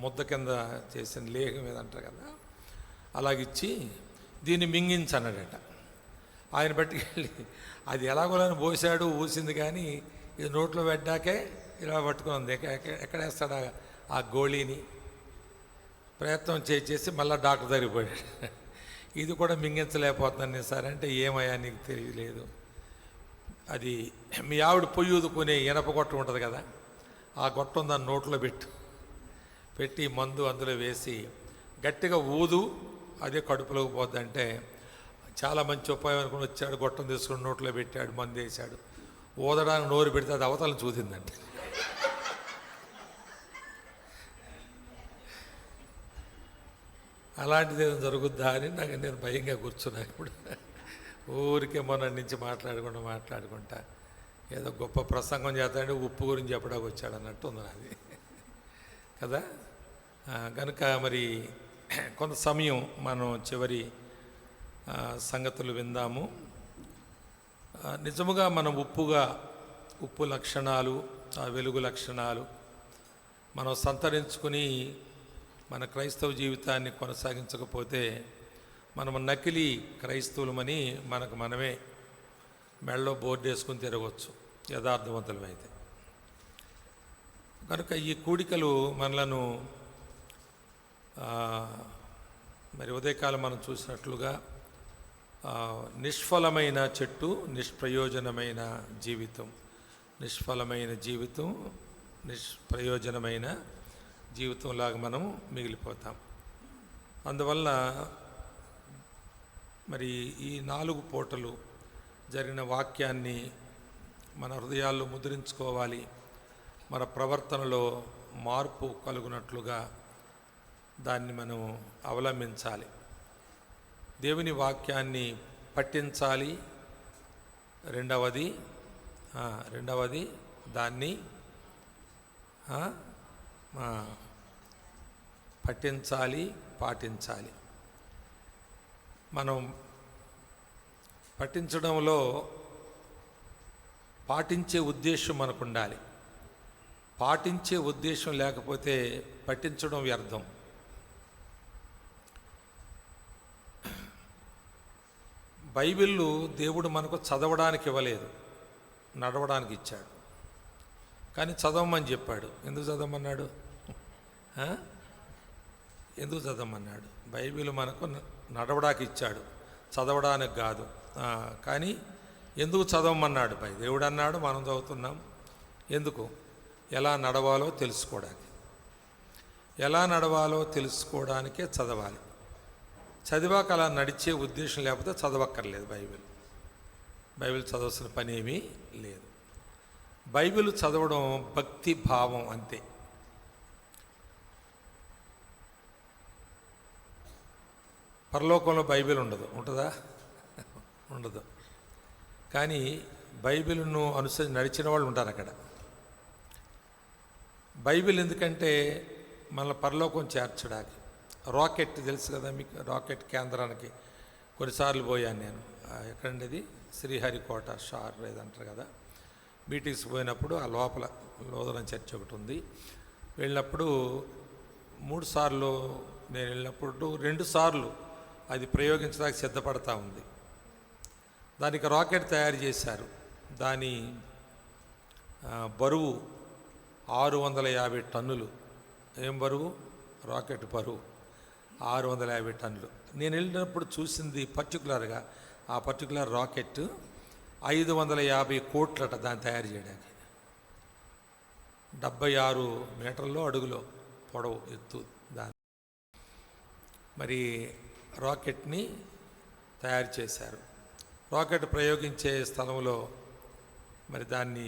ముద్ద కింద చేసిన లేఖ మీద అంటారు కదా, అలాగిచ్చి దీన్ని మింగించన్నాడట. ఆయన పట్టుకెళ్ళి అది ఎలాగోలని పోసాడు, ఊసింది, కానీ ఇది నోట్లో పెట్టాకే ఇలా పట్టుకుంది. ఎక్కడేస్తాడు ఆ గోళీని? ప్రయత్నం చేసి మళ్ళీ డాక్టర్ దగ్గరికి పోయాడు. ఇది కూడా మింగించలేకపోతున్నాను నేను సార్ అంటే, ఏమయ్యా నీకు తెలియలేదు, అది మీ ఆవిడ పొయ్యి ఊదుకునే ఇనప గొట్టం ఉంటుంది కదా, ఆ గొట్టం దాన్ని నోట్లో పెట్టి మందు అందులో వేసి గట్టిగా ఊదు, అదే కడుపులోకి పోద్దంటే చాలా మంచి ఉపాయం అనుకుని వచ్చాడు. గొట్టం తీసుకుని నోట్లో పెట్టాడు, మందు వేసాడు. ఊదడానికి నోరు పెడితే అది అవతలను చూసిందంటే. అలాంటిది ఏదో జరుగుద్దా అని నేను భయంగా కూర్చున్నాను. ఇప్పుడు ఊరికే మొన్న నుంచి మాట్లాడుకుంటా ఏదో గొప్ప ప్రసంగం చేస్తాడంటే ఉప్పు గురించి చెప్పడానికి వచ్చాడు అన్నట్టు ఉంది నాది కదా. కనుక మరి కొంత సమయం మనం చివరి సంగతులు విందాము. నిజముగా మనం ఉప్పు లక్షణాలు, ఆ వెలుగు లక్షణాలు మనం సంతరించుకుని మన క్రైస్తవ జీవితాన్ని కొనసాగించకపోతే మనం నకిలీ క్రైస్తవులమని మనకు మనమే మెడలో బోర్డు వేసుకుని తిరగవచ్చు యథార్థవంతులమైతే. కనుక ఈ కూడికలు మనలను మరి ఉదయకాలం మనం చూసినట్లుగా నిష్ఫలమైన చెట్టు, నిష్ప్రయోజనమైన జీవితం, నిష్ప్రయోజనమైన జీవితంలాగా మనము మిగిలిపోతాం. అందువల్ల మరి ఈ 4 పూటలు జరిగిన వాక్యాన్ని మన హృదయాల్లో ముద్రించుకోవాలి. మన ప్రవర్తనలో మార్పు కలుగునట్లుగా దాన్ని మనం అవలంబించాలి. దేవుని వాక్యాన్ని పఠించాలి. రెండవది దాన్ని పఠించాలి, పాటించాలి. మనం పఠించడంలో పాటించే ఉద్దేశం మనకు ఉండాలి. పాటించే ఉద్దేశం లేకపోతే పఠించడం వ్యర్థం. బైబిల్ దేవుడు మనకు చదవడానికి ఇవ్వలేదు, నడవడానికి ఇచ్చాడు. కానీ చదవమని చెప్పాడు. ఎందుకు చదవమన్నాడు? బైబిల్ మనకు నడవడానికి ఇచ్చాడు, చదవడానికి కాదు. కానీ ఎందుకు చదవమన్నాడు? దేవుడు అన్నాడు, మనం చదువుతున్నాం. ఎందుకు? ఎలా నడవాలో తెలుసుకోవడానికే చదవాలి. చదివాక అలా నడిచే ఉద్దేశం లేకపోతే చదవక్కర్లేదు. బైబిల్ చదవాల్సిన పని ఏమీ లేదు. బైబిల్ చదవడం భక్తి భావం అంతే. పరలోకంలో బైబిల్ ఉంటుందా? ఉండదు. కానీ బైబిల్ను అనుసరించి నడిచిన వాళ్ళు ఉంటారు అక్కడ. బైబిల్ ఎందుకంటే మన పరలోకం చేర్చడానికి. రాకెట్ తెలుసు కదా మీకు, రాకెట్ కేంద్రానికి కొన్నిసార్లు పోయాను నేను. ఎక్కడండి అది? శ్రీహరికోట షార్ లేదంటారు కదా. మీటింగ్స్ పోయినప్పుడు ఆ లోపల లోదరం చర్చ్ ఒకటి ఉంది. వెళ్ళినప్పుడు 3 సార్లు నేను వెళ్ళినప్పుడు 2 సార్లు అది ప్రయోగించడానికి సిద్ధపడతా ఉంది. దానికి రాకెట్ తయారు చేశారు. దాని బరువు 650 టన్నులు. ఏం బరువు? రాకెట్ బరువు 650 టన్నులు. నేను వెళ్ళినప్పుడు చూసింది పర్టికులర్గా ఆ పర్టికులర్ రాకెట్ 550 కోట్లట దాన్ని తయారు చేయడానికి. 76 మీటర్లో అడుగులో పొడవు ఎత్తు దాని. మరి రాకెట్ని తయారు చేశారు. రాకెట్ ప్రయోగించే స్థలంలో మరి దాన్ని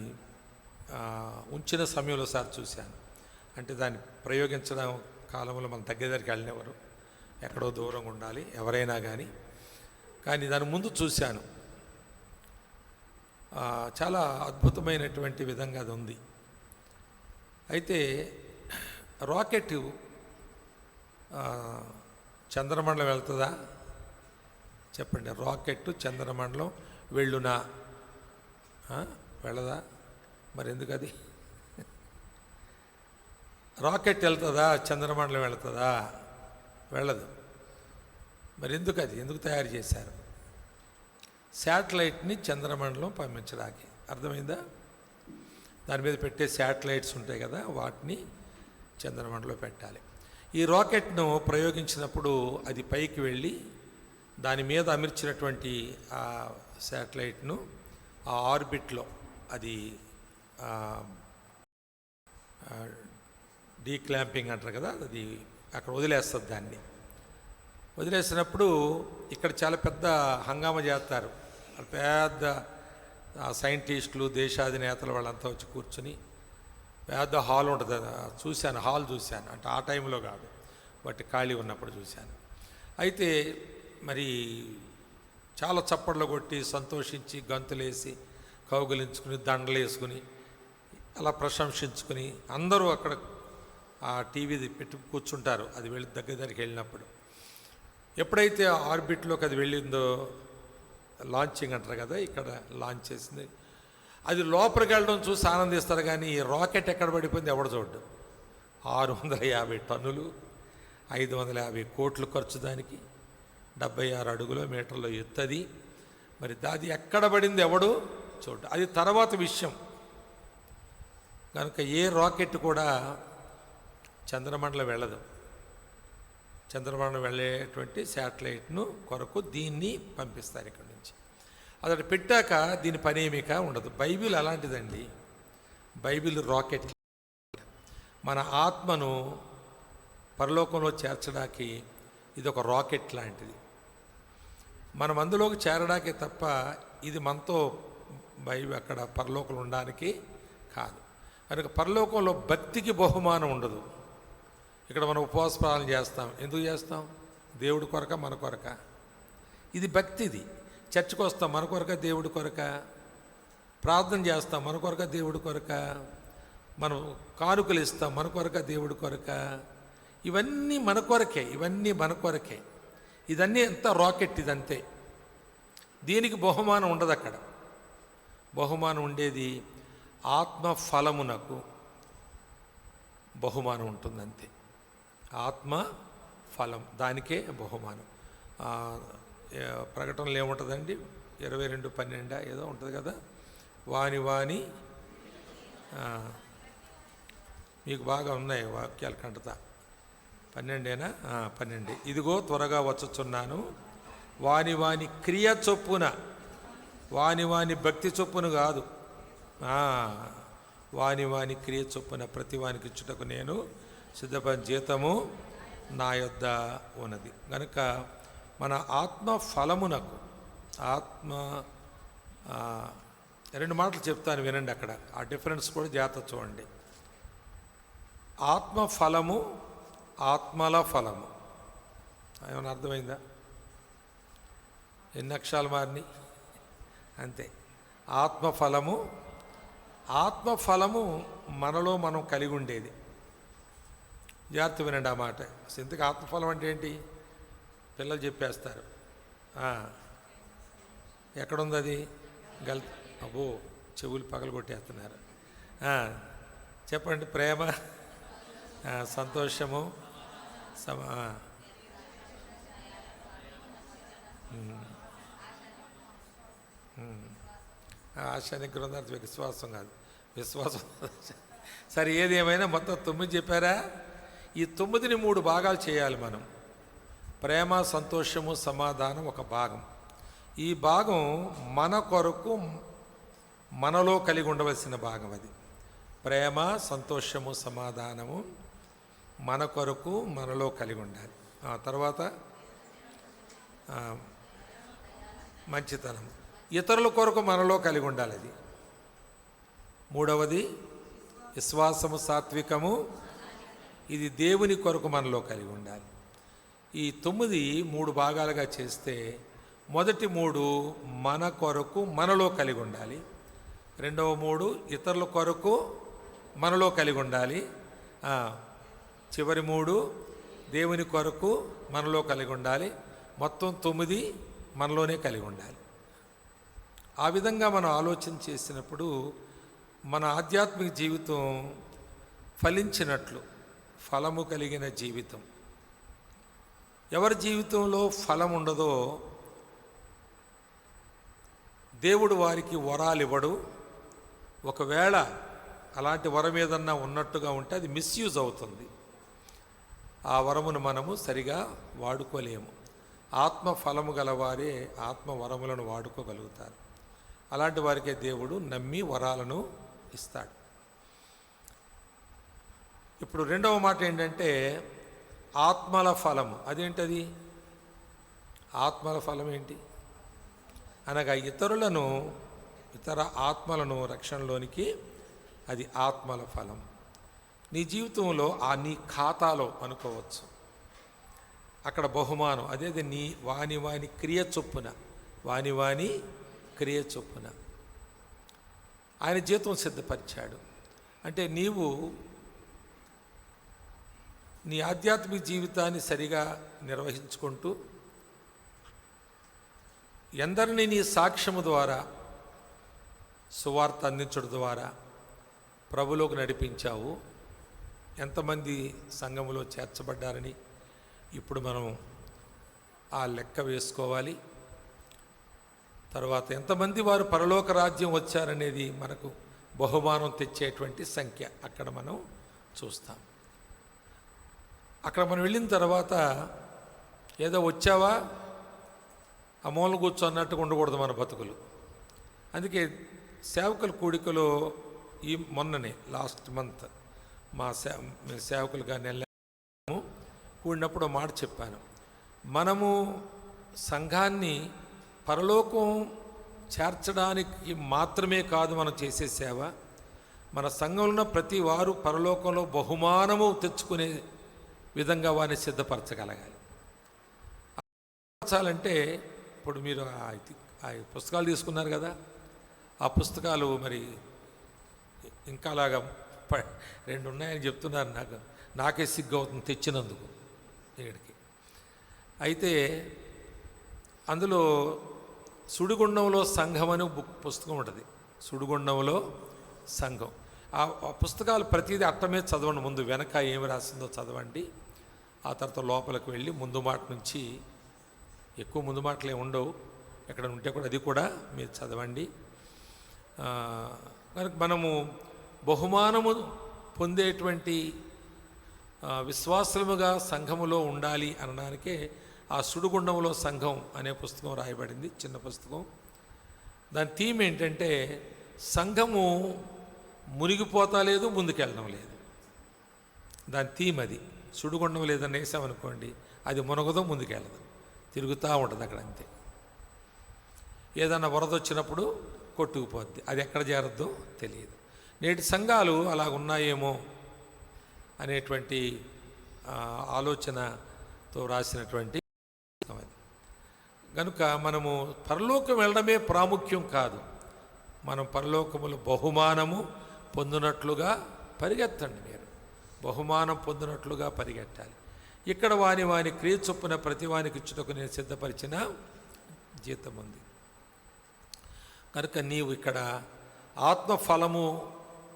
ఉంచిన సమయంలో సార్ చూశాను. అంటే దాన్ని ప్రయోగించడం కాలంలో మన దగ్గరికి వెళ్ళినవారు, ఎక్కడో దూరంగా ఉండాలి ఎవరైనా కానీ దాని ముందు చూశాను. చాలా అద్భుతమైనటువంటి విధంగా అది ఉంది. అయితే రాకెట్ చంద్రమండలం వెళ్తుందా చెప్పండి? రాకెట్ చంద్రమండలం వెళ్ళునా? వెళ్ళదా? మరి ఎందుకు అది? రాకెట్ వెళ్తుందా? చంద్రమండలం వెళ్తుందా? వెళ్ళదు. మరి ఎందుకు తయారు చేశారు? శాటిలైట్ని చంద్రమండలం పంపించడానికి. అర్థమైందా? దాని మీద పెట్టే శాటిలైట్స్ ఉంటాయి కదా, వాటిని చంద్రమండలంలో పెట్టాలి. ఈ రాకెట్ను ప్రయోగించినప్పుడు అది పైకి వెళ్ళి దాని మీద అమర్చినటువంటి ఆ శాటిలైట్ను ఆ ఆర్బిట్లో అది డీక్లాంపింగ్ అంటారు కదా, అది అక్కడ వదిలేస్తుంది. దాన్ని వదిలేసినప్పుడు ఇక్కడ చాలా పెద్ద హంగామా చేస్తారు. పెద్ద సైంటిస్టులు, దేశాధినేతలు వాళ్ళంతా వచ్చి కూర్చుని పెద్ద హాల్ ఉంటుంది. హాల్ చూశాను. అంటే ఆ టైంలో కాదు, బట్ ఖాళీ ఉన్నప్పుడు చూశాను. అయితే మరి చాలా చప్పట్లు కొట్టి సంతోషించి గంతులేసి కౌగిలించుకుని దండలు వేసుకుని అలా ప్రశంసించుకుని అందరూ అక్కడ ఆ టీవీది పెట్టి కూర్చుంటారు. అది వెళ్ళి దగ్గరికి వెళ్ళినప్పుడు ఎప్పుడైతే ఆర్బిట్లోకి అది వెళ్ళిందో, లాంచింగ్ అంటారు కదా, ఇక్కడ లాంచ్ చేసింది, అది లోపలికి వెళ్ళడం చూసి ఆనందిస్తారు. కానీ ఈ రాకెట్ ఎక్కడ పడిపోయింది ఎవడ చూడ్డు. 650 టన్నులు, 550 కోట్లు ఖర్చు, దానికి 76 అడుగుల మీటర్ల ఎత్తది. మరి అది ఎక్కడ పడింది ఎవడు చూడ్డు. అది తర్వాత విషయం. కనుక ఏ రాకెట్ కూడా చంద్రమండలం వెళ్ళదు. చంద్రమండలం వెళ్ళేటువంటి శాటిలైట్ను కొరకు దీన్ని పంపిస్తారు ఇక్కడి నుంచి. అది పెట్టాక దీని పని ఏమీక ఉండదు. బైబిల్ అలాంటిదండి. Bible rocket. మన ఆత్మను పరలోకంలో చేర్చడానికి ఇది ఒక రాకెట్ లాంటిది. మనం అందులోకి చేరడానికి తప్ప ఇది మనతో అక్కడ పరలోకంలో ఉండడానికి కాదు. కనుక పరలోకంలో భక్తికి బహుమానం ఉండదు. ఇక్కడ మనం ఉపవాస ప్రార్థన చేస్తాం. ఎందుకు చేస్తాం? దేవుడి కొరక, మన కొరక? ఇది భక్తిది. చర్చకు వస్తాం మన కొరక, దేవుడి కొరక. ప్రార్థన చేస్తాం మన కొరక, దేవుడి కొరక. మనం కానుకలు ఇస్తాం మన కొరక, దేవుడి కొరక. ఇవన్నీ మన కొరకే. ఇదన్నీ ఎంత రాకెట్, ఇదంతే. దీనికి బహుమానం ఉండదు. అక్కడ బహుమానం ఉండేది ఆత్మ ఫలమునకు బహుమానం ఉంటుందంతే. ఆత్మ ఫలం, దానికే బహుమానం. ప్రకటనలో ఏముంటుందండి? 22:12 ఏదో ఉంటుంది కదా, వాని మీకు బాగా ఉన్నాయి వాక్యాలు కంటత. 12 12. ఇదిగో త్వరగా వచ్చుచున్నాను, వాని క్రియ చొప్పున, వాని భక్తి చొప్పున కాదు, వాని క్రియ చొప్పున ప్రతి వానికి ఇచ్చుటకు నేను సిద్ధపడిన జీతము నా యొద్ద ఉన్నది. కనుక మన ఆత్మ ఫలమునకు, ఆత్మ 2 మాటలు చెప్తాను వినండి. అక్కడ ఆ డిఫరెన్స్ కూడా జాగ్రత్త చూడండి. ఆత్మ ఫలము, ఆత్మల ఫలము. ఏమైనా అర్థమైందా? ఎన్ని అక్షరాలు మారినాయి అంతే. ఆత్మఫలము, ఆత్మఫలము మనలో మనం కలిగి ఉండేది. జాగ్రత్త వినండి ఆ మాట. ఇంతకు ఆత్మఫలం అంటే ఏంటి? పిల్లలు చెప్పేస్తారు. ఎక్కడుంది అది? అబ్బో, చెవులు పగలు కొట్టేస్తున్నారు. చెప్పండి. ప్రేమ, సంతోషము, ఆశ, నిగ్రహం, విశ్వాసం కాదు, విశ్వాసం. సరే, ఏది ఏమైనా మొత్తం 9 చెప్పారా? ఈ 9ని 3 భాగాలు చేయాలి మనం. ప్రేమ, సంతోషము, సమాధానం ఒక భాగం. ఈ భాగం మన కొరకు, మనలో కలిగి ఉండవలసిన భాగం అది. ప్రేమ, సంతోషము, సమాధానము మన కొరకు, మనలో కలిగి ఉండాలి. తర్వాత మంచితనం, ఇతరుల కొరకు మనలో కలిగి ఉండాలి అది. 3వది విశ్వాసము, సాత్వికము, ఇది దేవుని కొరకు మనలో కలిగి ఉండాలి. ఈ 9 3 భాగాలుగా చేస్తే మొదటి 3 మన కొరకు మనలో కలిగి ఉండాలి. రెండవ 3 ఇతరుల కొరకు మనలో కలిగి ఉండాలి. చివరి 3 దేవుని కొరకు మనలో కలిగి ఉండాలి. మొత్తం 9 మనలోనే కలిగి ఉండాలి. ఆ విధంగా మనం ఆలోచన చేసినప్పుడు మన ఆధ్యాత్మిక జీవితం ఫలించినట్లు, ఫలము కలిగిన జీవితం. ఎవరి జీవితంలో ఫలం ఉండదో దేవుడు వారికి వరాలు ఇవ్వడు. ఒకవేళ అలాంటి వరం ఏదన్నా ఉన్నట్టుగా ఉంటే అది మిస్యూజ్ అవుతుంది. ఆ వరమును మనము సరిగా వాడుకోలేము. ఆత్మ ఫలము గలవారే ఆత్మ వరములను వాడుకోగలుగుతారు. అలాంటి వారికే దేవుడు నమ్మి వరాలను ఇస్తాడు. ఇప్పుడు రెండవ మాట ఏంటంటే ఆత్మల ఫలము. అదేంటది? ఆత్మల ఫలం ఏంటి అనగా ఇతర ఆత్మలను రక్షణలోనికి, అది ఆత్మల ఫలం. నీ జీవితంలో నీ ఖాతాలో అనుకోవచ్చు, అక్కడ బహుమానం. అదేది నీ వాని క్రియ చొప్పున, వాని క్రియ చొప్పున ఆయన జీతం సిద్ధపరిచాడు. అంటే నీవు నీ ఆధ్యాత్మిక జీవితాన్ని సరిగా నిర్వహించుకుంటూ ఎందరిని నీ సాక్ష్యము ద్వారా, సువార్త అందించడం ద్వారా ప్రభులోకి నడిపించావు, ఎంతమంది సంఘములో చేర్చబడ్డారని ఇప్పుడు మనం ఆ లెక్క వేసుకోవాలి. తర్వాత ఎంతమంది వారు పరలోక రాజ్యం వచ్చారనేది మనకు బహుమానం తెచ్చేటువంటి సంఖ్య అక్కడ మనం చూస్తాం. అక్కడ మనం వెళ్ళిన తర్వాత ఏదో వచ్చావా ఆ మూల కూర్చోన్నట్టుగా ఉండకూడదు మన బతుకులు. అందుకే సేవకుల కూడికలో మొన్ననే లాస్ట్ మంత్ మా సేవకులుగా నెలను కూడినప్పుడు మాట చెప్పాను. మనము సంఘాన్ని పరలోకం చేర్చడానికి మాత్రమే కాదు మనం చేసే సేవ, మన సంఘంలో ఉన్న ప్రతి వారు పరలోకంలో బహుమానము తెచ్చుకునే విధంగా వారిని సిద్ధపరచగలగాలి. అంటే ఇప్పుడు మీరు ఆ పుస్తకాలు తీసుకున్నారు కదా, ఆ పుస్తకాలు మరి ఇంకా అలాగా 2 ఉన్నాయని చెప్తున్నారు. నాకే సిగ్గు అవుతుంది తెచ్చినందుకు ఇక్కడికి. అయితే అందులో సుడిగుండంలో సంఘం అని పుస్తకం ఉంటుంది. సుడిగుండంలో సంఘం. ఆ పుస్తకాలు ప్రతిదీ అట్టమే చదవండి. ముందు వెనక ఏమి రాసిందో చదవండి. ఆ తర్వాత లోపలికి వెళ్ళి ముందు మాట నుంచి, ఎక్కువ ముందు మాటలే ఉండవు, ఎక్కడ ఉంటే కూడా అది కూడా మీరు చదవండి. కనుక మనము బహుమానము పొందేటువంటి విశ్వాసముగా సంఘములో ఉండాలి అనడానికే ఆ సుడిగుండంలో సంఘం అనే పుస్తకం రాయబడింది. చిన్న పుస్తకం. దాని థీమ్ ఏంటంటే సంఘము మునిగిపోతా లేదు, ముందుకెళ్ళడం లేదు. దాని థీమ్ అది. సుడిగుండం లేదని వేసామనుకోండి, అది మునగదో ముందుకెళ్ళదు, తిరుగుతూ ఉంటుంది అక్కడ అంతే. ఏదన్నా వరద వచ్చినప్పుడు కొట్టుకుపోద్ది, అది ఎక్కడ చేరద్దో తెలియదు. నేటి సంఘాలు అలాగున్నాయేమో అనేటువంటి ఆలోచనతో రాసినటువంటి అది. కనుక మనము పరలోకం వెళ్ళడమే ప్రాముఖ్యం కాదు, మనం పరలోకములు బహుమానము పొందినట్లుగా పరిగెత్తండి. మీరు బహుమానం పొందినట్లుగా పరిగెట్టాలి. ఇక్కడ వాని క్రియ చొప్పున ప్రతి వానికి ఇచ్చుటకు నేను సిద్ధపరిచిన జీతం ఉంది. కనుక నీవు ఇక్కడ ఆత్మఫలము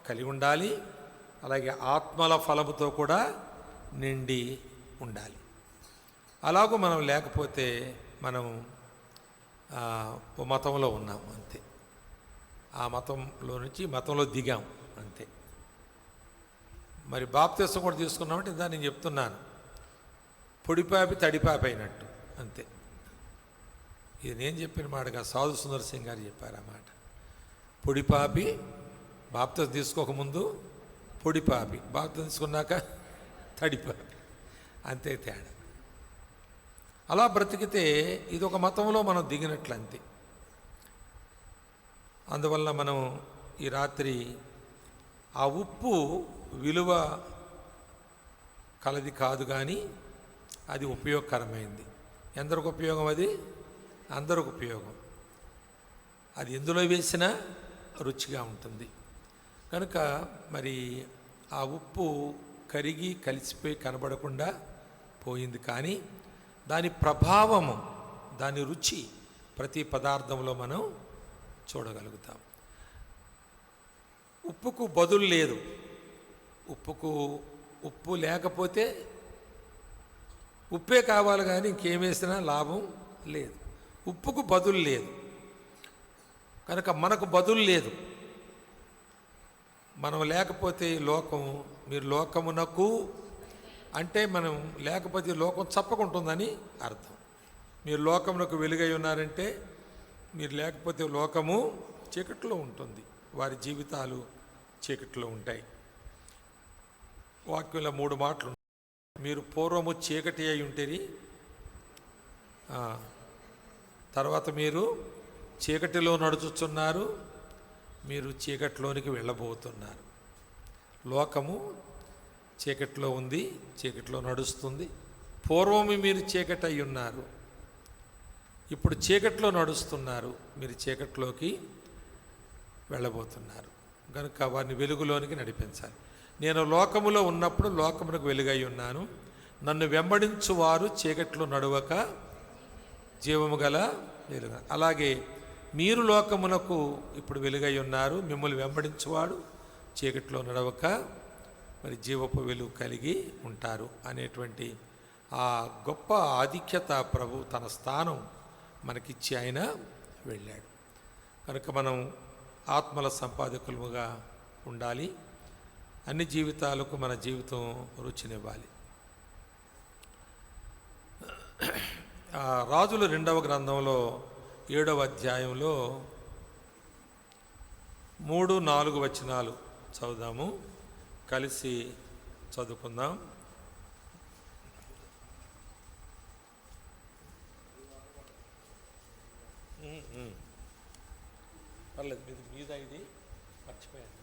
కలిగి ఉండాలి, అలాగే ఆత్మల ఫలముతో కూడా నిండి ఉండాలి. అలాగూ మనం లేకపోతే మనం ఓ మతంలో ఉన్నాం అంతే. ఆ మతంలో నుంచి మతంలో దిగాం అంతే. మరి బాప్తిసం కూడా తీసుకున్నామంటే దాన్ని నేను చెప్తున్నాను, పొడిపాపి తడిపాపి అయినట్టు అంతే. ఇది నేను చెప్పిన మాటగా సాధు సుందర్ సింగ్ గారు చెప్పారు ఆ మాట. పొడిపాపి బాప్తిసం తీసుకోకముందు పొడిపాపి, బాప్తిసం తీసుకున్నాక తడిపాపి, అంతే తేడా. అలా బ్రతికితే ఇది ఒక మతంలో మనం దిగినట్లు అంతే. అందువల్ల మనం ఈ రాత్రి ఆ ఉప్పు విలువ కలది కాదు, కానీ అది ఉపయోగకరమైంది. ఎందరికి ఉపయోగం? అది అందరికి ఉపయోగం. అది ఎందులో వేసినా రుచిగా ఉంటుంది. కనుక మరి ఆ ఉప్పు కరిగి కలిసిపోయి కనబడకుండా పోయింది, కానీ దాని ప్రభావము, దాని రుచి ప్రతి పదార్థంలో మనం చూడగలుగుతాం. ఉప్పుకు బదులు లేదు. ఉప్పుకు ఉప్పు లేకపోతే ఉప్పే కావాలి కానీ ఇంకేం వేసినా లాభం లేదు. ఉప్పుకు బదులు లేదు కనుక మనకు బదులు లేదు. మనం లేకపోతే ఈ లోకం, మీరు లోకమునకు అంటే మనం లేకపోతే లోకం చప్పకుంటుందని అర్థం. మీరు లోకమునకు వెలుగై ఉన్నారంటే మీరు లేకపోతే లోకము చీకట్లో ఉంటుంది, వారి జీవితాలు చీకట్లో ఉంటాయి. వాక్యంలో 3 మాటలు. మీరు పూర్వము చీకటి అయి ఉంటేరి, తర్వాత మీరు చీకటిలో నడుచుచున్నారు, మీరు చీకటిలోనికి వెళ్ళబోతున్నారు. లోకము చీకటిలో ఉంది, చీకటిలో నడుస్తుంది. పూర్వము మీరు చీకటి అయి ఉన్నారు, ఇప్పుడు చీకటిలో నడుస్తున్నారు, మీరు చీకటిలోకి వెళ్ళబోతున్నారు. కనుక వారిని వెలుగులోనికి నడిపించాలి. నేను లోకములో ఉన్నప్పుడు లోకమునకు వెలుగై ఉన్నాను, నన్ను వెంబడించు వారు చీకట్లో నడవక జీవము గల వెలుగు. అలాగే మీరు లోకమునకు ఇప్పుడు వెలుగై ఉన్నారు, మిమ్మల్ని వెంబడించువాడు చీకట్లో నడవక మరి జీవపు వెలుగు కలిగి ఉంటారు అనేటువంటి ఆ గొప్ప ఆధిక్యత ప్రభు తన స్థానం మనకిచ్చి ఆయన వెళ్ళాడు. కనుక మనం ఆత్మల సంపాదకులుగా ఉండాలి. అన్ని జీవితాలకు మన జీవితం రుచినివ్వాలి. రాజుల 2వ గ్రంథంలో 7వ అధ్యాయంలో 3-4 వచనాలు చదువుదాము, కలిసి చదువుకుందాం. పర్లేదు, మీది మీద ఇది మర్చిపోయాను.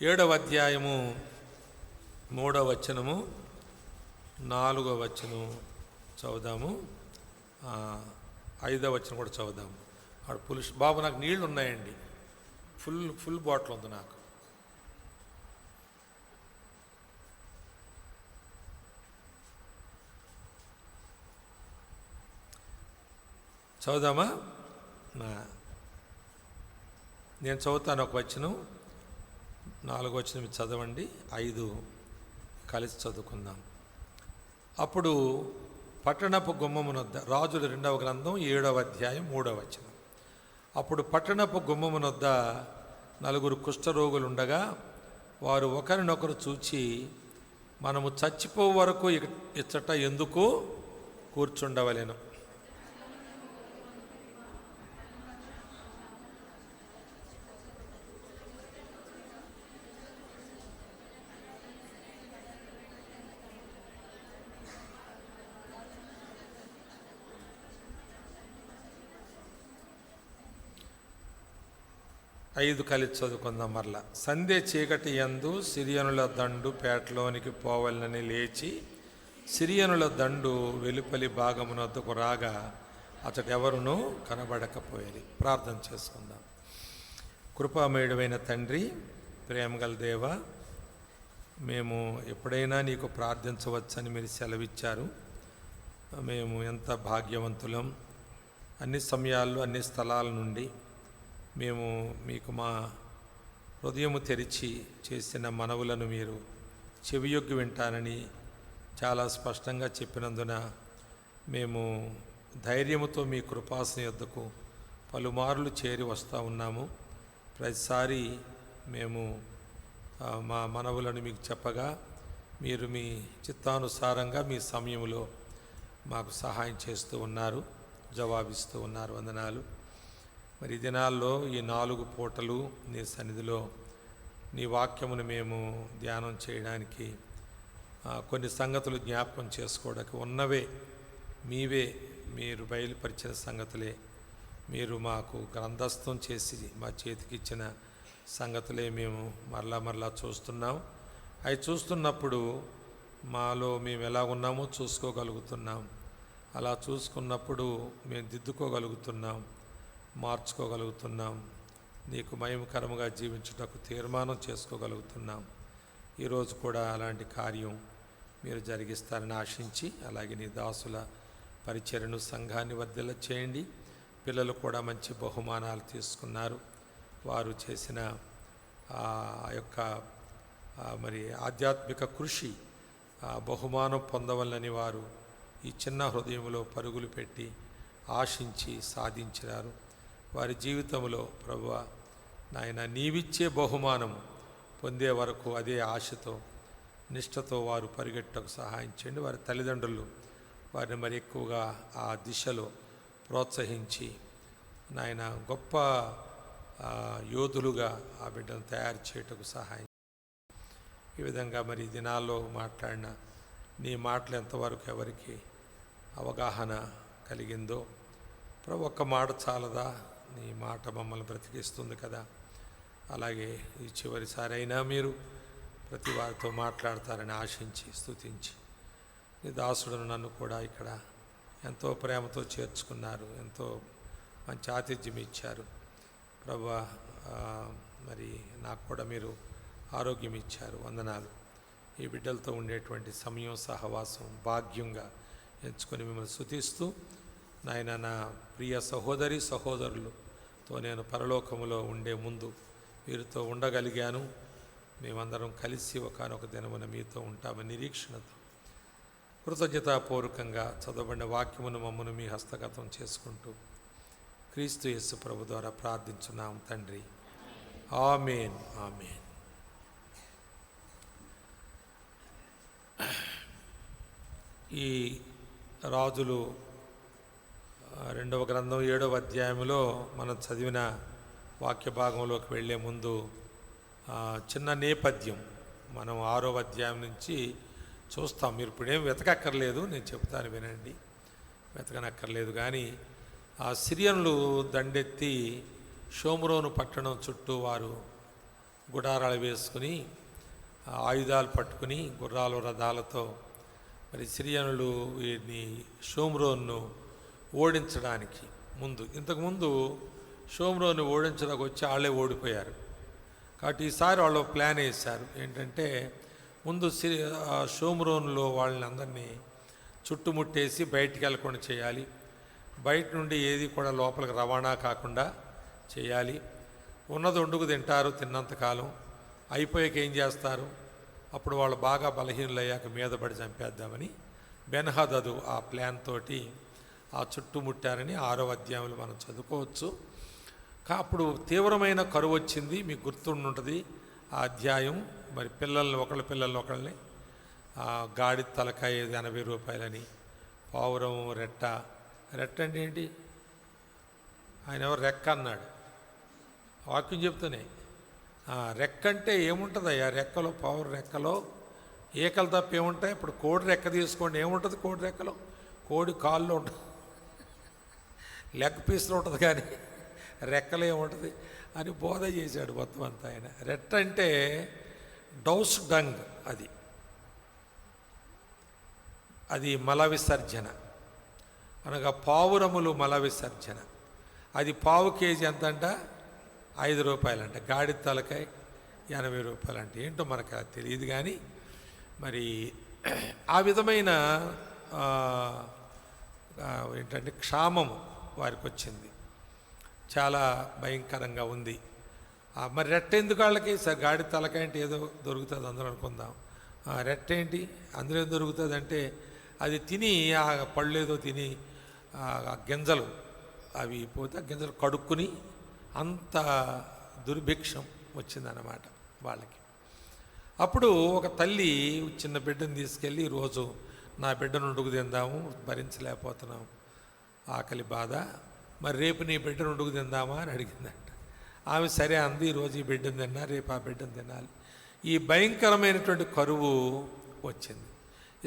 7వ అధ్యాయము 3వ వచనము 4వ వచనం చదువుదాము, 5వ వచనం కూడా చదువుదాము. ఆడ పులుసు బాబు నాకు నీళ్ళు ఉన్నాయండి, ఫుల్ బాటిల్ ఉంది నాకు. చదువుదామా? నేను చదువుతాను ఒక వచనం, 4వ వచనం మీరు చదవండి, 5 కలిసి చదువుకుందాం. అప్పుడు పట్టణపు గుమ్మమునొద్ద, రాజుల 2వ గ్రంథం 7వ అధ్యాయం 3వ వచనం. అప్పుడు పట్టణపు గుమ్మమునొద్ద 4 కుష్ఠరోగులు ఉండగా వారు ఒకరినొకరు చూచి, మనము చచ్చిపో వరకు ఇచ్చట ఎందుకు కూర్చుండవలెను? 5 కలిసి చదువుకుందాం మరలా. సంధ్య చీకటి యందు సిరియనుల దండు పేటలోనికి పోవాలని లేచి సిరియనుల దండు వెలుపలి భాగమునొద్దకు రాగా అతడు ఎవరునూ కనబడకపోయేది. ప్రార్థన చేసుకుందాం. కృపామయుడైన తండ్రి, ప్రేమగల దేవ, మేము ఎప్పుడైనా నీకు ప్రార్థించవచ్చని మీరు సెలవిచ్చారు. మేము ఎంత భాగ్యవంతులం. అన్ని సమయాల్లో అన్ని స్థలాల నుండి మేము మీకు మా హృదయము తెరిచి చేసిన మనవులను మీరు చెవియొగ్గి వింటానని చాలా స్పష్టంగా చెప్పినందున మేము ధైర్యముతో మీ కృపాసన యొద్దకు పలుమార్లు చేరి వస్తూ ఉన్నాము. ప్రతిసారి మేము మా మనవులను మీకు చెప్పగా మీరు మీ చిత్తానుసారంగా మీ సమయంలో మాకు సహాయం చేస్తూ ఉన్నారు, జవాబిస్తూ ఉన్నారు. వందనాలు. మరి ఈ దినాల్లో ఈ 4 పూటలు నీ సన్నిధిలో నీ వాక్యమును మేము ధ్యానం చేయడానికి, కొన్ని సంగతులు జ్ఞాపకం చేసుకోవడానికి ఉన్నవే మీవే మీరు బయలుపరిచిన సంగతులే, మీరు మాకు గ్రంథస్థం చేసి మా చేతికిచ్చిన సంగతులే మేము మరలా చూస్తున్నాం. అవి చూస్తున్నప్పుడు మాలో మేము ఎలా ఉన్నామో చూసుకోగలుగుతున్నాం. అలా చూసుకున్నప్పుడు మేము దిద్దుకోగలుగుతున్నాం, మార్చుకోగలుగుతున్నాం, నీకు మహిమకరముగా జీవించుటకు తీర్మానం చేసుకోగలుగుతున్నాం. ఈరోజు కూడా అలాంటి కార్యం మీరు జరిగిస్తారని ఆశించి, అలాగే నీ దాసుల పరిచర్యను సంఘాన్ని వర్ధిల్ల చేయండి. పిల్లలు కూడా మంచి బహుమానాలు తీసుకున్నారు. వారు చేసిన ఆ యొక్క మరి ఆధ్యాత్మిక కృషి బహుమానం పొందవలని వారు ఈ చిన్న హృదయంలో పరుగులు పెట్టి ఆశించి సాధించినారు. వారి జీవితంలో ప్రభువా నాయన నీవిచ్చే బహుమానము పొందే వరకు అదే ఆశతో నిష్ఠతో వారు పరిగెట్టకు సహాయం చేయండి. వారి తల్లిదండ్రులు వారిని మరి ఎక్కువగా ఆ దిశలో ప్రోత్సహించి నాయన గొప్ప యోధులుగా ఆ బిడ్డను తయారు చేయటకు సహాయం. ఈ విధంగా మరి దినాల్లో మాట్లాడిన నీ మాటలు ఎంతవరకు ఎవరికి అవగాహన కలిగిందో ప్రభు, ఒక్క మాట చాలదా? నీ మాట మమ్మల్ని బ్రతికిస్తుంది కదా. అలాగే ఈ చివరిసారి అయినా మీరు ప్రతి వారితో మాట్లాడతారని ఆశించి స్తుతించి, నీ దాసుడును నన్ను కూడా ఇక్కడ ఎంతో ప్రేమతో చేర్చుకున్నారు, ఎంతో మంచి ఆతిథ్యం ఇచ్చారు ప్రభువా. మరి నాకు కూడా మీరు ఆరోగ్యం ఇచ్చారు, వందనాలు. ఈ బిడ్డలతో ఉండేటువంటి సమయం సహవాసం భాగ్యంగా ఎంచుకొని మిమ్మల్ని స్తుతిస్తూ నాయన, నా ప్రియ సహోదరి సహోదరులతో నేను పరలోకములో ఉండే ముందు వీరితో ఉండగలిగాను. మేమందరం కలిసి ఒకానొక దినమున మీతో ఉంటామని నిరీక్షణతో కృతజ్ఞతాపూర్వకంగా చదవబడిన వాక్యమును మమ్మను మీ హస్తగతం చేసుకుంటూ క్రీస్తు యేసు ప్రభు ద్వారా ప్రార్థించున్నాం తండ్రి. ఆమేన్, ఆమేన్. ఈ రాజులు 2వ గ్రంథం 7వ అధ్యాయంలో మనం చదివిన వాక్య భాగంలోకి వెళ్ళే ముందు చిన్న నేపథ్యం మనం 6వ అధ్యాయం నుంచి చూస్తాం. మీరు ఇప్పుడేం వెతకక్కర్లేదు, నేను చెప్తాను వినండి. వెతకనక్కర్లేదు. కానీ ఆ సిరియన్లు దండెత్తి షోమ్రోను పట్టణం చుట్టూ వారు గుడారాలు వేసుకుని ఆయుధాలు పట్టుకుని గుర్రాలు రథాలతో మరి సిరియనులు వీరిని షోమ్రోన్ను ఓడించడానికి ఇంతకుముందు షోమ్రోను ఓడించడానికి వచ్చి వాళ్ళే ఓడిపోయారు. కాబట్టి ఈసారి వాళ్ళు ప్లాన్ వేశారు. ఏంటంటే ముందు షోమ్రోన్లో వాళ్ళని అందరినీ చుట్టుముట్టేసి బయటికి వెళ్ళకుండా చేయాలి, బయట నుండి ఏది కూడా లోపలికి రవాణా కాకుండా చేయాలి. ఉన్నది వండుకు తింటారు తిన్నంతకాలం, అయిపోయాక ఏం చేస్తారు? అప్పుడు వాళ్ళు బాగా బలహీనులయ్యాక మీద పడి చంపేద్దామని బెన్హదదు ఆ ప్లాన్ తోటి ఆ చుట్టుముట్టారని 6వ అధ్యాయంలో మనం చదువుకోవచ్చు. అప్పుడు తీవ్రమైన కరువు వచ్చింది. మీకు గుర్తుంటుంది ఆ అధ్యాయం. మరి పిల్లల్ని ఒకళ్ళని గాడి తలకాయ 80 రూపాయలని, పావురం రెట్ట అంటే ఏంటి? ఆయన ఎవరు రెక్క అన్నాడు. వాక్యం చెప్తూనే రెక్క అంటే ఏముంటుందయ్యా? రెక్కలో పావురం రెక్కలో ఏకలు తప్ప ఏముంటాయి? ఇప్పుడు కోడి రెక్క తీసుకోండి, ఏముంటుంది కోడి రెక్కలో? కోడి కాళ్ళు ఉంటుంది, లెగ్ పీస్లో ఉంటుంది, కానీ రెక్కలు ఏముంటుంది అని బోధ చేశాడు మొత్తం అంతా ఆయన. రెట్ట అంటే డౌస్ డంగ్, అది మల విసర్జన అనగా పావురములు మల విసర్జన. అది పావు కేజీ ఎంత అంట? 5 రూపాయలంట. గాడి తలకాయ 80 రూపాయలంట. ఏంటో మనకు అది తెలియదు. కానీ మరి ఆ విధమైన ఏంటంటే క్షామము వారికి వచ్చింది, చాలా భయంకరంగా ఉంది. మరి రెట్ట ఎందుకు వాళ్ళకి? సార్ గాడి తలకాయ అంటే ఏదో దొరుకుతుంది అందరూ అనుకుందాం. రెట్ట ఏంటి? అందులో ఏం దొరుకుతుంది అంటే అది తిని ఆ పళ్ళు ఏదో తిని గింజలు అవి పోతే గింజలు కడుక్కుని అంత దుర్భిక్షం వచ్చిందన్నమాట వాళ్ళకి. అప్పుడు ఒక తల్లి చిన్న బిడ్డను తీసుకెళ్ళి, రోజు నా బిడ్డను వండుకు తిందాము, భరించలేకపోతున్నాం ఆకలి బాధ, మరి రేపు నీ బిడ్డను వండుకు తిందామా అని అడిగిందంట. ఆమె సరే అంది. ఈరోజు ఈ బిడ్డను తిన్నా, రేపు ఆ బిడ్డను తినాలి. ఈ భయంకరమైనటువంటి కరువు వచ్చింది.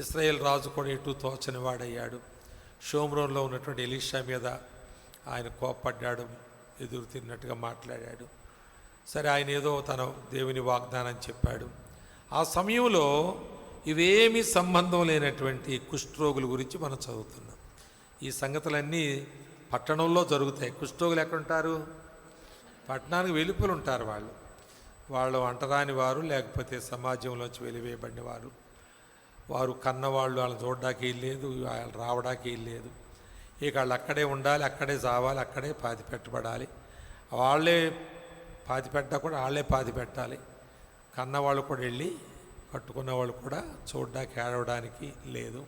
ఇశ్రాయేల్ రాజు కూడా ఎటు తోచని వాడయ్యాడు. షోమ్రోన్లో ఉన్నటువంటి ఎలీషా మీద ఆయన కోప్పడ్డాడు, ఎదురు తిన్నట్టుగా మాట్లాడాడు. సరే, ఆయన ఏదో తన దేవుని వాగ్దానం చెప్పాడు. ఆ సమయంలో ఇవేమీ సంబంధం లేనటువంటి కుష్ఠరోగుల గురించి మనం చదువుతున్నాం. ఈ సంగతులన్నీ పట్టణంలో జరుగుతాయి. కుష్ఠరోగులు ఎక్కడుంటారు? పట్టణానికి వెలుపలు ఉంటారు. వాళ్ళు అంటరాని వారు, లేకపోతే సమాజంలోంచి వెలివేయబడిన వారు కన్నవాళ్ళు వాళ్ళని చూడడానికి లేదు, వాళ్ళు రావడానికి లేదు. ఇక వాళ్ళు అక్కడే ఉండాలి, అక్కడే చావాలి, అక్కడే పాతి పెట్టబడాలి. వాళ్ళే పాతి పెట్టా కూడా వాళ్ళే పాతి పెట్టాలి. కన్నవాళ్ళు కూడా వెళ్ళి కట్టుకున్న వాళ్ళు కూడా చూడడానికి ఏడవడానికి లేదు.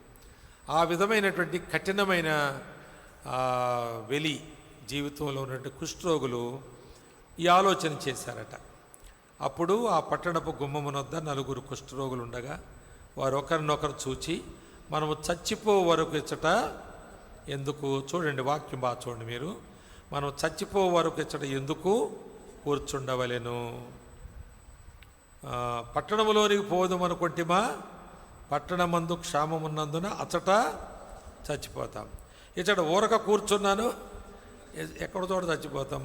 ఆ విధమైనటువంటి కఠినమైన వెలి జీవితంలో ఉన్నటువంటి కుష్ఠరోగులు ఈ ఆలోచన చేశారట. అప్పుడు ఆ పట్టణపు గుమ్మమునొద్ద 4 కుష్ఠరోగులు ఉండగా వారు ఒకరినొకరు చూచి, మనము చచ్చిపో వరకు ఇచ్చట ఎందుకు, చూడండి వాక్యం బాగా చూడండి మీరు, మనం చచ్చిపో వరకు ఇచ్చట ఎందుకు కూర్చుండవలెను, పట్టణములోనికి పోదామనుకుంటేమా పట్టణమందు క్షామమున్నందున అచ్చట చచ్చిపోతాం. ఇచ్చట ఊరక కూర్చున్నాను, ఎక్కడ చోట చచ్చిపోతాం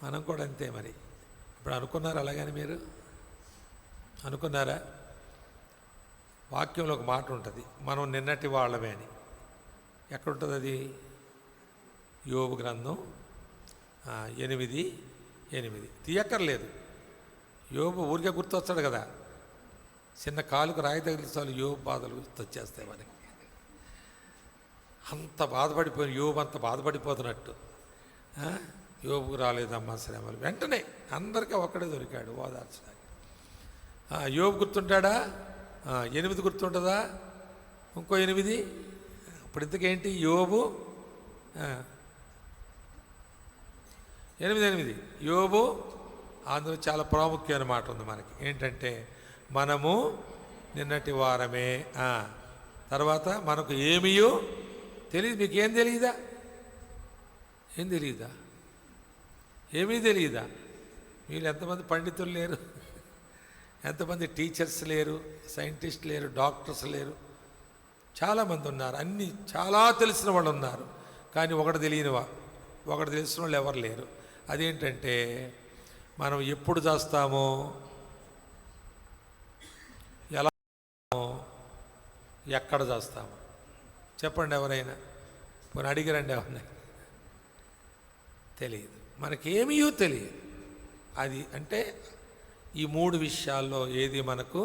మనం కూడా అంతే. మరి ఇప్పుడు అనుకున్నారు అలాగని మీరు అనుకున్నారా? వాక్యంలో ఒక మాట ఉంటుంది, మనం నిన్నటి వాళ్ళమే అని. ఎక్కడుంటుంది అది? యోబు గ్రంథం 8:8 తీయక్కర్లేదు. యోబు ఊరికే గుర్తొస్తాడు కదా, చిన్న కాలుకు రాయి తగిలిస్తాలు యోబు బాధలు గుర్తొచ్చేస్తాయి మనకి. అంత బాధపడిపోయిన యోబు అంత బాధపడిపోతున్నట్టు, యోబుకు రాలేదమ్మా శ్రమలు, వెంటనే అందరికీ ఒక్కడే దొరికాడు ఓదార్చడానికి. యోబు గుర్తుంటాడా? 8 గుర్తుంటుందా? ఇంకో 8. ఇప్పుడు ఇంతకేంటి యోబు 8 యోబు. అందులో చాలా ప్రాముఖ్యమైన మాట ఉంది మనకి, ఏంటంటే మనము నిన్నటి వారమే. తర్వాత మనకు ఏమీయో తెలియదు. మీకు ఏం తెలియదా? ఏం తెలియదా? ఏమీ తెలియదా? మీరు ఎంతమంది పండితులు లేరు, ఎంతమంది టీచర్స్ లేరు, సైంటిస్ట్ లేరు, డాక్టర్స్ లేరు, చాలామంది ఉన్నారు. అన్నీ చాలా తెలిసిన వాళ్ళు ఉన్నారు. కానీ ఒకటి తెలిసిన వాళ్ళు ఎవరు లేరు. అదేంటంటే మనం ఎప్పుడు చేస్తామో, ఎలా ఎక్కడ చేస్తామో చెప్పండి. ఎవరైనా పోనీ అడిగిరండి, ఎవరైనా తెలియదు. మనకేమీ తెలియదు. అది అంటే ఈ 3 విషయాల్లో ఏది మనకు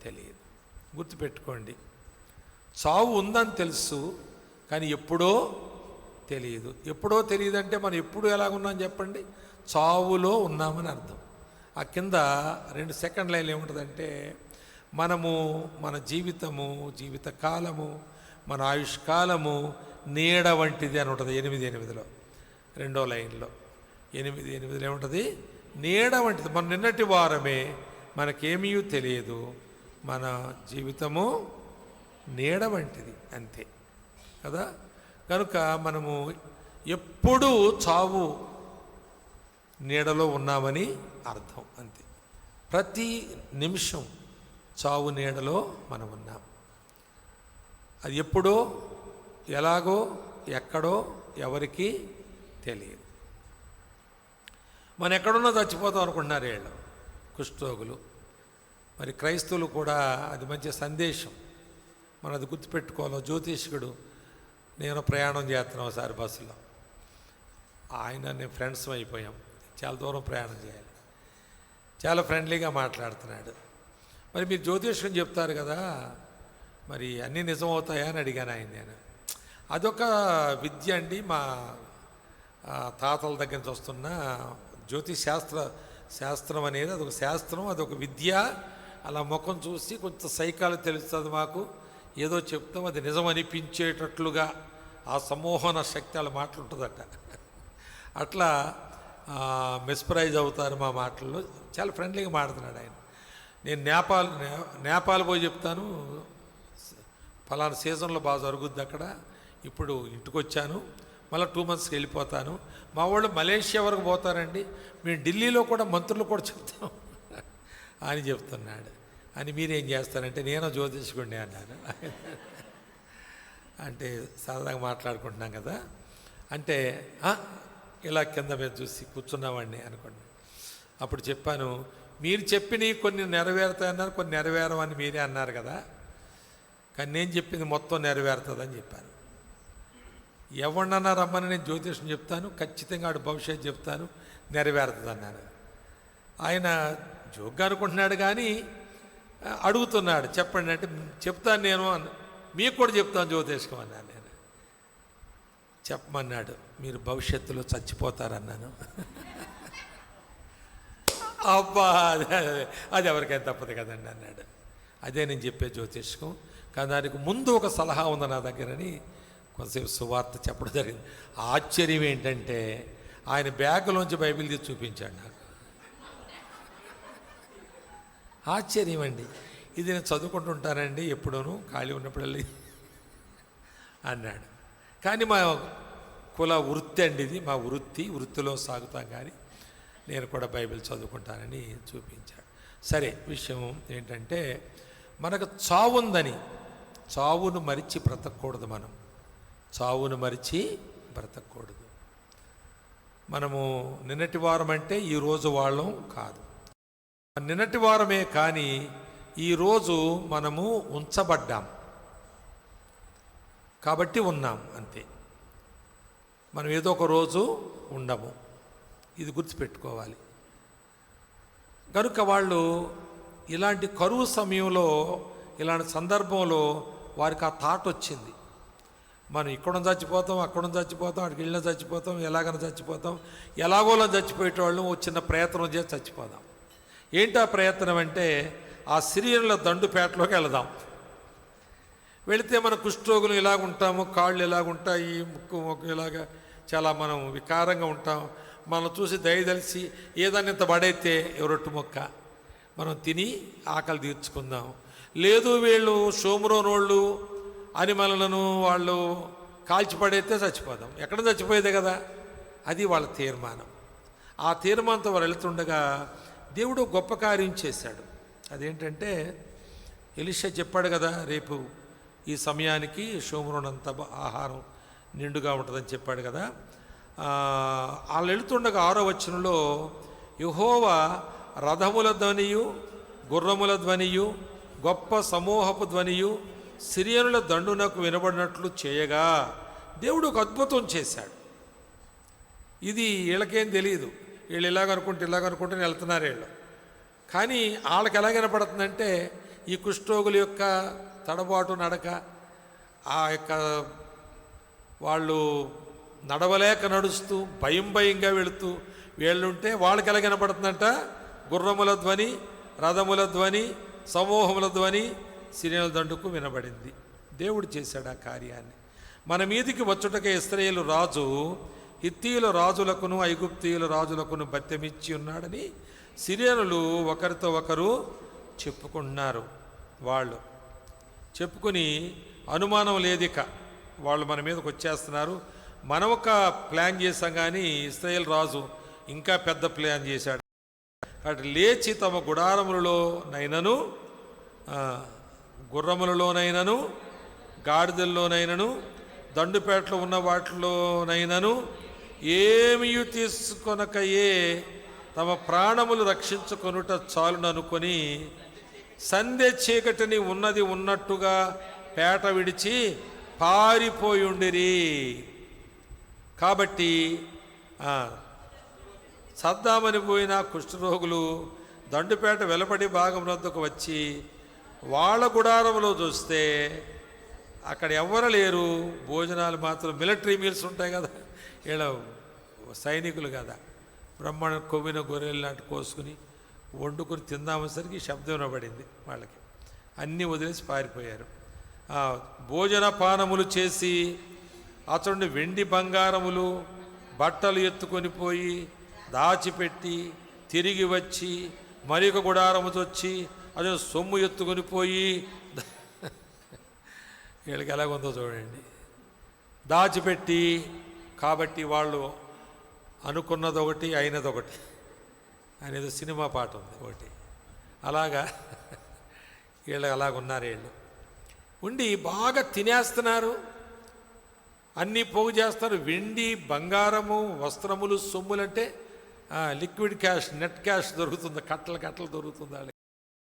తెలియదు. గుర్తుపెట్టుకోండి, చావు ఉందని తెలుసు కానీ ఎప్పుడో తెలియదు. ఎప్పుడో తెలియదంటే మనం ఎప్పుడు ఎలాగున్నాం చెప్పండి? చావులో ఉన్నామని అర్థం. ఆ కింద 2 సెకండ్ లైన్లు ఏముంటుందంటే, మనము మన జీవితము, జీవితకాలము, మన ఆయుష్కాలము నీడ వంటిది అని ఉంటుంది 8:8లో, 2వ లైన్లో 8:8 ఏముంటుంది? నీడ వంటిది. మన నిన్నటి వారమే, మనకేమీ తెలియదు, మన జీవితము నీడ వంటిది అంతే కదా. కనుక మనము ఎప్పుడూ చావు నీడలో ఉన్నామని అర్థం అంతే. ప్రతి నిమిషం చావు నీడలో మనం ఉన్నాం. అది ఎప్పుడో, ఎలాగో, ఎక్కడో ఎవరికి తెలియదు. మనం ఎక్కడున్నా చచ్చిపోతాం అనుకుంటున్నారు వీళ్ళు కుష్ఠరోగులు. మరి క్రైస్తవులు కూడా అది మంచి సందేశం, మనం అది గుర్తుపెట్టుకోవాలి. జ్యోతిష్కుడు, నేను ప్రయాణం చేస్తున్నాను ఒకసారి బస్సులో, నేను ఫ్రెండ్స్ అయిపోయాం, చాలా దూరం ప్రయాణం చేయాలి. చాలా ఫ్రెండ్లీగా మాట్లాడుతున్నాడు. మరి మీరు జ్యోతిష్యం చెప్తారు కదా, మరి అన్నీ నిజమవుతాయా అని అడిగాను ఆయన. నేను అదొక విద్య అండి, మా తాతల దగ్గర నుంచి వస్తున్న జ్యోతిష్ శాస్త్రం అనేది అదొక శాస్త్రం, అదొక విద్య. అలా ముఖం చూసి కొంచెం సైకాలు తెలుస్తుంది మాకు, ఏదో చెప్తాం అది నిజం అనిపించేటట్లుగా ఆ సమ్మోహన శక్తి అలా మాటలుంటుందట. అట్లా మెస్పరైజ్ అవుతారు మా మాటల్లో. చాలా ఫ్రెండ్లీగా మాట్లాడుతున్నాడు ఆయన. నేను నేపాల్ పోయి చెప్తాను, ఫలానా సీజన్లో బాగా జరుగుద్ది అక్కడ, ఇప్పుడు ఇంటికి వచ్చాను, మళ్ళీ 2 monthsకి వెళ్ళిపోతాను. మా వాళ్ళు మలేషియా వరకు పోతారండి, మేము ఢిల్లీలో కూడా మంత్రులు కూడా చెప్తాం అని చెప్తున్నాడు. అని మీరేం చేస్తారంటే, నేను జ్యోతిష్కుడిని అన్నాను. అంటే సరదాగా మాట్లాడుకుంటున్నాం కదా. అంటే ఇలా కింద మీద చూసి కూర్చున్నామండి అనుకోండి. అప్పుడు చెప్పాను, మీరు చెప్పినవి కొన్ని నెరవేరుతాయన్నారు, కొన్ని నెరవేరమని మీరే అన్నారు కదా, కానీ నేను చెప్పింది మొత్తం నెరవేరుతుందని చెప్పాను. ఎవరినన్నా రమ్మని నేను జ్యోతిష్యం చెప్తాను, ఖచ్చితంగా ఆడు భవిష్యత్తు చెప్తాను, నెరవేరుతుంది అన్నాను. ఆయన జోక్గా అనుకుంటున్నాడు కానీ అడుగుతున్నాడు, చెప్పండి అంటే చెప్తాను నేను, మీకు కూడా చెప్తాను జ్యోతిష్కం అన్నాను. నేను చెప్పమన్నాడు, మీరు భవిష్యత్తులో చచ్చిపోతారన్నాను. అబ్బా అది ఎవరికైనా తప్పదు కదండి అన్నాడు. అదే నేను చెప్పే జ్యోతిష్కం. కానీ దానికి ముందు ఒక సలహా ఉంది నా దగ్గరని కొంతసేపు సువార్త చెప్పడం జరిగింది. ఆశ్చర్యం ఏంటంటే ఆయన బ్యాగ్లోంచి బైబిల్ తీసి చూపించాడు నాకు. ఆశ్చర్యం అండి. ఇది నేను చదువుకుంటుంటానండి ఎప్పుడూను ఖాళీ ఉన్నప్పుడల్లా అన్నాడు. కానీ మా కుల వృత్తి అండి ఇది, మా వృత్తిలో సాగుతాం. కానీ నేను కూడా బైబిల్ చదువుకుంటానని చూపించాడు. సరే, విషయం ఏంటంటే మనకు చావుందని చావును మరిచి బ్రతకూడదు. మనం చావును మరిచి బ్రతకూడదు. మనము నిన్నటి వారం అంటే ఈరోజు వాళ్ళం కాదు. నిన్నటి వారమే కానీ ఈరోజు మనము ఉంచబడ్డాం కాబట్టి ఉన్నాం అంతే. మనం ఏదో ఒక రోజు ఉండము, ఇది గుర్తుపెట్టుకోవాలి. కనుక వాళ్ళు ఇలాంటి కరువు సమయంలో, ఇలాంటి సందర్భంలో వారికి ఆ థాట్ వచ్చింది, మనం ఇక్కడ చచ్చిపోతాం, అక్కడ చచ్చిపోతాం, అక్కడికి వెళ్ళినా చచ్చిపోతాం, ఎలాగైనా చచ్చిపోతాం, ఎలాగోలా చచ్చిపోయేటవాళ్ళం ఓ చిన్న ప్రయత్నం చేసి చచ్చిపోదాం. ఏంటి ఆ ప్రయత్నం అంటే ఆ సిరియన్ల దండుపేటలోకి వెళదాం. వెళితే మన కుష్ఠరోగులు ఇలాగ ఉంటాము, కాళ్ళు ఇలాగుంటాయి, ముక్కు ఇలాగా చాలా మనం వికారంగా ఉంటాం. మనం చూసి దయదలిసి ఏదన్నా ఇంత పడైతే రొట్టు మొక్క మనం తిని ఆకలి తీర్చుకుందాం. లేదు వీళ్ళు షోమ్రోనోళ్ళు అని మనలను వాళ్ళు కాల్చిపడైతే చచ్చిపోదాం. ఎక్కడ చచ్చిపోయేదే కదా, అది వాళ్ళ తీర్మానం. ఆ తీర్మానంతో వారు వెళుతుండగా దేవుడు గొప్ప కార్యం చేశాడు. అదేంటంటే ఎలీషా చెప్పాడు కదా, రేపు ఈ సమయానికి షోమ్రోనంత ఆహారం నిండుగా ఉంటుందని చెప్పాడు కదా. వాళ్ళు వెళుతుండగా 6వ వచనంలో యెహోవా రథముల ధ్వనియు, గుర్రముల ధ్వనియు, గొప్ప సమూహపు ధ్వనియు సిరియనుల దండునకు వినబడినట్లు చేయగా దేవుడు ఒక అద్భుతం చేశాడు. ఇది వీళ్ళకేం తెలియదు, వీళ్ళు ఇలాగనుకుంటే వెళ్తున్నారు వీళ్ళు. కానీ వాళ్ళకి ఎలా వినపడుతుందంటే ఈ కుష్ఠరోగుల యొక్క తడబాటు నడక, ఆ యొక్క వాళ్ళు నడవలేక నడుస్తూ భయంగా వెళుతూ వీళ్ళుంటే వాళ్ళకి ఎలా వినపడుతుందంట, గుర్రముల ధ్వని, రథముల ధ్వని, సమూహముల ధ్వని సిరియనుల దండుకు వినబడింది. దేవుడు చేశాడు ఆ కార్యాన్ని. మన మీదికి వచ్చుటకే ఇశ్రాయేలు రాజు హిత్తీయుల రాజులకును ఐగుప్తీయుల రాజులకును బత్తెమిచ్చి ఉన్నాడని సిరియనులు ఒకరితో ఒకరు చెప్పుకుంటున్నారు. వాళ్ళు చెప్పుకుని అనుమానం లేదిక వాళ్ళు మన మీదకి వచ్చేస్తున్నారు. మనం ఒక ప్లాన్ చేశాం కానీ ఇశ్రాయేల్ రాజు ఇంకా పెద్ద ప్లాన్ చేశాడు. అటు లేచి తమ గుడారములలోనైనను, గుర్రములలోనైనను, గాడిదల్లోనైనను, దండుపేటలో ఉన్న వాటిలోనైనను ఏమీ తీసుకొనకయే తమ ప్రాణములు రక్షించుకొనుట చాలుననుకొని సంధ్య చీకటిని ఉన్నది ఉన్నట్టుగా పేట విడిచి పారిపోయుండిరి. కాబట్టి సద్దామని పోయిన కుష్ఠరోగులు దండుపేట వెలపడి భాగం వద్దకు వచ్చి వాళ్ళ గుడారంలో చూస్తే అక్కడ ఎవ్వరు లేరు. భోజనాలు మాత్రం మిలిటరీ మీల్స్ ఉంటాయి కదా, వీళ్ళ సైనికులు కదా, బ్రహ్మాండ కొవ్విన గొర్రెలు లాంటి కోసుకుని వండుకొని తిందామసరికి శబ్దం వినబడింది. వాళ్ళకి అన్నీ వదిలేసి పారిపోయారు. భోజన పానములు చేసి అతడు వెండి బంగారములు బట్టలు ఎత్తుకొని పోయి దాచిపెట్టి తిరిగి వచ్చి మరి ఒక గుడారము వచ్చి అదే సొమ్ము ఎత్తుకొని పోయి వీళ్ళకి ఎలాగుందో చూడండి, దాచిపెట్టి. కాబట్టి వాళ్ళు అనుకున్నది ఒకటి, అయినది ఒకటి అనేది సినిమా పాట ఉంది ఒకటి. అలాగా వీళ్ళు అలాగున్నారు. వీళ్ళు ఉండి బాగా తినేస్తున్నారు, అన్నీ పోగు చేస్తారు. వెండి బంగారము వస్త్రములు సొమ్ములంటే లిక్విడ్ క్యాష్, నెట్ క్యాష్ దొరుకుతుంది, కట్టలు దొరుకుతుంది వాళ్ళకి.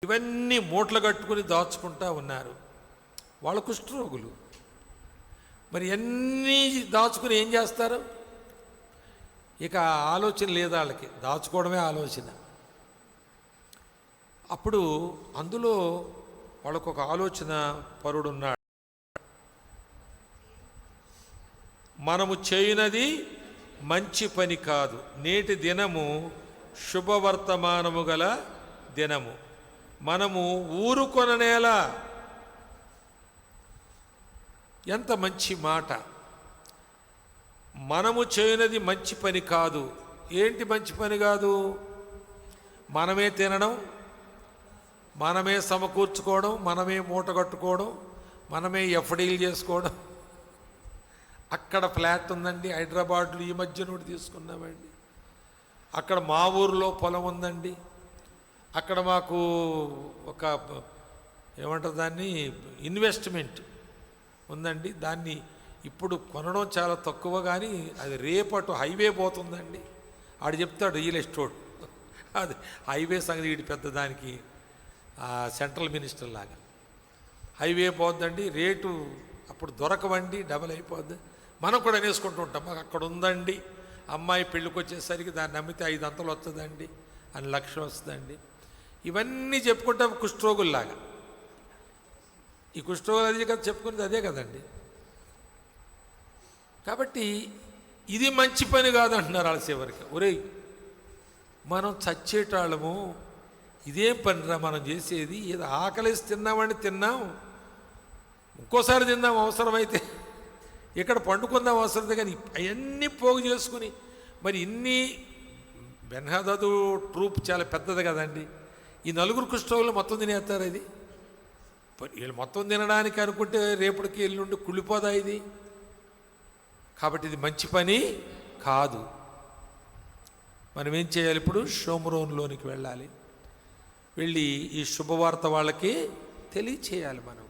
ఇవన్నీ మూటలు కట్టుకుని దాచుకుంటా ఉన్నారు. వాళ్ళ కుష్ఠరోగులు మరి అన్నీ దాచుకుని ఏం చేస్తారు? ఇక ఆలోచన లేదు వాళ్ళకి, దాచుకోవడమే ఆలోచన. అప్పుడు అందులో వాళ్ళకు ఒక ఆలోచన పరుడున్నాడు. మనము చేయనది మంచి పని కాదు, నేటి దినము శుభవర్తమానము గల దినము. మనము ఊరుకొననేలా. ఎంత మంచి మాట. మనము చేయనది మంచి పని కాదు. ఏంటి మంచి పని కాదు? మనమే తినడం, మనమే సమకూర్చుకోవడం, మనమే మూట కట్టుకోవడం, మనమే ఎఫ్డీలు చేసుకోవడం. అక్కడ ఫ్లాట్ ఉందండి హైదరాబాద్లో, ఈ మధ్య నోటి తీసుకున్నామండి. అక్కడ మా ఊరిలో పొలం ఉందండి. అక్కడ మాకు ఒక ఏమంటారు దాన్ని, ఇన్వెస్ట్మెంట్ ఉందండి. దాన్ని ఇప్పుడు కొనడం చాలా తక్కువ, కానీ అది రేపటు హైవే పోతుందండి. ఆడు చెప్తాడు రియల్ ఎస్టేట్, అది హైవే సంగతి వీడి పెద్ద దానికి సెంట్రల్ మినిస్టర్ లాగా. హైవే పోద్దండి, రేటు అప్పుడు దొరకవండి, డబల్ అయిపోద్ది. మనం కూడా నేర్చుకుంటూ ఉంటాం, మాకు అక్కడ ఉందండి, అమ్మాయి పెళ్ళికి వచ్చేసరికి దాన్ని అమ్మితే 5 అంతలు వస్తుందండి అని, 1,00,000 వస్తుందండి. ఇవన్నీ చెప్పుకుంటాం కుష్ఠరోగుల్లాగా. ఈ కుష్ఠరోగులు అదే కదా చెప్పుకునేది, అదే కదండి. కాబట్టి ఇది మంచి పని కాదంటున్నారు వాళ్ళ చివరికి. ఒరేయ్, మనం చచ్చేటాళ్ళము, ఇదేం పనిరా మనం చేసేది? ఏదో ఆకలేసి తిన్నామని తిన్నాం, ఇంకోసారి తిందాం అవసరమైతే, ఇక్కడ పండుకుందాం అవసరమైతే, కానీ అవన్నీ పోగు చేసుకుని మరి ఇన్ని బెన్హదదు ట్రూప్ చాలా పెద్దది కదండి. ఈ 4 కుష్ఠరోగులు మొత్తం తినేస్తారు. ఇది వీళ్ళు మొత్తం తినడానికి అనుకుంటే రేపటికి ఎల్లుండి కుళ్ళిపోదా ఇది? కాబట్టి ఇది మంచి పని కాదు. మనం ఏం చేయాలి? ఇప్పుడు షోమ్రోన్లోనికి వెళ్ళాలి, వెళ్ళి ఈ శుభవార్త వాళ్ళకి తెలియచేయాలి మనం.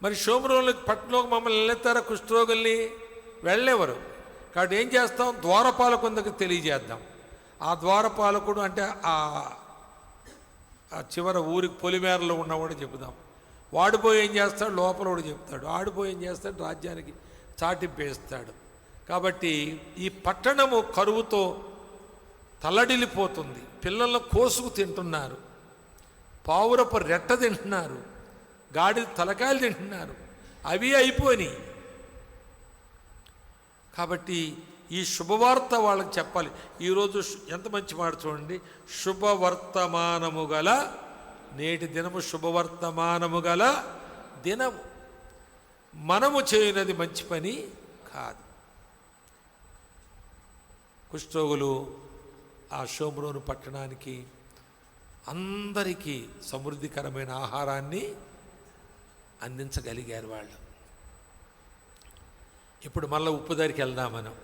మరి షోమ్రోన్లోకి పట్టణంలోకి మమ్మల్ని వెళ్ళేస్తారా కుష్ఠరోగుల్ని? వెళ్ళేవారు. కాబట్టి ఏం చేస్తాం? ద్వారపాలకునికి తెలియజేద్దాం. ఆ ద్వారపాలకుడు అంటే ఆ చివర ఊరికి పొలిమేరలో ఉన్నవాడు చెబుదాం. వాడిపోయి ఏం చేస్తాడు? లోపల వాడు చెప్తాడు. ఆడిపోయి ఏం చేస్తాడు? రాజ్యానికి చాటింపేస్తాడు. కాబట్టి ఈ పట్టణము కరువుతో తల్లడిల్లిపోతుంది. పిల్లలను కోసుకు తింటున్నారు, పావురపు రెట్ట తింటున్నారు, గాడి తలకాయలు తింటున్నారు, అవి అయిపోయినాయి. కాబట్టి ఈ శుభవార్త వాళ్ళకి చెప్పాలి. ఈరోజు ఎంత మంచి మాట చూడండి, శుభవర్తమానము గల నేటి దినము, శుభవర్తమానము గల దినము. మనము చేయనది మంచి పని కాదు. కుష్ఠరోగులు ఆ షోమ్రోను పట్టణానికి అందరికీ సమృద్ధికరమైన ఆహారాన్ని అందించగలిగారు వాళ్ళు. ఇప్పుడు మళ్ళీ ఉప్పు దగ్గరికి వెళ్దాం మనం.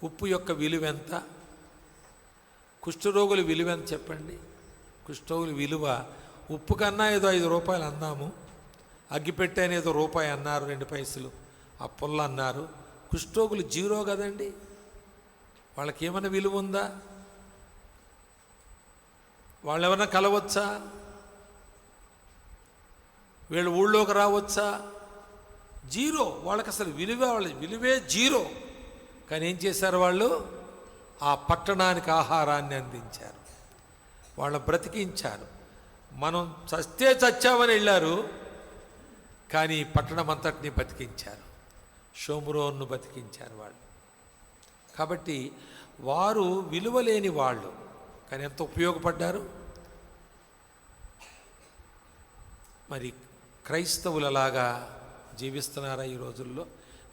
ఉప్పు యొక్క విలువ ఎంత? కుష్ఠరోగుల విలువ ఎంత చెప్పండి? కుష్ఠరోగుల విలువ ఉప్పు కన్నా ఏదో 5 రూపాయలు అన్నాము, అగ్గిపెట్టేని ఏదో రూపాయి అన్నారు, 2 పైసలు ఆ పుల్ల అన్నారు. కుష్ఠరోగులు 0 కదండి. వాళ్ళకి ఏమైనా విలువ ఉందా? వాళ్ళు ఏమైనా కలవచ్చా? వీళ్ళు ఊళ్ళోకి రావచ్చా? 0. వాళ్ళకి అసలు వాళ్ళ విలువే 0. కానీ ఏం చేశారు వాళ్ళు? ఆ పట్టణానికి ఆహారాన్ని అందించారు, వాళ్ళ బ్రతికించారు. మనం చస్తే చచ్చామని వెళ్ళారు, కానీ పట్టణం అంతటిని బతికించారు, షోమ్రోన్ను బతికించారు వాళ్ళు. కాబట్టి వారు విలువలేని వాళ్ళు, కానీ ఎంత ఉపయోగపడ్డారు. మరి క్రైస్తవులలాగా జీవిస్తున్నారా ఈ రోజుల్లో?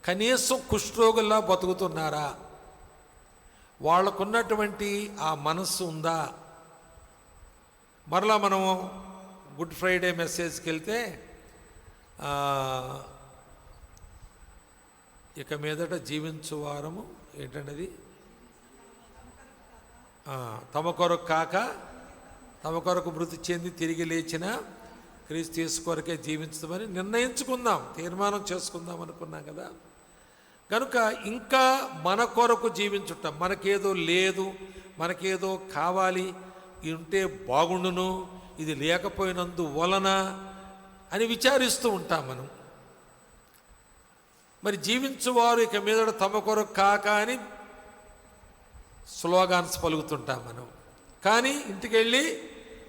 కనీసం కుష్ఠరోగుల్లా బతుకుతున్నారా? వాళ్ళకున్నటువంటి ఆ మనస్సు ఉందా? మరలా మనం గుడ్ ఫ్రైడే మెసేజ్కి వెళ్తే ఇక మీదట జీవించువారము ఏంటండి? తమ కొరకు కాక తమ కొరకు మృతి చెంది తిరిగి లేచిన క్రీస్తు యేసు కొరకే జీవించమని నిర్ణయించుకుందాం, తీర్మానం చేసుకుందాం అనుకున్నాం కదా. కనుక ఇంకా మన కొరకు జీవించుట, మనకేదో లేదు, మనకేదో కావాలి, ఇది ఉంటే బాగుండును, ఇది లేకపోయినందు వలన అని విచారిస్తూ ఉంటాం మనం. మరి జీవించువారు ఇక మీద తమ కొరకు కాక అని స్లోగాన్స్ పలుకుతుంటాం మనం. కానీ ఇంటికి వెళ్ళి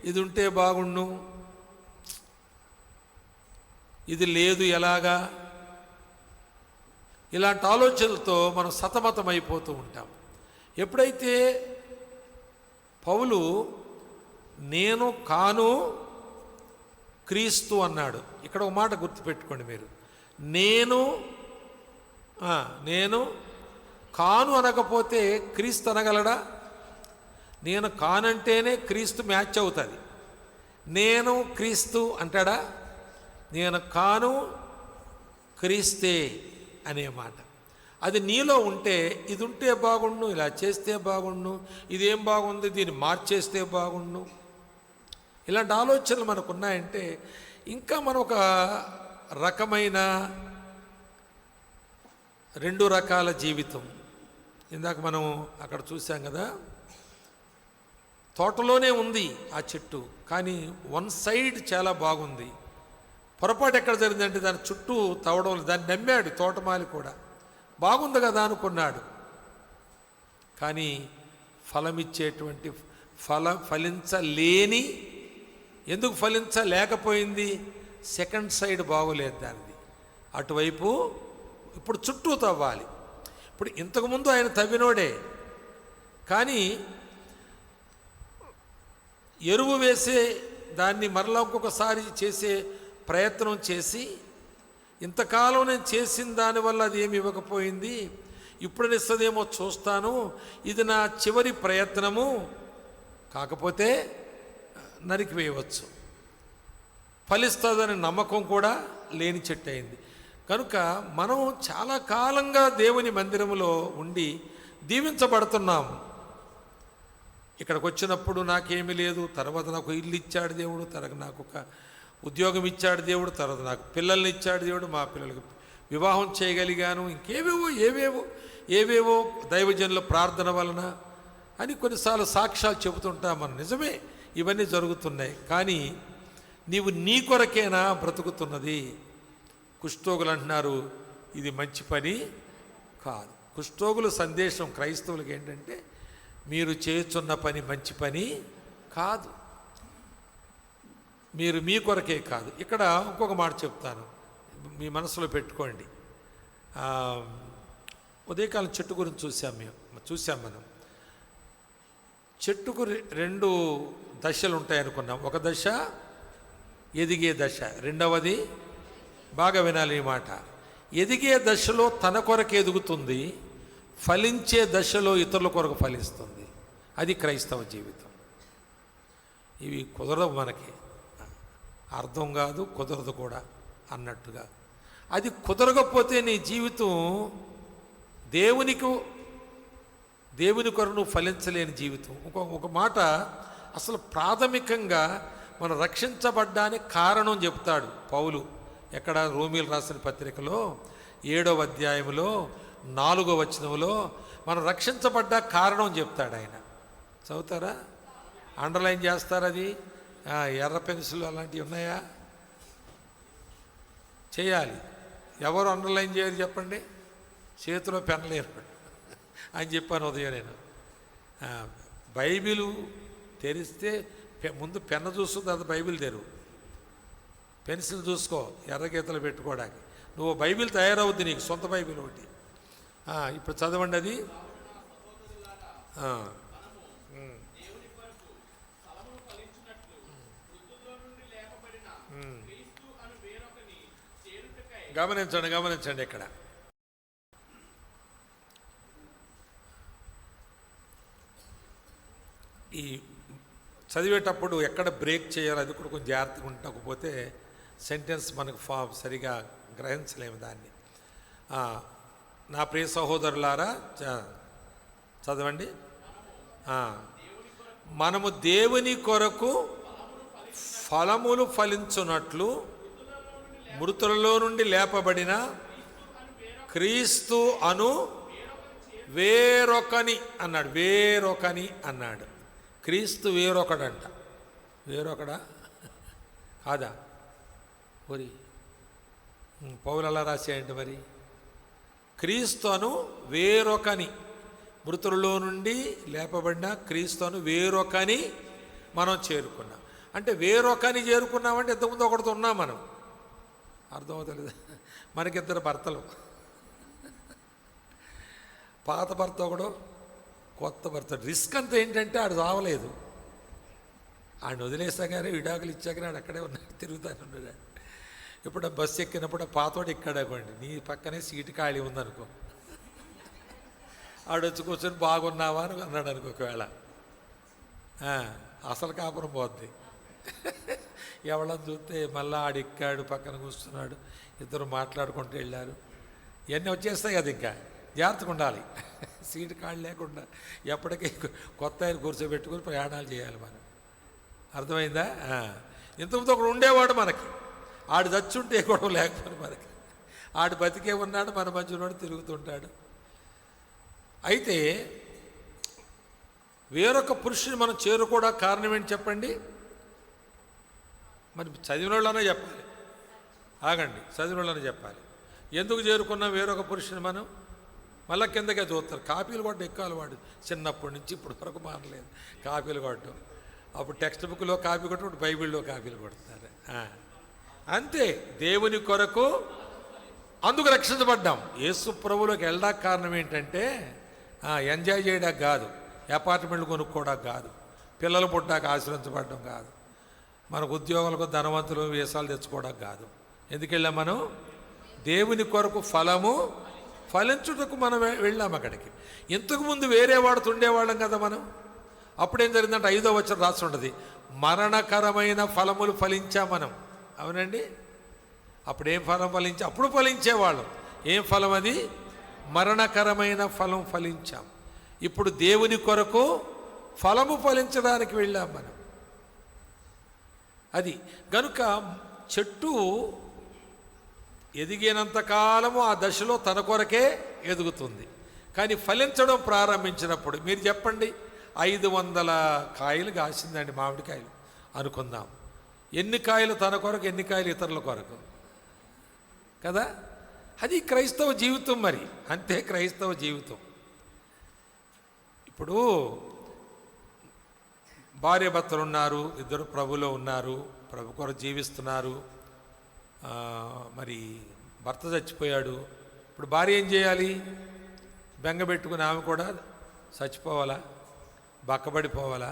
ఇది ఉంటే బాగుండు, ఇది లేదు ఎలాగా, ఇలాంటి ఆలోచనలతో మనం సతమతం అయిపోతూ ఉంటాం. ఎప్పుడైతే పౌలు నేను కాను క్రీస్తు అన్నాడు, ఇక్కడ ఒక మాట గుర్తుపెట్టుకోండి మీరు. నేను కాను అనకపోతే క్రీస్తు అనగలడా? నేను కానంటేనే క్రీస్తు మ్యాచ్ అవుతుంది. నేను క్రీస్తు అంటాడా? నేను కాను క్రీస్తే అనే మాట. అది నీలో ఉంటే ఇది ఉంటే బాగుండు, ఇలా చేస్తే బాగుండు, ఇదేం బాగుంది, దీన్ని మార్చేస్తే బాగుండు, ఇలాంటి ఆలోచనలు మనకున్నాయంటే ఇంకా మనం ఒక రకమైన రెండు రకాల జీవితం. ఇందాక మనం అక్కడ చూసాం కదా, తోటలోనే ఉంది ఆ చెట్టు, కానీ వన్ సైడ్ చాలా బాగుంది. పొరపాటు ఎక్కడ జరిగిందంటే దాని చుట్టూ తవ్వడం, దాన్ని నమ్మాడు తోటమాలి కూడా, బాగుంది కదా అనుకున్నాడు. కానీ ఫలమిచ్చేటువంటి ఫలించలేని, ఎందుకు ఫలించలేకపోయింది? సెకండ్ సైడ్ బాగోలేదు దానిది, అటువైపు ఇప్పుడు చుట్టూ తవ్వాలి. ఇప్పుడు ఇంతకుముందు ఆయన తవ్వినోడే, కానీ ఎరువు వేసే దాన్ని మరలా ఇంకొకసారి చేసే ప్రయత్నం చేసి, ఇంతకాలం నేను చేసిన దానివల్ల అది ఏమి ఇవ్వకపోయింది, ఇప్పుడు ఇస్తుందేమో చూస్తాను, ఇది నా చివరి ప్రయత్నము, కాకపోతే నరికివేయవచ్చు, ఫలిస్తుందని నమ్మకం కూడా లేని చెట్టు అయింది. కనుక మనం చాలా కాలంగా దేవుని మందిరంలో ఉండి దీవించబడుతున్నాం. ఇక్కడికి వచ్చినప్పుడు నాకేమీ లేదు, తర్వాత నాకు ఇల్లు ఇచ్చాడు దేవుడు, తర్వాత నాకు ఒక ఉద్యోగం ఇచ్చాడు దేవుడు, తర్వాత నాకు పిల్లల్ని ఇచ్చాడు దేవుడు, మా పిల్లలకు వివాహం చేయగలిగాను, ఏవేవో దైవజనుల ప్రార్థన వలన అని కొన్నిసార్లు సాక్ష్యాలు చెబుతుంటాం మనం. నిజమే, ఇవన్నీ జరుగుతున్నాయి. కానీ నీవు నీ కొరకేనా బ్రతుకుతున్నది? కుష్ఠోగులు అంటున్నారు ఇది మంచి పని కాదు. కుష్ఠోగుల సందేశం క్రైస్తవులకు ఏంటంటే, మీరు చేస్తున్న పని మంచి పని కాదు, మీరు మీ కొరకే కాదు. ఇక్కడ ఇంకొక మాట చెప్తాను, మీ మనసులో పెట్టుకోండి. ఉదయకాలం చెట్టు గురించి చూసాం మనం. చెట్టుకు రెండు దశలు ఉంటాయి అనుకున్నాం. ఒక దశ ఎదిగే దశ, రెండవది, బాగా వినాలి ఈ మాట, ఎదిగే దశలో తన కొరకు ఎదుగుతుంది, ఫలించే దశలో ఇతరుల కొరకు ఫలిస్తుంది. అది క్రైస్తవ జీవితం. ఇవి కుదరవు, మనకి అర్థం కాదు, కుదరదు కూడా అన్నట్టుగా. అది కుదరకపోతే నీ జీవితం దేవుని కొరకు నువ్వు ఫలించలేని జీవితం. ఒక మాట, అసలు ప్రాథమికంగా మనం రక్షించబడ్డానికి కారణం చెప్తాడు పౌలు. ఎక్కడ? రోమీలు రాసిన పత్రికలో 7వ అధ్యాయంలో 4వ వచనంలో మనం రక్షించబడ్డ కారణం చెప్తాడు ఆయన. చదువుతారా? అండర్లైన్ చేస్తారు. అది ఎర్ర పెన్సిల్ అలాంటివి ఉన్నాయా? చేయాలి. ఎవరు అండర్లైన్ చేయరు చెప్పండి? చేతిలో పెన్ లేరు అని చెప్పాను ఉదయం నేను. బైబిల్ తెరిస్తే ముందు పెన్ను చూస్తుంది, అది బైబిల్ తెరువు. పెన్సిల్ చూసుకో ఎర్ర గీతలు పెట్టుకోవడానికి. నువ్వు బైబిల్ తయారవుద్ది, నీకు సొంత బైబిల్ ఒకటి. ఇప్పుడు చదవండి అది. గమనించండి ఇక్కడ. ఈ చదివేటప్పుడు ఎక్కడ బ్రేక్ చేయాలో అది కూడా కొంచెం జాగ్రత్తగా ఉండకపోతే సెంటెన్స్ మనకు సరిగా గ్రహించలేము దాన్ని. నా ప్రియ సహోదరులారా చదవండి. మనము దేవుని కొరకు ఫలములు ఫలించున్నట్లు మృతులలో నుండి లేపబడిన క్రీస్తు అను వేరొకని అన్నాడు. క్రీస్తు వేరొకడంట. వేరొకడా కాదా? మరి పౌలు అలా రాసేయండి. మరి క్రీస్తు అను వేరొకని, మృతులలో నుండి లేపబడిన క్రీస్తు అను వేరొకని మనం చేరుకున్నాం. అంటే వేరొకని చేరుకున్నామంటే ఇంతకుముందు ఒకటితో ఉన్నాం మనం. అర్థమవుతలేదు? మనకిద్దరు భర్తలు, పాత భర్త ఒకడు, కొత్త భర్త. రిస్క్ అంతా ఏంటంటే ఆడు రావలేదు, ఆయన వదిలేసాగానే విడాకులు ఇచ్చాకనే ఆడు అక్కడే ఉన్నాడు, తిరుగుతానే ఉన్నాడు. ఇప్పుడు బస్సు ఎక్కినప్పుడు పాతోడు ఎక్కాడనుకోండి, నీ పక్కనే సీటు ఖాళీ ఉందనుకో, ఆడొచ్చి కూర్చొని బాగున్నావా అని అన్నాడు అనుకో, ఒకవేళ అసలు కాపురం పోద్ది. ఎవళ్ళని చూస్తే మళ్ళీ ఆడెక్కాడు, పక్కన కూర్చున్నాడు, ఇద్దరు మాట్లాడుకుంటూ వెళ్ళారు, ఇవన్నీ వచ్చేస్తాయి కదా. ఇంకా జాగ్రత్తగా ఉండాలి, సీటు ఖాళీ లేకుండా ఎప్పటికీ కొత్త ఆయన కూర్చోబెట్టుకుని ప్రయాణాలు చేయాలి మనం. అర్థమైందా? ఇంతకుముందు ఒకడు ఉండేవాడు మనకి, ఆడు చచ్చుంటే గొడవ లేకపోతే మనకి, ఆడు బతికే ఉన్నాడు, మన మధ్యలోనే తిరుగుతుంటాడు. అయితే వేరొక పురుషుని మనం చేరుకోవడానికి కారణం ఏంటి చెప్పండి? మరి చదివిన వాళ్ళనే చెప్పాలి. ఆగండి, చదివిన వాళ్ళనే చెప్పాలి. ఎందుకు చేరుకున్నాం వేరొక పురుషుని మనం? మళ్ళీ కిందకే చూస్తారు. కాపీలు కొట్టడం ఎక్కువ అలవాడు, చిన్నప్పటి నుంచి ఇప్పుడు వరకు మారలేదు కాపీలు కొట్టడం. అప్పుడు టెక్స్ట్ బుక్లో కాపీ కొట్టడం, ఇప్పుడు బైబిల్లో కాపీలు కొడతారు. అంతే, దేవుని కొరకు అందుకు రక్షించబడ్డాం. యేసు ప్రభువులోకి వెళ్ళడానికి కారణం ఏంటంటే ఎంజాయ్ చేయడానికి కాదు, అపార్ట్మెంట్లు కొనుక్కోవడానికి కాదు, పిల్లలు పుట్టాక ఆశ్రయించబడడం కాదు, మనకు ఉద్యోగాలకు ధనవంతులు వేసాలు తెచ్చుకోవడానికి కాదు. ఎందుకు వెళ్ళాం మనం? దేవుని కొరకు ఫలించుటకు మనం వెళ్ళాం అక్కడికి. ఇంతకుముందు వేరే వాడితో ఉండేవాళ్ళం కదా మనం. అప్పుడేం జరిగిందంటే 5వ వచనం రాసి ఉంటుంది, మరణకరమైన ఫలములు ఫలించాం మనం. అవునండి, అప్పుడేం ఫలం ఫలించా? అప్పుడు ఫలించేవాళ్ళం. ఏం ఫలం అది? మరణకరమైన ఫలం ఫలించాం. ఇప్పుడు దేవుని కొరకు ఫలము ఫలించడానికి వెళ్ళాం మనం. అది గనుక చెట్టు ఎదిగినంతకాలము ఆ దశలో తన కొరకే ఎదుగుతుంది. కానీ ఫలించడం ప్రారంభించినప్పుడు మీరు చెప్పండి, 500 కాయలు కాసిందండి, మామిడికాయలు అనుకుందాం. ఎన్ని కాయలు తన కొరకు, ఎన్ని కాయలు ఇతరుల కొరకు కదా? అది క్రైస్తవ జీవితం. మరి అంతే క్రైస్తవ జీవితం. ఇప్పుడు భార్య భర్తలు ఉన్నారు, ఇద్దరు ప్రభులో ఉన్నారు, ప్రభు కొరకు జీవిస్తున్నారు. మరి భర్త చచ్చిపోయాడు, ఇప్పుడు భార్య ఏం చేయాలి? బెంగ పెట్టుకుని ఆమె కూడా చచ్చిపోవాలా, బక్కబడిపోవాలా,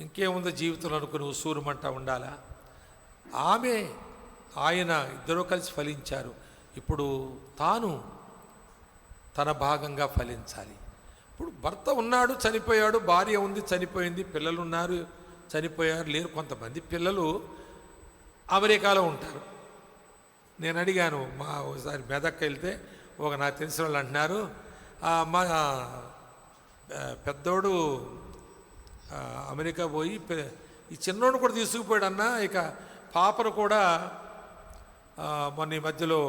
ఇంకేముందో జీవితంలో అనుకుని ఉసూరుమంట ఉండాలా? ఆయన ఇద్దరూ కలిసి ఫలించారు. ఇప్పుడు తాను తన భాగంగా ఫలించాలి. ఇప్పుడు భర్త ఉన్నాడు, చనిపోయాడు, భార్య ఉంది, చనిపోయింది, పిల్లలు ఉన్నారు, చనిపోయారు, లేరు. కొంతమంది పిల్లలు అమెరికాలో ఉంటారు. నేను అడిగాను, ఒకసారి మెదక్ వెళ్తే నాకు తెలిసిన వాళ్ళు అంటున్నారు, మా పెద్దోడు అమెరికా పోయి ఈ చిన్నోడు కూడా తీసుకుపోయాడు అన్న, ఇక పాపను కూడా మొన్న ఈ మధ్యలో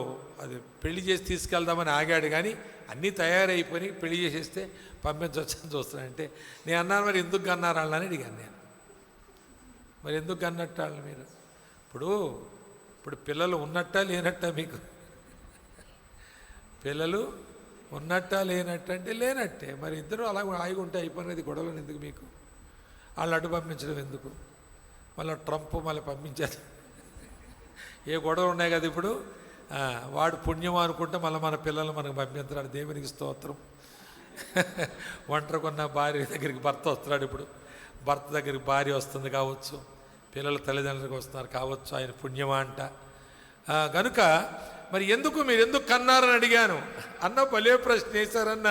అది పెళ్లి చేసి తీసుకెళ్దామని ఆగాడు, కానీ అన్నీ తయారైపోయి పెళ్లి చేసేస్తే పంపించవచ్చని చూస్తానంటే నేను అన్నాను, మరి ఎందుకు కన్నారు వాళ్ళని అడిగాను నేను. మరి ఎందుకు కన్నట్టు వాళ్ళు మీరు? ఇప్పుడు పిల్లలు ఉన్నట్టా లేనట్టా? మీకు పిల్లలు ఉన్నట్టా లేనట్టు అంటే లేనట్టే. మరి ఇద్దరు అలా ఆగి ఉంటే అయిపోయినది, గొడవలు ఎందుకు మీకు? వాళ్ళు అడ్డు పంపించడం ఎందుకు? మళ్ళీ ట్రంప్ మళ్ళీ పంపించారు, ఏ గొడవలు ఉన్నాయి కదా ఇప్పుడు. వాడు పుణ్యం అనుకుంటే మళ్ళీ మన పిల్లలు మనకు పంపించాడు. దేవునికి స్తోత్రం. ఒంటరికున్న భార్య దగ్గరికి భర్త వస్తున్నాడు, ఇప్పుడు భర్త దగ్గరికి భార్య వస్తుంది కావచ్చు, పిల్లల తల్లిదండ్రులకు వస్తున్నారు కావచ్చు, ఆయన పుణ్యమా అంట. కనుక మరి మీరు ఎందుకు కన్నారని అడిగాను. అన్న భలే ప్రశ్న వేశారన్న,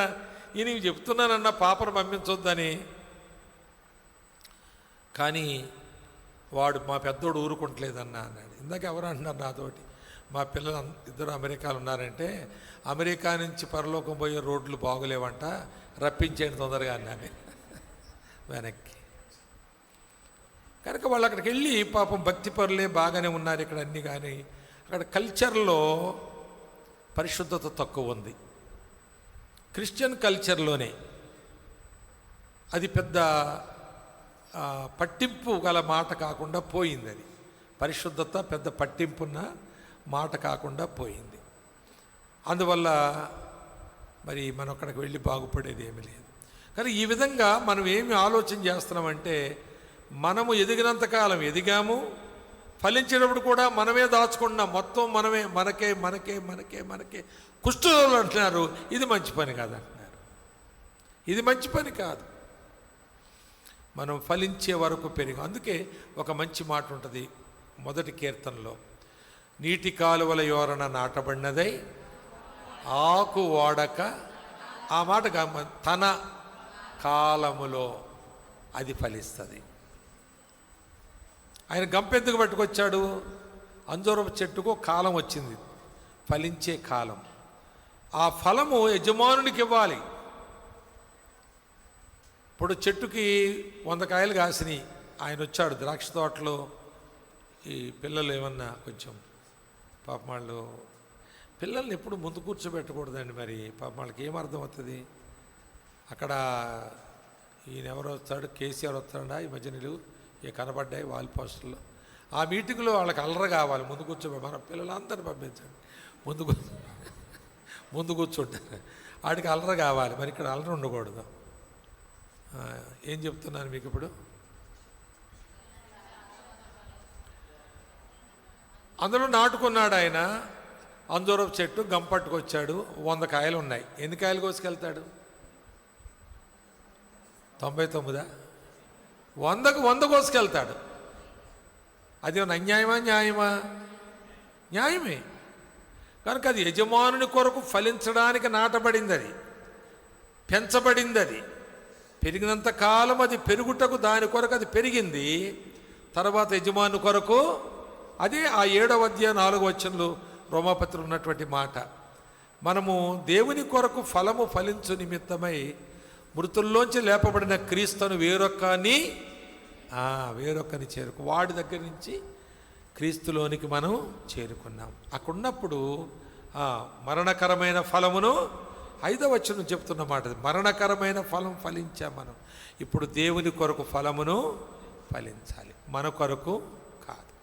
నేను చెప్తున్నానన్న పాపను పంపించొద్దని. కానీ వాడు మా పెద్దోడు ఊరుకుంటలేదన్నా అన్నాడు. ఇందాక ఎవరు అంటున్నారు నాతోటి, మా పిల్లలు ఇద్దరు అమెరికాలో ఉన్నారంటే అమెరికా నుంచి పరలోకం పోయే రోడ్లు బాగోలేవంట, రప్పించేయండి తొందరగా అన్నాను వెనక్కి. కనుక వాళ్ళు అక్కడికి వెళ్ళి పాపం భక్తి పరులే బాగానే ఉన్నారు ఇక్కడ అన్నీ, కానీ అక్కడ కల్చర్లో పరిశుద్ధత తక్కువ ఉంది. క్రిస్టియన్ కల్చర్లోనే అది పెద్ద పట్టింపు గల మాట కాకుండా పోయింది. అది పరిశుద్ధత పెద్ద పట్టింపున్న మాట కాకుండా పోయింది. అందువల్ల మరి మనం అక్కడికి వెళ్ళి బాగుపడేది ఏమీ లేదు. కానీ ఈ విధంగా మనం ఏమి ఆలోచన చేస్తున్నామంటే, మనము ఎదిగినంతకాలం ఎదిగాము, ఫలించేటప్పుడు కూడా మనమే దాచుకున్నాం, మొత్తం మనమే, మనకే మనకే మనకే మనకే. కుష్ఠరోగులు అంటున్నారు ఇది మంచి పని కాదంటున్నారు. ఇది మంచి పని కాదు. మనం ఫలించే వరకు పెరిగి. అందుకే ఒక మంచి మాట ఉంటుంది మొదటి కీర్తనలో, నీటి కాలువల యోరణ నాటబడినదై ఆకు వాడక, ఆ మాట తన కాలములో అది ఫలిస్తుంది. ఆయన గంపెందుకు పట్టుకొచ్చాడు? అంజూరపు చెట్టుకు కాలం వచ్చింది, ఫలించే కాలం. ఆ ఫలము యజమానునికి ఇవ్వాలి. ఇప్పుడు చెట్టుకి 100 కాయలు కాసినాయి, ఆయన వచ్చాడు ద్రాక్ష తోటలో. ఈ పిల్లలు ఏమన్నా కొంచెం పాపం వాళ్ళు పిల్లల్ని ఎప్పుడు ముందు కూర్చోబెట్టకూడదండి. మరి పాపం వాళ్ళకి ఏం అర్థం అవుతుంది? అక్కడ ఈయన ఎవరు వస్తాడు, కేసీఆర్ వస్తాడా, ఈ మధ్య నిలువు కనబడ్డాయి వాల్ పోస్టర్లో. ఆ మీటింగ్లో వాళ్ళకి అల్లరి కావాలి, ముందు కూర్చోబెట్టి. మన పిల్లలందరినీ పంపించండి, ముందు కూర్చుంటారు, వాడికి అల్లరి కావాలి. మరి ఇక్కడ అల్లరి ఉండకూడదు. ఏం చెప్తున్నాను మీకు ఇప్పుడు? అందులో నాటుకున్నాడు ఆయన అంజూరపు చెట్టు, గంపట్టుకొచ్చాడు. 100 కాయలు ఉన్నాయి. ఎన్ని కాయలు కోసుకెళ్తాడు? 99? 100కు 100 కోసుకెళ్తాడు. అది అన్యాయమా న్యాయమా? న్యాయమే. కనుక అది యజమానుని కొరకు ఫలించడానికి నాటబడింది, అది పెంచబడింది. అది పెరిగినంత కాలం అది పెరుగుటకు దాని కొరకు అది పెరిగింది. తర్వాత యజమాని కొరకు, అదే ఆ 7వ అధ్యాయం 4వ వచనంలో రోమాపత్రిలో ఉన్నటువంటి మాట. మనము దేవుని కొరకు ఫలము ఫలించు నిమిత్తమై మృతుల్లోంచి లేపబడిన క్రీస్తును వేరొక్కని చేరుకు, వాడి దగ్గర నుంచి క్రీస్తులోనికి మనం చేరుకున్నాం. అక్కడున్నప్పుడు మరణకరమైన ఫలమును, 5వ వచనం చెప్తున్న మాట, మరణకరమైన ఫలం ఫలించాం మనం. ఇప్పుడు దేవుని కొరకు ఫలమును ఫలించాలి, మన కొరకు కాదు.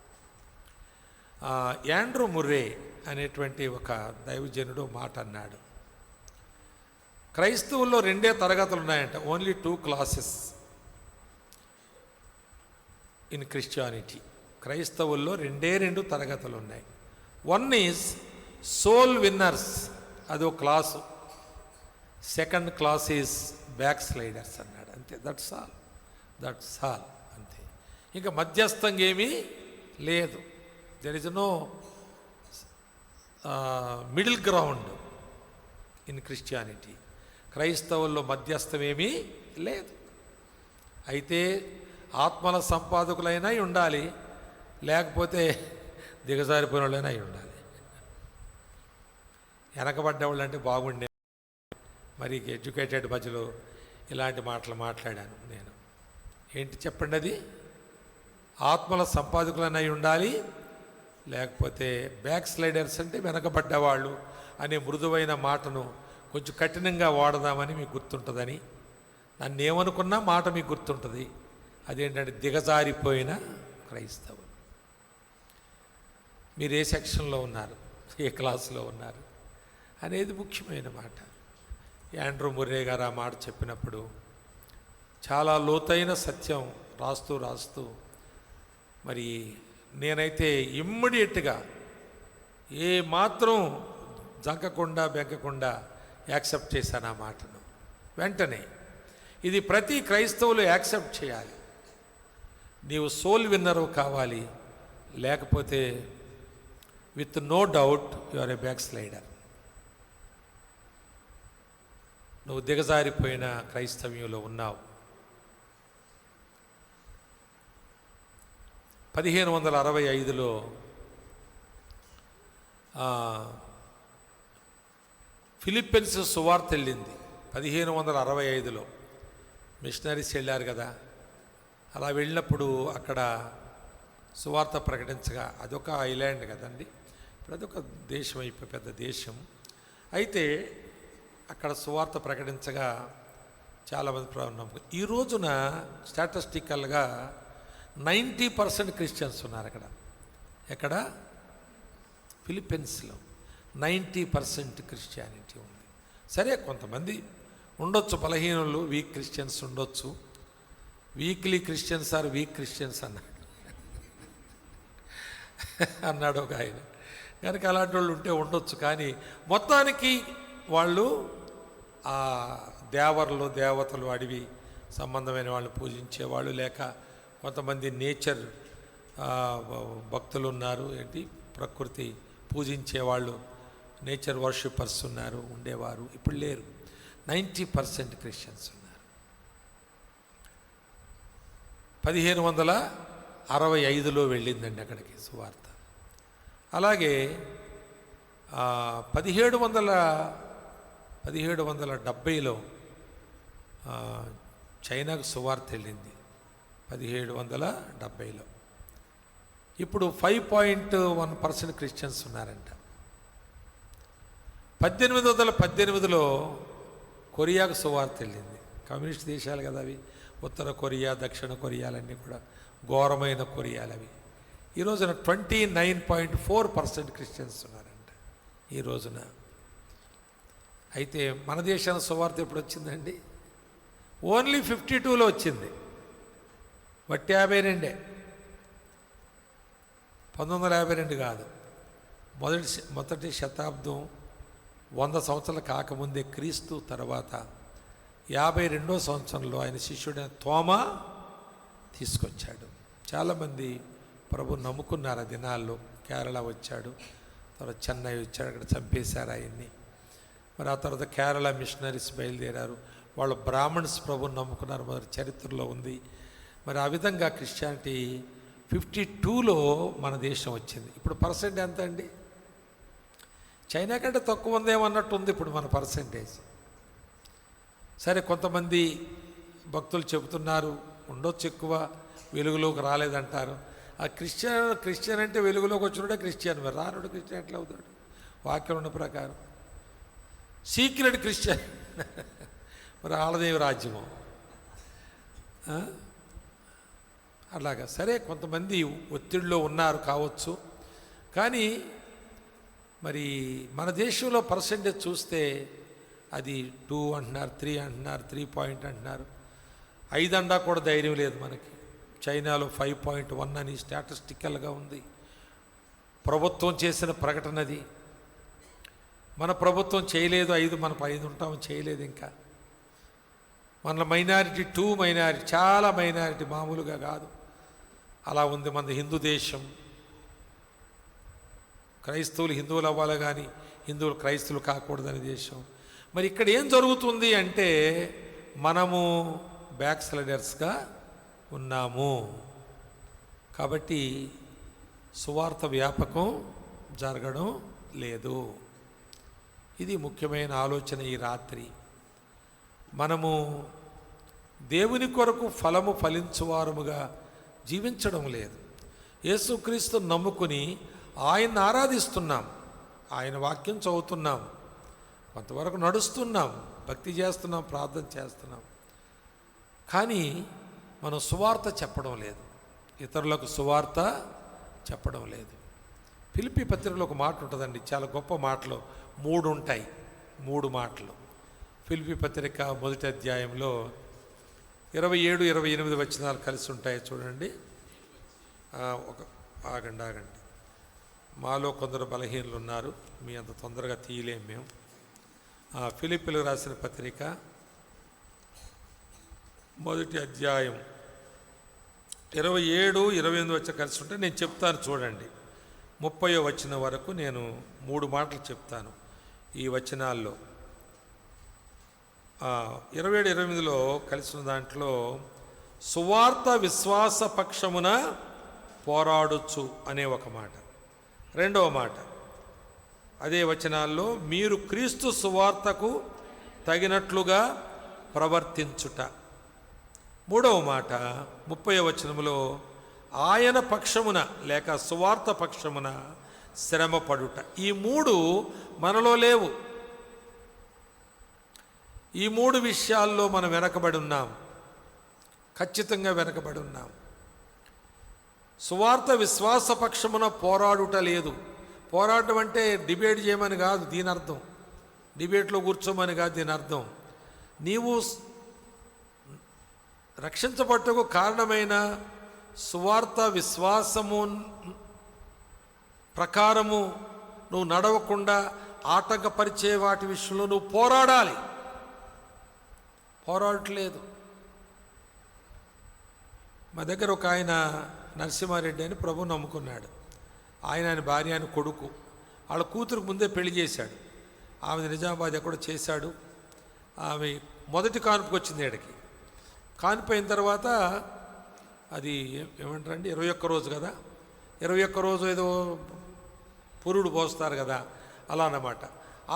యాండ్రూ ముర్రే అనేటువంటి ఒక దైవజనుడు మాట అన్నాడు, క్రైస్తవుల్లో 2 తరగతులు ఉన్నాయంట. Only 2 classes in Christianity. క్రైస్తవుల్లో 2 తరగతులు ఉన్నాయి. 1 ఈజ్ సోల్ విన్నర్స్, అదో class. 2nd class is back sliders అన్నాడు. అంతే, దట్స్ ఆల్ అంతే. ఇంకా మధ్యస్థంగా ఏమీ లేదు. There is no middle ground in Christianity. క్రైస్తవుల్లో మధ్యస్థమేమీ లేదు. అయితే ఆత్మల సంపాదకులైనా ఉండాలి, లేకపోతే దిగజారిపోయిన వాళ్ళైనా ఉండాలి. వెనకబడ్డవాళ్ళు అంటే బాగుండే. మరి ఎడ్యుకేటెడ్ మధ్యలో ఇలాంటి మాటలు మాట్లాడాను నేను. ఏంటి చెప్పండి? అది ఆత్మల సంపాదకులైనా ఉండాలి, లేకపోతే బ్యాక్ స్లైడర్స్ అంటే వెనకబడ్డవాళ్ళు అనే మృదువైన మాటను కొంచెం కఠినంగా వాడదామని మీకు గుర్తుంటుందని. నన్ను ఏమనుకున్నా మాట మీకు గుర్తుంటుంది. అదేంటంటే దిగజారిపోయిన క్రైస్తవులు. మీరు ఏ సెక్షన్లో ఉన్నారు, ఏ క్లాసులో ఉన్నారు అనేది ముఖ్యమైన మాట. యాండ్రూ ముర్రే గారు ఆ మాట చెప్పినప్పుడు చాలా లోతైన సత్యం రాస్తూ మరి నేనైతే ఇమ్మీడియట్గా ఏ మాత్రం జంకకుండా బెంకకుండా యాక్సెప్ట్ చేశాను ఆ మాటను. వెంటనే ఇది ప్రతి క్రైస్తవులు యాక్సెప్ట్ చేయాలి. నీవు సోల్ విన్నరు కావాలి, లేకపోతే with no doubt you are a backslider. నువ్వు దిగజారిపోయిన క్రైస్తవ్యంలో ఉన్నావు. 1565లో ఫిలిప్పీన్స్ సువార్త వెళ్ళింది. 1565లో మిషనరీస్ వెళ్ళారు కదా. అలా వెళ్ళినప్పుడు అక్కడ సువార్త ప్రకటించగా, అదొక ఐలాండ్ కదండి, ఇప్పుడు అదొక దేశం అయిపోయి పెద్ద దేశం. అయితే అక్కడ సువార్త ప్రకటించగా చాలామంది ఉన్నాం. ఈ రోజున స్టాటిస్టికల్గా 90% క్రిస్టియన్స్ ఉన్నారు అక్కడ. ఎక్కడ? ఫిలిప్పీన్స్లో 90% క్రిస్టియానిటీ ఉంది. సరే, కొంతమంది ఉండొచ్చు బలహీనులు, వీక్ క్రిస్టియన్స్ ఉండొచ్చు. Weekly Christians are weak Christians అన్నాడు ఒక ఆయన. కనుక అలాంటి వాళ్ళు ఉంటే ఉండొచ్చు. కానీ మొత్తానికి వాళ్ళు దేవర్లు దేవతలు అడవి సంబంధమైన వాళ్ళు పూజించేవాళ్ళు, లేక కొంతమంది నేచర్ భక్తులు ఉన్నారు, ఏంటి ప్రకృతి పూజించేవాళ్ళు, నేచర్ వర్షిపర్స్ ఉన్నారు, ఉండేవారు. ఇప్పుడు లేరు. 90% క్రిస్టియన్స్ ఉన్నారు. 1565లో వెళ్ళిందండి అక్కడికి సువార్త. అలాగే 1770లో చైనాకు సువార్త వెళ్ళింది. 1770లో. ఇప్పుడు 5.1% క్రిస్టియన్స్ ఉన్నారంట. 1818లో కొరియాకు సువార్త వెళ్ళింది. కమ్యూనిస్ట్ దేశాలు కదా అవి, ఉత్తర కొరియా, దక్షిణ కొరియాలన్నీ కూడా ఘోరమైన కొరియాలు అవి. ఈ రోజున 29.4% క్రిస్టియన్స్ ఉన్నారంట ఈ రోజున. అయితే మన దేశానికి సువార్త ఎప్పుడు వచ్చిందండి? ఓన్లీ 52లో వచ్చింది. వట్టి 52, 1952 కాదు. మొదటి శతాబ్దం 100 సంవత్సరాలు కాకముందే, క్రీస్తు తర్వాత 52వ సంవత్సరంలో ఆయన శిష్యుడైన తోమా తీసుకొచ్చాడు. చాలామంది ప్రభు నమ్ముకున్నారు ఆ దినాల్లో. కేరళ వచ్చాడు, తర్వాత చెన్నై వచ్చాడు, అక్కడ చంపేశారు ఆయన్ని. మరి ఆ తర్వాత కేరళ మిషనరీస్ బయలుదేరారు. వాళ్ళు బ్రాహ్మణ్స్ ప్రభుని నమ్ముకున్నారు, మొదటి చరిత్రలో ఉంది. మరి ఆ విధంగా క్రిస్టియానిటీ 52లో మన దేశం వచ్చింది. ఇప్పుడు పర్సెంట్ ఎంత అండి? చైనా కంటే తక్కువ ఉందేమన్నట్టు ఉంది ఇప్పుడు మన పర్సెంటేజ్. సరే, కొంతమంది భక్తులు చెబుతున్నారు ఉండొచ్చు, ఎక్కువ వెలుగులోకి రాలేదంటారు. ఆ క్రిస్టియన్ అంటే వెలుగులోకి వచ్చినోడే క్రిస్టియన్, మరి రానుడు క్రిస్టియన్ ఎట్లా అవుతాడు? వాక్యం ఉన్న ప్రకారం సీక్రెట్ క్రిస్టియన్ మరి ఆళ్ళదేవి రాజ్యము అలాగా. సరే, కొంతమంది ఒత్తిడిలో ఉన్నారు కావచ్చు, కానీ మరి మన దేశంలో పర్సెంటేజ్ చూస్తే అది 2 అంటున్నారు, 3 అంటున్నారు, 3 పాయింట్ అంటున్నారు. 5 అండా కూడా ధైర్యం లేదు మనకి. చైనాలో 5.1 అని స్టాటిస్టికల్గా ఉంది. ప్రభుత్వం చేసిన ప్రకటనది. మన ప్రభుత్వం చేయలేదు 5, మన 5 ఉంటామని చేయలేదు ఇంకా. మన మైనారిటీ 2 మైనారిటీ, చాలా మైనారిటీ, మామూలుగా కాదు. అలా ఉంది మన హిందూ దేశం. క్రైస్తవులు హిందువులు అవ్వాలి కానీ హిందువులు క్రైస్తవులు కాకూడదని దేశం. మరి ఇక్కడ ఏం జరుగుతుంది అంటే మనము బ్యాక్ స్లైడర్స్గా ఉన్నాము. కాబట్టి సువార్త వ్యాపకం జరగడం లేదు. ఇది ముఖ్యమైన ఆలోచన ఈ రాత్రి. మనము దేవుని కొరకు ఫలము ఫలించువారముగా జీవించడం లేదు. యేసుక్రీస్తు నమ్ముకుని ఆయన్ని ఆరాధిస్తున్నాం, ఆయన వాక్యం చదువుతున్నాం, కొంతవరకు నడుస్తున్నాం, భక్తి చేస్తున్నాం, ప్రార్థన చేస్తున్నాం. కానీ మనం సువార్త చెప్పడం లేదు, ఇతరులకు సువార్త చెప్పడం లేదు. ఫిలిప్పీ పత్రికలో ఒక మాట ఉంటుందండి, చాలా గొప్ప మాటలు 3 ఉంటాయి. 3 మాటలు ఫిలిప్పీ పత్రిక మొదటి అధ్యాయంలో 27, 28 వచనాలు కలిసి ఉంటాయి చూడండి. ఆగండి, మాలో కొందరు బలహీనులు ఉన్నారు, మీ అంత తొందరగా తీయలేం మేము. ఫిలిప్పీలకు రాసిన పత్రిక మొదటి అధ్యాయం 27, 28 వచ్చి కలిసి ఉంటే నేను చెప్తాను చూడండి. 30వ వచనం వరకు నేను 3 మాటలు చెప్తాను ఈ వచనాల్లో. 27, 28లో కలిసిన దాంట్లో సువార్త విశ్వాస పక్షమున పోరాడుచు అనే ఒక మాట. 2వ మాట అదే వచనాల్లో మీరు క్రీస్తు సువార్తకు తగినట్లుగా ప్రవర్తించుట. 3వ మాట 30వ వచనములో ఆయన పక్షమున లేక సువార్త పక్షమున శ్రమపడుట. ఈ 3 మనలో లేవు. ఈ 3 విషయాల్లో మనం వెనకబడి ఉన్నాం, ఖచ్చితంగా వెనకబడి ఉన్నాం. సువార్త విశ్వాస పక్షమున పోరాడుట లేదు. పోరాటం అంటే డిబేట్ చేయమని కాదు దీని అర్థం, డిబేట్లో కూర్చోమని కాదు దీని అర్థం. నీవు రక్షించబట్టకు కారణమైన సువార్త విశ్వాసము ప్రకారము నువ్వు నడవకుండా ఆటంకపరిచే వాటి విషయంలో నువ్వు పోరాడాలి. పోరాడట్లేదు. మా దగ్గర ఒక ఆయన నరసింహారెడ్డి అని ప్రభు నమ్ముకున్నాడు. ఆయన భార్య, ఆయన కొడుకు, వాళ్ళ కూతురుకు ముందే పెళ్లి చేశాడు. ఆమె నిజామాబాద్ ఎక్కడో చేశాడు. ఆమె మొదటి కానుపుకి వచ్చింది ఏడకి. కానుపు అయిన తర్వాత అది ఏమంటారండి 21 రోజు కదా, 21 రోజు ఏదో పురుడు పోస్తారు కదా, అలా అన్నమాట.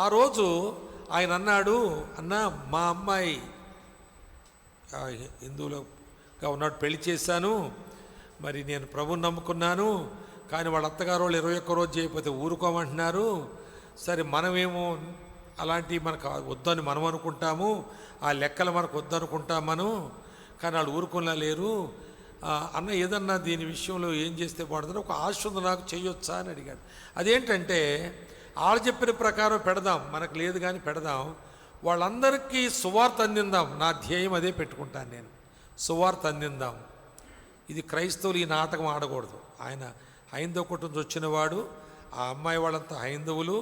ఆ రోజు ఆయన అన్నాడు, అన్న మా అమ్మాయి హిందువులుగా ఉన్నాడు, పెళ్లి చేశాను, మరి నేను ప్రభుని నమ్ముకున్నాను, కానీ వాళ్ళ అత్తగారు వాళ్ళు 21 రోజు చేయకపోతే ఊరుకోమంటున్నారు. సరే మనమేమో అలాంటివి మనకు వద్దని మనం అనుకుంటాము, ఆ లెక్కలు మనకు వద్దనుకుంటాం మనం, కానీ వాళ్ళు ఊరుకున్నా లేరు. అన్న ఏదన్నా దీని విషయంలో ఏం చేస్తే బాగుంటుందని ఒక ఆశ ఉంది నాకు, చేయొచ్చా అని అడిగాడు. అదేంటంటే వాళ్ళు చెప్పిన ప్రకారం పెడదాం, మనకు లేదు కానీ పెడదాం, వాళ్ళందరికీ సువార్త అందిందాం. నా ధ్యేయం అదే పెట్టుకుంటాను నేను, సువార్త అందిందాం. ఇది క్రైస్తవులు ఈ నాటకం ఆడకూడదు. ఆయన హైందవ కుటుంబం వచ్చినవాడు, ఆ అమ్మాయి వాళ్ళంతా హైందవులు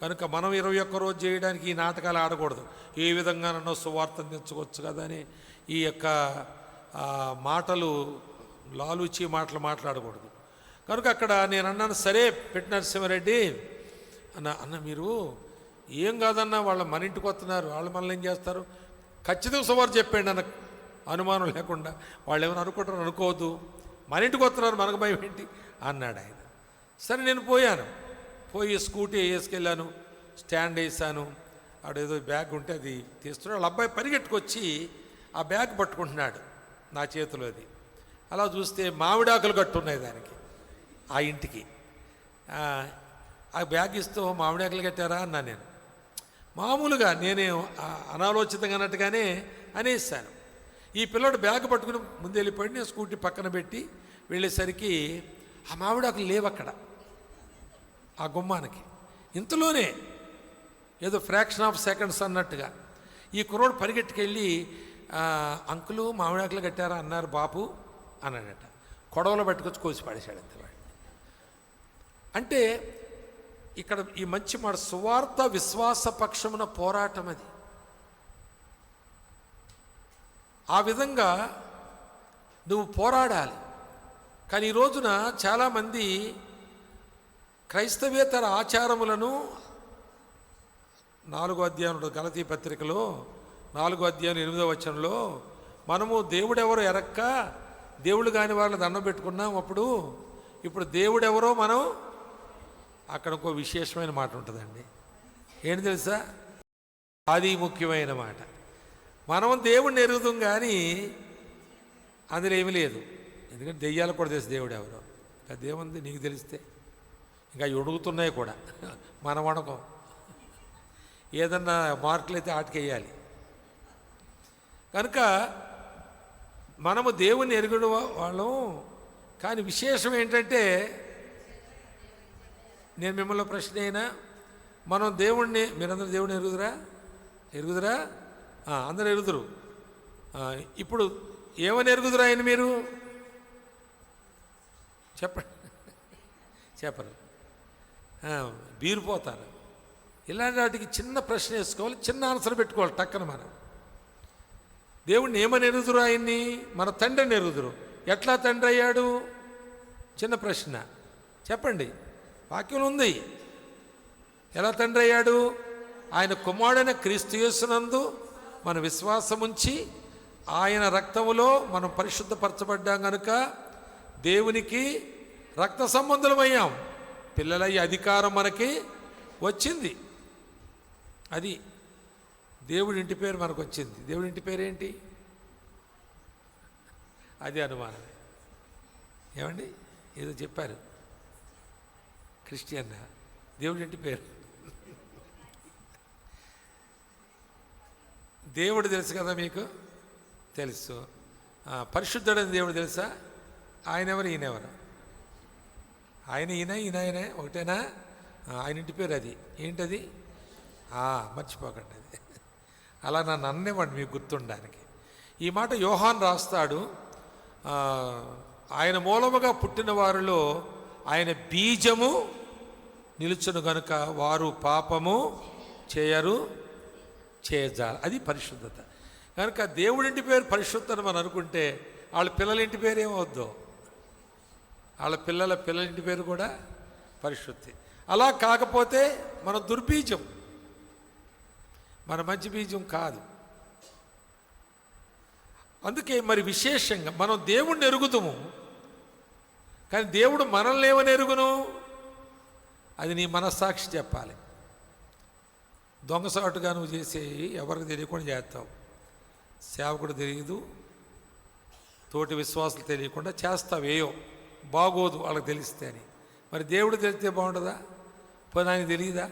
కనుక మనం 21 రోజు చేయడానికి ఈ నాటకాలు ఆడకూడదు. ఏ విధంగానో సువార్త అందించుకోవచ్చు కదా అని ఈ యొక్క మాటలు, లాలూచి మాటలు మాట్లాడకూడదు. కనుక అక్కడ నేను అన్నాను, సరే పెట్టి నరసింహారెడ్డి అన్న మీరు ఏం కాదన్నా, వాళ్ళ మన ఇంటికి వస్తున్నారు, వాళ్ళు మనల్ని ఏం చేస్తారు, ఖచ్చితంగా సువార్త చెప్పండి అన్న, అనుమానం లేకుండా. వాళ్ళు ఏమైనా అనుకుంటారు అనుకోవద్దు, మన ఇంటికి వస్తున్నారు, మనకు భయం ఏంటి అన్నాడు ఆయన. సరే నేను పోయి స్కూటీ వేసుకెళ్ళాను, స్టాండ్ వేసాను. ఆడేదో బ్యాగ్ ఉంటే అది తీస్తున్నాడు. వాళ్ళ అబ్బాయి పరిగెట్టుకొచ్చి ఆ బ్యాగ్ పట్టుకుంటున్నాడు నా చేతిలో. అది అలా చూస్తే మామిడాకులు కట్టున్నాయి దానికి, ఆ ఇంటికి. ఆ బ్యాగ్ ఇస్తూ మామిడాకులు కట్టారా అన్నా నేను. మామూలుగా నేనే అనాలోచితంగా అన్నట్టుగానే అనేసాను. ఈ పిల్లడు బ్యాగ్ పట్టుకుని ముందు వెళ్ళిపోయి నేను స్కూటీ పక్కన పెట్టి వెళ్ళేసరికి ఆ మామిడాకులు లేవు అక్కడ, ఆ గుమ్మానికి. ఇంతలోనే ఏదో ఫ్రాక్షన్ ఆఫ్ సెకండ్స్ అన్నట్టుగా ఈ కుర్రోడు పరిగెట్టుకెళ్ళి, అంకులు మామిడాకులు కట్టారా అన్నారు బాపు అన్నాడట. కొడవలో పట్టుకొచ్చి కోసి పడేశాడు అంతే వాడిని. అంటే ఇక్కడ ఈ మంచి మాట, సువార్త విశ్వాస పక్షమున పోరాటం. అది ఆ విధంగా నువ్వు పోరాడాలి. కానీ ఈ రోజున చాలామంది క్రైస్తవేతర ఆచారములను 4వ అధ్యాయం గలతీ పత్రికలో 4వ అధ్యాయం 8వ వచనంలో మనము దేవుడెవరో ఎరక్క దేవుడు కాని వాళ్ళని దండం పెట్టుకున్నాం. ఇప్పుడు దేవుడెవరో మనం, అక్కడ ఇంకో విశేషమైన మాట ఉంటుందండి. ఏంటి తెలుసా? అది ముఖ్యమైన మాట. మనం దేవుడిని ఎరుగుదాం కానీ అందులో ఏమీ లేదు. ఎందుకంటే దెయ్యాలకు కూడా తెలుసు దేవుడు ఎవరో. దేవుంది నీకు తెలిస్తే ఇంకా అడుగుతున్నాయి కూడా, మనం వణకం. ఏదన్నా మార్కులు అయితే ఆటకేయాలి. కనుక మనము దేవుణ్ణి ఎరుగుడు వాళ్ళం. కానీ విశేషం ఏంటంటే, నేను మిమ్మల్ని ప్రశ్న అయినా, మనం దేవుణ్ణి, మీరందరూ దేవుడిని ఎరుగుదురా? అందరూ ఎరుగుదురు. ఇప్పుడు ఏమని ఎరుగుదురా ఆయన మీరు చెప్పరు, బీరిపోతారు. ఇలాంటి వాటికి చిన్న ప్రశ్న వేసుకోవాలి, చిన్న ఆన్సర్ పెట్టుకోవాలి టక్కన. మనం దేవుణ్ణి ఏమని ఎరుగుదురు? ఆయన్ని మన తండ్రిని ఎరుగుదురు. ఎట్లా తండ్రి అయ్యాడు? చిన్న ప్రశ్న చెప్పండి, వాక్యం ఉంది. ఎలా తండ్రి అయ్యాడు? ఆయన కుమారుడైన క్రీస్తు యేసునందు మన విశ్వాసముంచి ఆయన రక్తములో మనం పరిశుద్ధపరచబడ్డాం కనుక దేవునికి రక్త సంబంధులమయ్యాం. పిల్లలయ్యే అధికారం మనకి వచ్చింది. అది దేవుడి ఇంటి పేరు మనకు వచ్చింది. దేవుడి ఇంటి పేరు ఏంటి? అది అనుమానమే. ఏమండి ఏదో చెప్పారు, క్రిస్టియన్ దేవుడి ఇంటి పేరు. దేవుడు తెలుసు కదా మీకు, తెలుసు. పరిశుద్ధుడని దేవుడు తెలుసా? ఆయన ఎవరు, ఈయనెవరు? ఆయన ఈయన ఒకటేనా? ఆయన ఇంటి పేరు అది. ఏంటది? మర్చిపోకండి అది. అలా నన్ను అన్నేవాడు మీకు గుర్తుండడానికి. ఈ మాట యోహాన్ రాస్తాడు. ఆయన మూలముగా పుట్టిన వారిలో ఆయన బీజము నిలుచును గనుక వారు పాపము చేయజాల. అది పరిశుద్ధత. కనుక దేవుడింటి పేరు పరిశుద్ధ అని మనం అనుకుంటే వాళ్ళ పిల్లల ఇంటి పేరు ఏమవుద్దో, వాళ్ళ పిల్లలింటి పేరు కూడా పరిశుద్ధి. అలా కాకపోతే మన దుర్బీజం, మన మంచి బీజం కాదు. అందుకే మరి విశేషంగా మనం దేవుణ్ణి ఎరుగుతాము, కానీ దేవుడు మనల్ని ఏమని ఎరుగును, అది నీ మనస్సాక్షి చెప్పాలి. దొంగసాటుగా నువ్వు చేసేవి ఎవరికి తెలియకుండా చేస్తావు. సేవకుడు తెలియదు, తోటి విశ్వాసాలు తెలియకుండా చేస్తావేయో, బాగోదు వాళ్ళకి తెలిస్తే అని. మరి దేవుడు తెలిస్తే బాగుంటుందా? పోనీ ఆయన తెలియదా?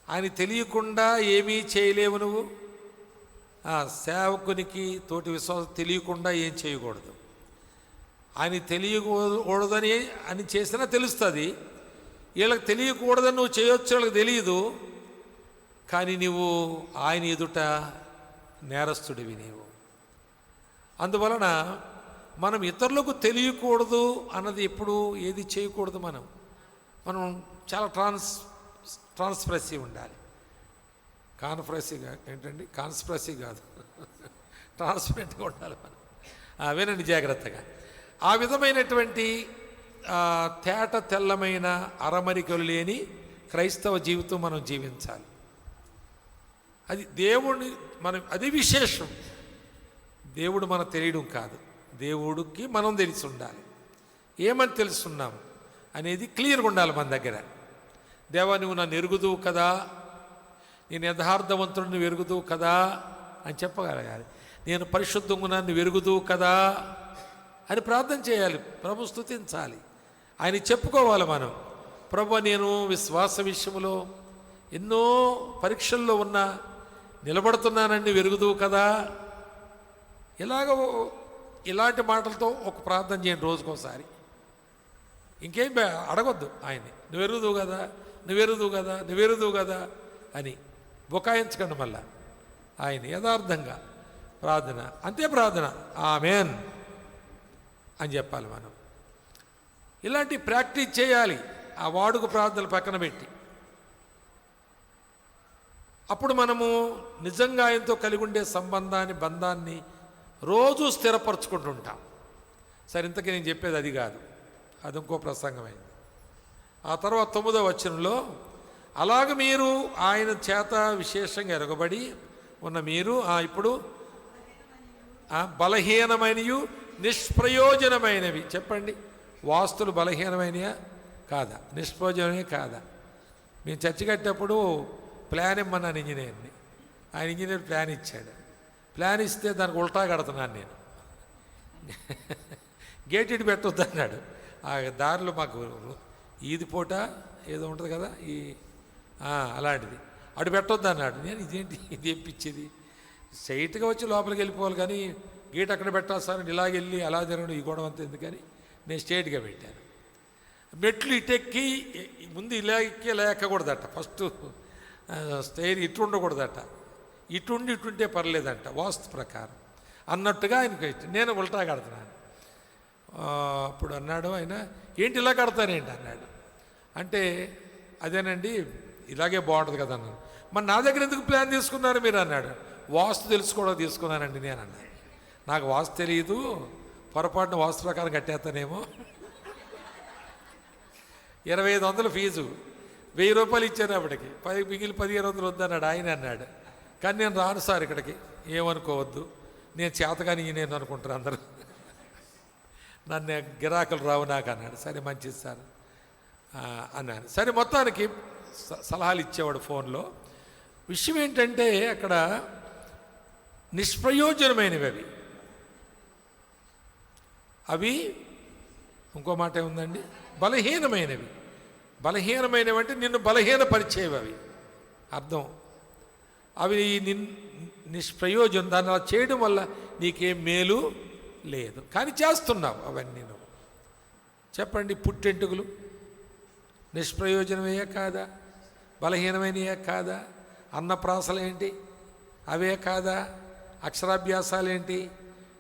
ఆయన తెలియకుండా ఏమీ చేయలేవు నువ్వు. సేవకునికి తోటి విశ్వాసం తెలియకుండా ఏం చేయకూడదు. ఆయన తెలియకూడదని అని చేసినా తెలుస్తుంది. వీళ్ళకి తెలియకూడదని నువ్వు చేయొచ్చు, వాళ్ళకి తెలియదు. కానీ నువ్వు ఆయన ఎదుట నేరస్తుడివి నీవు. అందువలన మనం ఇతరులకు తెలియకూడదు అన్నది ఎప్పుడు ఏది చేయకూడదు. మనం చాలా ట్రాన్స్పరసీ ఉండాలి. కాన్ఫరెన్సీగా ఏంటండి, కాన్స్పరసీ కాదు, ట్రాన్స్పరెంట్గా ఉండాలి మనం. వినండి జాగ్రత్తగా. ఆ విధమైనటువంటి తేట తెల్లమైన అరమరికలు లేని క్రైస్తవ జీవితం మనం జీవించాలి. అది దేవుడిని అది విశేషం. దేవుడు మనకు తెలియడం కాదు, దేవుడికి మనం తెలిసి ఉండాలి. ఏమని తెలుసున్నాం అనేది క్లియర్గా ఉండాలి మన దగ్గర. దేవా నువ్వు నన్ను ఎరుగుదువు కదా, నేను యథార్థవంతుడు నువ్వు ఎరుగుదువు కదా అని చెప్పగలగాలి. నేను పరిశుద్ధంగా నన్ను ఎరుగుదువు కదా అని ప్రార్థన చేయాలి. ప్రభు స్తుతించాలి, ఆయన చెప్పుకోవాలి మనం. ప్రభు నేను విశ్వాస విషయంలో ఎన్నో పరీక్షల్లో ఉన్నా నిలబడుతున్నానని వెరుగుదువు కదా. ఇలాంటి మాటలతో ఒక ప్రార్థన చేయండి రోజుకోసారి. ఇంకేం అడగొద్దు ఆయన్ని, నువ్వెరుగుదువు కదా, నువ్వెరుగుదువు కదా, నువ్వెరుగుదువు కదా అని బుకాయించకండి. మళ్ళా ఆయన యథార్థంగా ప్రార్థన, అంతే ప్రార్థన, ఆమేన్ అని చెప్పాలి మనం. ఇలాంటి ప్రాక్టీస్ చేయాలి. ఆ వాడుక ప్రార్థనలు పక్కన పెట్టి అప్పుడు మనము నిజంగా ఆయనతో కలిగి ఉండే బంధాన్ని రోజు స్థిరపరచుకుంటుంటాం. సరే, ఇంతకీ నేను చెప్పేది అది కాదు, అది ఇంకో ప్రసంగమైంది. ఆ తర్వాత 9వ వచనంలో అలాగ మీరు ఆయన చేత విశేషంగా ఎరగబడి ఉన్న మీరు ఇప్పుడు బలహీనమైనవి నిష్ప్రయోజనమైనవి. చెప్పండి, వాస్తులు బలహీనమైనయా కాదా, నిష్ప్రయోజనమే కాదా? మేము చర్చి కట్టేటప్పుడు ప్లాన్ ఇమ్మన్నాను ఇంజనీర్ని. ఆయన ఇంజనీర్ ప్లాన్ ఇచ్చాడు. ప్లాన్ ఇస్తే దానికి ఉల్టా కడుతున్నాను నేను. గేట్ ఇటు పెట్టొద్దు అన్నాడు. ఆ దారిలో మాకు ఈది పూట ఏదో ఉంటుంది కదా, అలాంటిది అటు పెట్టొద్దు అన్నాడు. నేను ఇదేంటి ఇది ఎప్పించేది, స్ట్రైట్గా వచ్చి లోపలికి వెళ్ళిపోవాలి కానీ గేట్ అక్కడ పెట్టాలి సార్ అని ఇలాగెళ్ళి అలా జరగడం ఈ గొడవ అంతా ఎందుకని నేను స్ట్రైట్గా పెట్టాను. మెట్లు ఇటెక్కి ముందు ఇలా ఎక్కి ఇలా ఎక్కకూడదట, ఫస్ట్ స్టైర్ ఇటు ఉండకూడదట, ఇటుండి ఇటుంటే పర్లేదంట వాస్తు ప్రకారం అన్నట్టుగా ఆయనకు నేను ఉల్టా కడుతున్నాను. అప్పుడు అన్నాడు ఆయన, ఏంటి ఇలా కడతానేంటి అన్నాడు. అంటే అదేనండి ఇలాగే బాగుంటుంది కదా అన్నాను. మరి నా దగ్గర ఎందుకు ప్లాన్ తీసుకున్నారు మీరు అన్నాడు. వాస్తు తెలుసుకోవడం తీసుకున్నానండి నేను అన్నాను. నాకు వాస్తు తెలియదు, పొరపాటున వాస్తు ప్రకారం కట్టేస్తానేమో. 2500 ఫీజు, 1000 రూపాయలు ఇచ్చాను అప్పటికి, మిగిలి 1500 వద్దన్నాడు ఆయన అన్నాడు. కానీ నేను రాను సార్ ఇక్కడికి, ఏమనుకోవద్దు, నేను చేతగాని నేను అనుకుంటారు అందరూ, నన్ను గిరాకులు రావు నాకు అన్నాడు. సరే మంచిది సార్ అన్నాను. సరే మొత్తానికి సలహాలు ఇచ్చేవాడు ఫోన్లో. విషయం ఏంటంటే అక్కడ నిష్ప్రయోజనమైనవి అవి ఇంకో మాట ఏముందండి, బలహీనమైనవి. బలహీనమైనవి అంటే నిన్ను బలహీనపరిచేవి అవి అర్థం. అవి నిష్ప్రయోజనం, దాన్ని అలా చేయడం వల్ల నీకేం మేలు లేదు, కానీ చేస్తున్నావు అవన్నీ నువ్వు. చెప్పండి, పుట్టెంటుకలు నిష్ప్రయోజనమయ్యా కాదా, బలహీనమైనయే కాదా? అన్నప్రాసలేంటి అవే కాదా? అక్షరాభ్యాసాలేంటి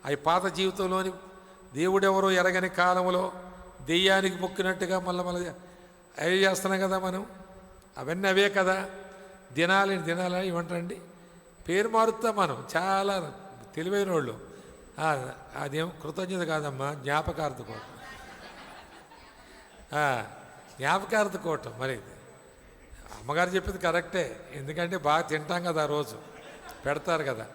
అవి? పాత జీవితంలోని దేవుడెవరో ఎరగని కాలంలో దెయ్యానికి మొక్కినట్టుగా మళ్ళీ అవి చేస్తున్నాం కదా మనం, అవన్నీ అవే కదా. దినాలు ఏమంటారండి, పేరు మారుతాం మనం, చాలా తెలివైన వాళ్ళు. అదేం కృతజ్ఞత కాదమ్మా, జ్ఞాపకార్థ కోటం. జ్ఞాపకార్థ కోటం. మరి అమ్మగారు చెప్పింది కరెక్టే, ఎందుకంటే బాగా తింటాం కదా, ఆ రోజు పెడతారు కదా.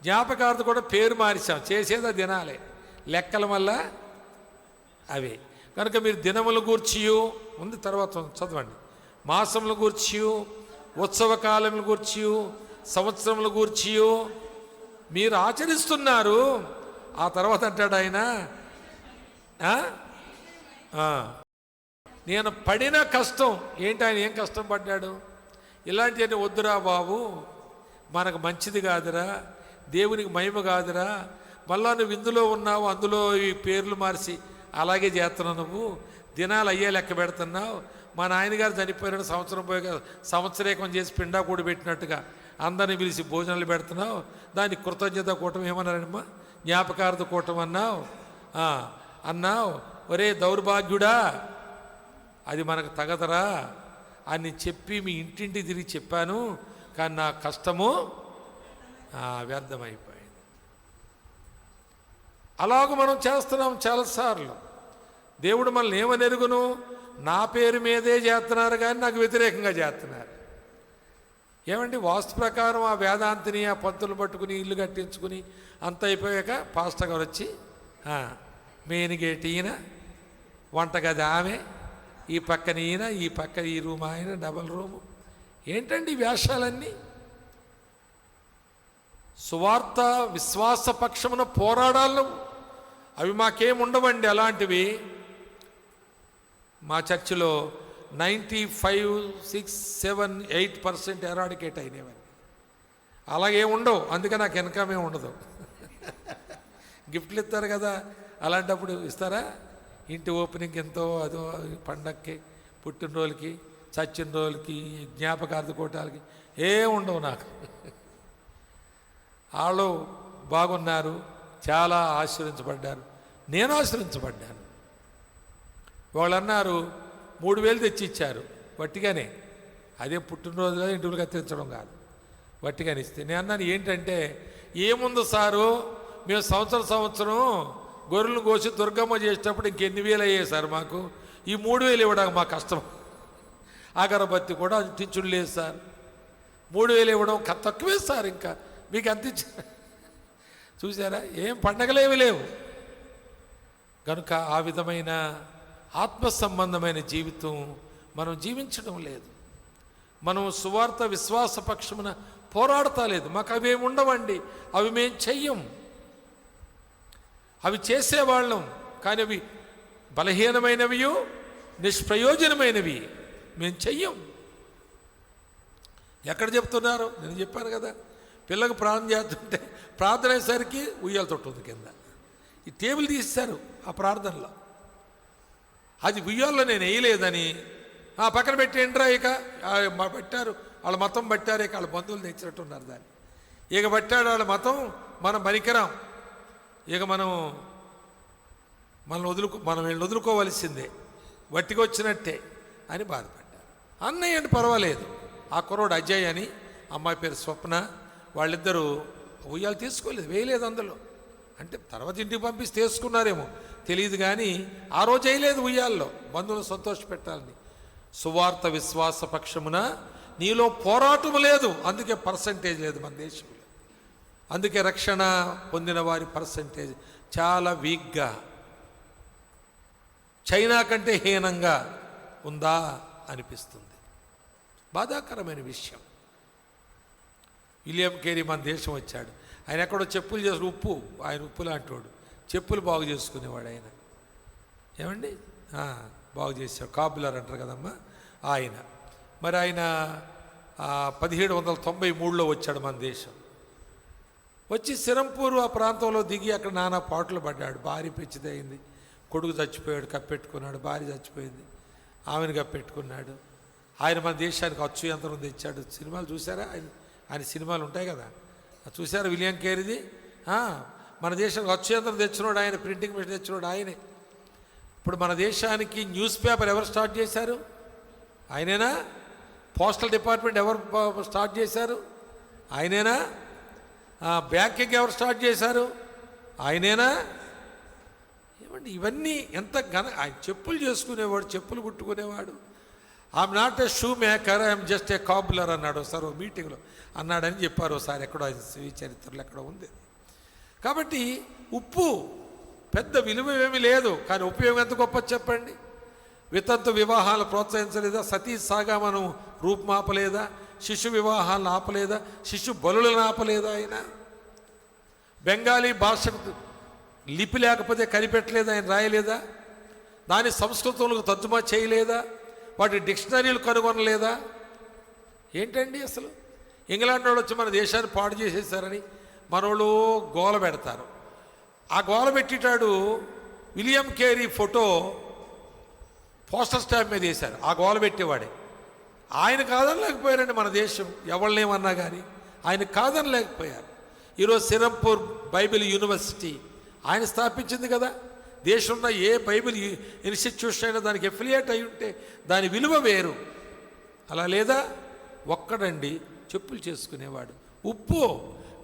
జ్ఞాపకార్థ కూడా పేరు మార్చాం, చేసేది దినాలే, లెక్కల వల్ల అవి. కనుక మీరు దినములు గూర్చియు ముందు, తర్వాత చదవండి, మాసములు గూర్చియు, ఉత్సవ కాలములు గూర్చియు, సంవత్సరములు గూర్చియు మీరు ఆచరిస్తున్నారు. ఆ తర్వాత అంటాడు ఆయన, నేను పడిన కష్టం ఏంటి, ఆయన ఏం కష్టం పడ్డాడు? ఇలాంటివన్నీ వద్దురా బాబు, మనకు మంచిది కాదురా, దేవునికి మహిమ కాదురా, మళ్ళా నువ్వు ఇందులో ఉన్నావు, అందులో ఈ పేర్లు మార్చి అలాగే చేస్తున్నావు, నువ్వు దినాలు అయ్యే లెక్క పెడుతున్నావు. మా నాయనగారు చనిపోయినాడు, సంవత్సరం పోయి సంవత్సరేకం చేసి పిండా కూడి పెట్టినట్టుగా అందరిని పిలిచి భోజనాలు పెడుతున్నావు. దాన్ని కృతజ్ఞత కూటం ఏమన్నారమ్మా, జ్ఞాపకార్థ కూటం అన్నావు. ఒరే దౌర్భాగ్యుడా, అది మనకు తగదరా అని చెప్పి మీ ఇంటింటి తిరిగి చెప్పాను, కానీ నా కష్టము వ్యర్థమైపోయింది. అలాగ మనం చేస్తున్నాం చాలాసార్లు. దేవుడు మనల్ని ఏమని ఎరుగును, నా పేరు మీదే చేస్తున్నారు కానీ నాకు వ్యతిరేకంగా చేస్తున్నారు. ఏమండి, వాస్తు ప్రకారం ఆ వేదాంతిని, ఆ పంతులు పట్టుకుని ఇల్లు కట్టించుకుని అంత అయిపోయాక పాస్టర్ గారు వచ్చి, మెయిన్ గేట్ ఈయన, వంటగది ఆమె, ఈ పక్కన ఈయన, ఈ పక్క ఈ రూమ్ ఆయన, డబల్ రూము. ఏంటండి ఈ వేషాలన్నీ? సువార్త విశ్వాస పక్షమున పోరాడాలను అవి మాకేం ఉండవండి. అలాంటివి మా చర్చిలో 95, 6, 7, 8% ఎరాడికేట్ అయినవండి. అలాగే ఉండవు, అందుకే నాకు ఇన్కమే ఉండదు. గిఫ్ట్లు ఇస్తారు కదా, అలాంటప్పుడు ఇస్తారా? ఇంటి ఓపెనింగ్ ఎంతో, అదో పండక్కి, పుట్టినరోజులకి, చచ్చిన రోజులకి, జ్ఞాపకార్థ కోటాలకి ఏం ఉండవు నాకు. వాళ్ళు బాగున్నారు, చాలా ఆశీర్వించబడ్డారు, నేను ఆశీర్వించబడ్డాను. వాళ్ళు అన్నారు 3,000 తెచ్చి ఇచ్చారు వట్టిగానే, అదే పుట్టినరోజులో ఇంటికి కత్తిరించడం కాదు, వట్టిగానే ఇస్తే. నేను అన్నాను ఏంటంటే, ఏముంది సారు, మేము సంవత్సరం గొర్రెలను కోసి దుర్గమ్మ చేసేటప్పుడు ఇంకెన్ని వేలు అయ్యాయి సార్ మాకు, ఈ 3,000 ఇవ్వడానికి మా కష్టం. అగరబత్తి కూడా అంటించుడు లేదు సార్, 3,000 ఇవ్వడం తక్కువే సార్, ఇంకా మీకు అంతించ. చూసారా, ఏం పండగలేవి లేవు. కనుక ఆ విధమైన ఆత్మ సంబంధమైన జీవితం మనం జీవించడం లేదు. మనం సువార్త విశ్వాస పక్షమున పోరాడతా లేదు. మాకు అవేమి ఉండవండి, అవి మేము చెయ్యం. అవి చేసేవాళ్ళం, కానీ అవి బలహీనమైనవి, నిష్ప్రయోజనమైనవి, మేము చెయ్యం. ఎక్కడ చెప్తున్నారు? నేను చెప్పాను కదా, పిల్లలకు ప్రార్థన చేస్తుంటే ప్రార్థన అయ్యేసరికి ఉయ్యాల తొట్టుంది కింద, ఈ టేబుల్ తీసేశారు ఆ ప్రార్థనలో. అది ఉయ్యాల్లో నేను వేయలేదని పక్కన పెట్టేంట్రా, ఇక పెట్టారు వాళ్ళ మతం పట్టారు, ఇక వాళ్ళ బంధువులు తెచ్చినట్టున్నారు దాన్ని, ఇక పట్టాడు వాళ్ళ మతం, మనం పనికిరాం, ఇక మనం వీళ్ళని వదులుకోవలసిందే, వట్టికి వచ్చినట్టే అని బాధపడ్డారు. అన్నయ్య అంటే పర్వాలేదు, ఆ కుర్రోడు అజయ్ అని, అమ్మాయి పేరు స్వప్న, వాళ్ళిద్దరూ ఉయ్యాలు తీసుకోలేదు, వేయలేదు అందులో. అంటే తర్వాత ఇంటికి పంపిస్తే తీసుకున్నారేమో తెలియదు, కానీ ఆ రోజు వేయలేదు ఉయ్యాల్లో, బంధువులు సంతోష పెట్టాలని. సువార్త విశ్వాస పక్షమున నీలో పోరాటము లేదు, అందుకే పర్సంటేజ్ లేదు మన దేశంలో. అందుకే రక్షణ పొందిన వారి పర్సంటేజ్ చాలా వీక్గా, చైనా కంటే హీనంగా ఉందా అనిపిస్తుంది. బాధాకరమైన విషయం. విలియం కేరీ మన దేశం వచ్చాడు, ఆయన ఎక్కడో చెప్పులు చేసి ఆయన ఉప్పు లాంటి వాడు, చెప్పులు బాగు చేసుకునేవాడు ఆయన. ఏమండి, బాగు చేసాడు, కాపులర్ అంటారు కదమ్మా ఆయన. మరి ఆయన 1793లో వచ్చాడు మన దేశం. వచ్చి సిరంపూర్ ఆ ప్రాంతంలో దిగి అక్కడ నానా పాటలు పడ్డాడు. భార్య పెచ్చిదయింది, కొడుకు చచ్చిపోయాడు, కప్పెట్టుకున్నాడు, భార్య చచ్చిపోయింది, ఆమెను కప్పెట్టుకున్నాడు. ఆయన మన దేశానికి అచ్చు యంత్రం తెచ్చాడు. సినిమాలు చూసారా? ఆయన సినిమాలు ఉంటాయి కదా, చూసారా విలియం కేరీది? మన దేశానికి అచ్చు యంత్రం తెచ్చినోడు ఆయన, ప్రింటింగ్ మెషిన్ తెచ్చినోడు ఆయనే. ఇప్పుడు మన దేశానికి న్యూస్ పేపర్ ఎవరు స్టార్ట్ చేశారు? ఆయనేనా? పోస్టల్ డిపార్ట్మెంట్ ఎవరు స్టార్ట్ చేశారు? ఆయనేనా? బ్యాంకింగ్ ఎవరు స్టార్ట్ చేశారు? ఆయనేనా? ఏమండి ఇవన్నీ ఎంత ఆయన చెప్పులు చేసుకునేవాడు, చెప్పులు కుట్టుకునేవాడు. I'm not a shoe maker, I'm just a cobbler అన్నాడు ఒకసారి మీటింగ్లో అన్నాడని చెప్పారు ఒకసారి, ఎక్కడో ఈ చరిత్రలో ఎక్కడో ఉంది. కాబట్టి ఉప్పు పెద్ద విలువ ఏమీ లేదు, కానీ ఉపయోగం ఎంత గొప్ప చెప్పండి. వితంతు వివాహాలు ప్రోత్సహించలేదా? సతీ సాగమనం రూపుమాపలేదా? శిశు వివాహాలను ఆపలేదా? శిశు బలులను ఆపలేదా? ఆయన బెంగాలీ భాషకు లిపి లేకపోతే కనిపెట్టలేదా? ఆయన రాయలేదా? దాని సంస్కృతంలో తర్జుమా చేయలేదా? వాటి డిక్షనరీలు కనుగొనలేదా? ఏంటండి అసలు? ఇంగ్లాండ్ వాళ్ళు వచ్చి మన దేశాన్ని పాడు చేసేసారని మనోళ్ళు గోల పెడతారు. ఆ గోల పెట్టేటాడు William Carey photo poster stamp మీద వేశారు. ఆ గోల పెట్టేవాడే. ఆయన కాదనలేకపోయారండి మన దేశం, ఎవరినేమన్నా కానీ ఆయన కాదనలేకపోయారు. ఈరోజు సిరంపూర్ బైబిల్ యూనివర్సిటీ ఆయన స్థాపించింది కదా. దేశంలో ఏ బైబిల్ ఇన్స్టిట్యూషన్ అయినా దానికి ఎఫిలియేట్ అయి ఉంటే దాని విలువ వేరు. అలా లేదా? ఒక్కడండి చెప్పులు చేసుకునేవాడు. ఉప్పు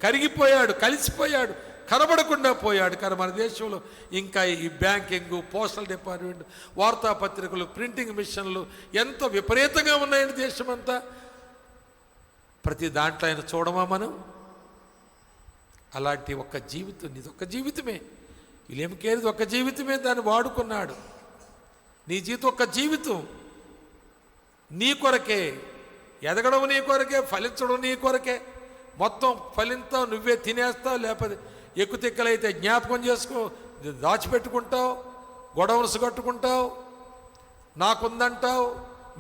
కరిగిపోయాడు, కలిసిపోయాడు, కనబడకుండా పోయాడు. కానీ మన దేశంలో ఇంకా ఈ బ్యాంకింగ్, పోస్టల్ డిపార్ట్మెంట్, వార్తాపత్రికలు, ప్రింటింగ్ మిషన్లు ఎంత విపరీతంగా ఉన్నాయండి దేశమంతా. ప్రతి దాంట్లో ఆయన చూడమా మనం? అలాంటి ఒక్క జీవితం, ఇది ఒక్క జీవితమే, విలియం కేరీది ఒక్క జీవితమే, దాన్ని వాడుకున్నాడు. నీ జీవితం ఒక్క జీవితం, నీ కొరకే ఎదగడం, నీ కొరకే ఫలించడం, నీ కొరకే. మొత్తం ఫలింతావు, నువ్వే తినేస్తావు, లేకపోతే ఎక్కుతిక్కలైతే జ్ఞాపకం చేసుకో, దాచిపెట్టుకుంటావు, గొడవలసు కట్టుకుంటావు, నాకుందంటావు,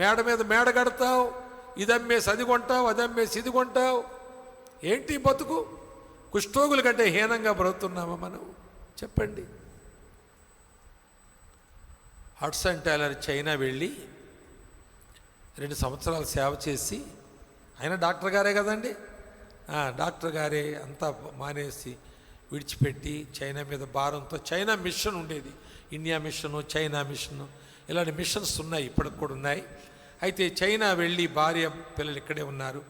మేడ మీద మేడ కడతావు, ఇదమ్మేసి అది కొంటావు, అదమ్మేసి ఇది కొంటావు. ఏంటి బతుకు? కుష్ఠోగుల కంటే హీనంగా బ్రతుకుతున్నామా మనం? చెప్పండి. హడ్సన్ టైలర్ చైనా వెళ్ళి 2 సంవత్సరాలు సేవ చేసి, ఆయన డాక్టర్ గారే కదండి, డాక్టర్ గారే అంతా మానేసి విడిచిపెట్టి చైనా మీద భారంతో, చైనా మిషన్ ఉండేది, ఇండియా మిషను, చైనా మిషను, ఇలాంటి మిషన్స్ ఉన్నాయి, ఇప్పటికి కూడా ఉన్నాయి. అయితే చైనా వెళ్ళి భార్య పిల్లలు ఇక్కడే ఉన్నారు.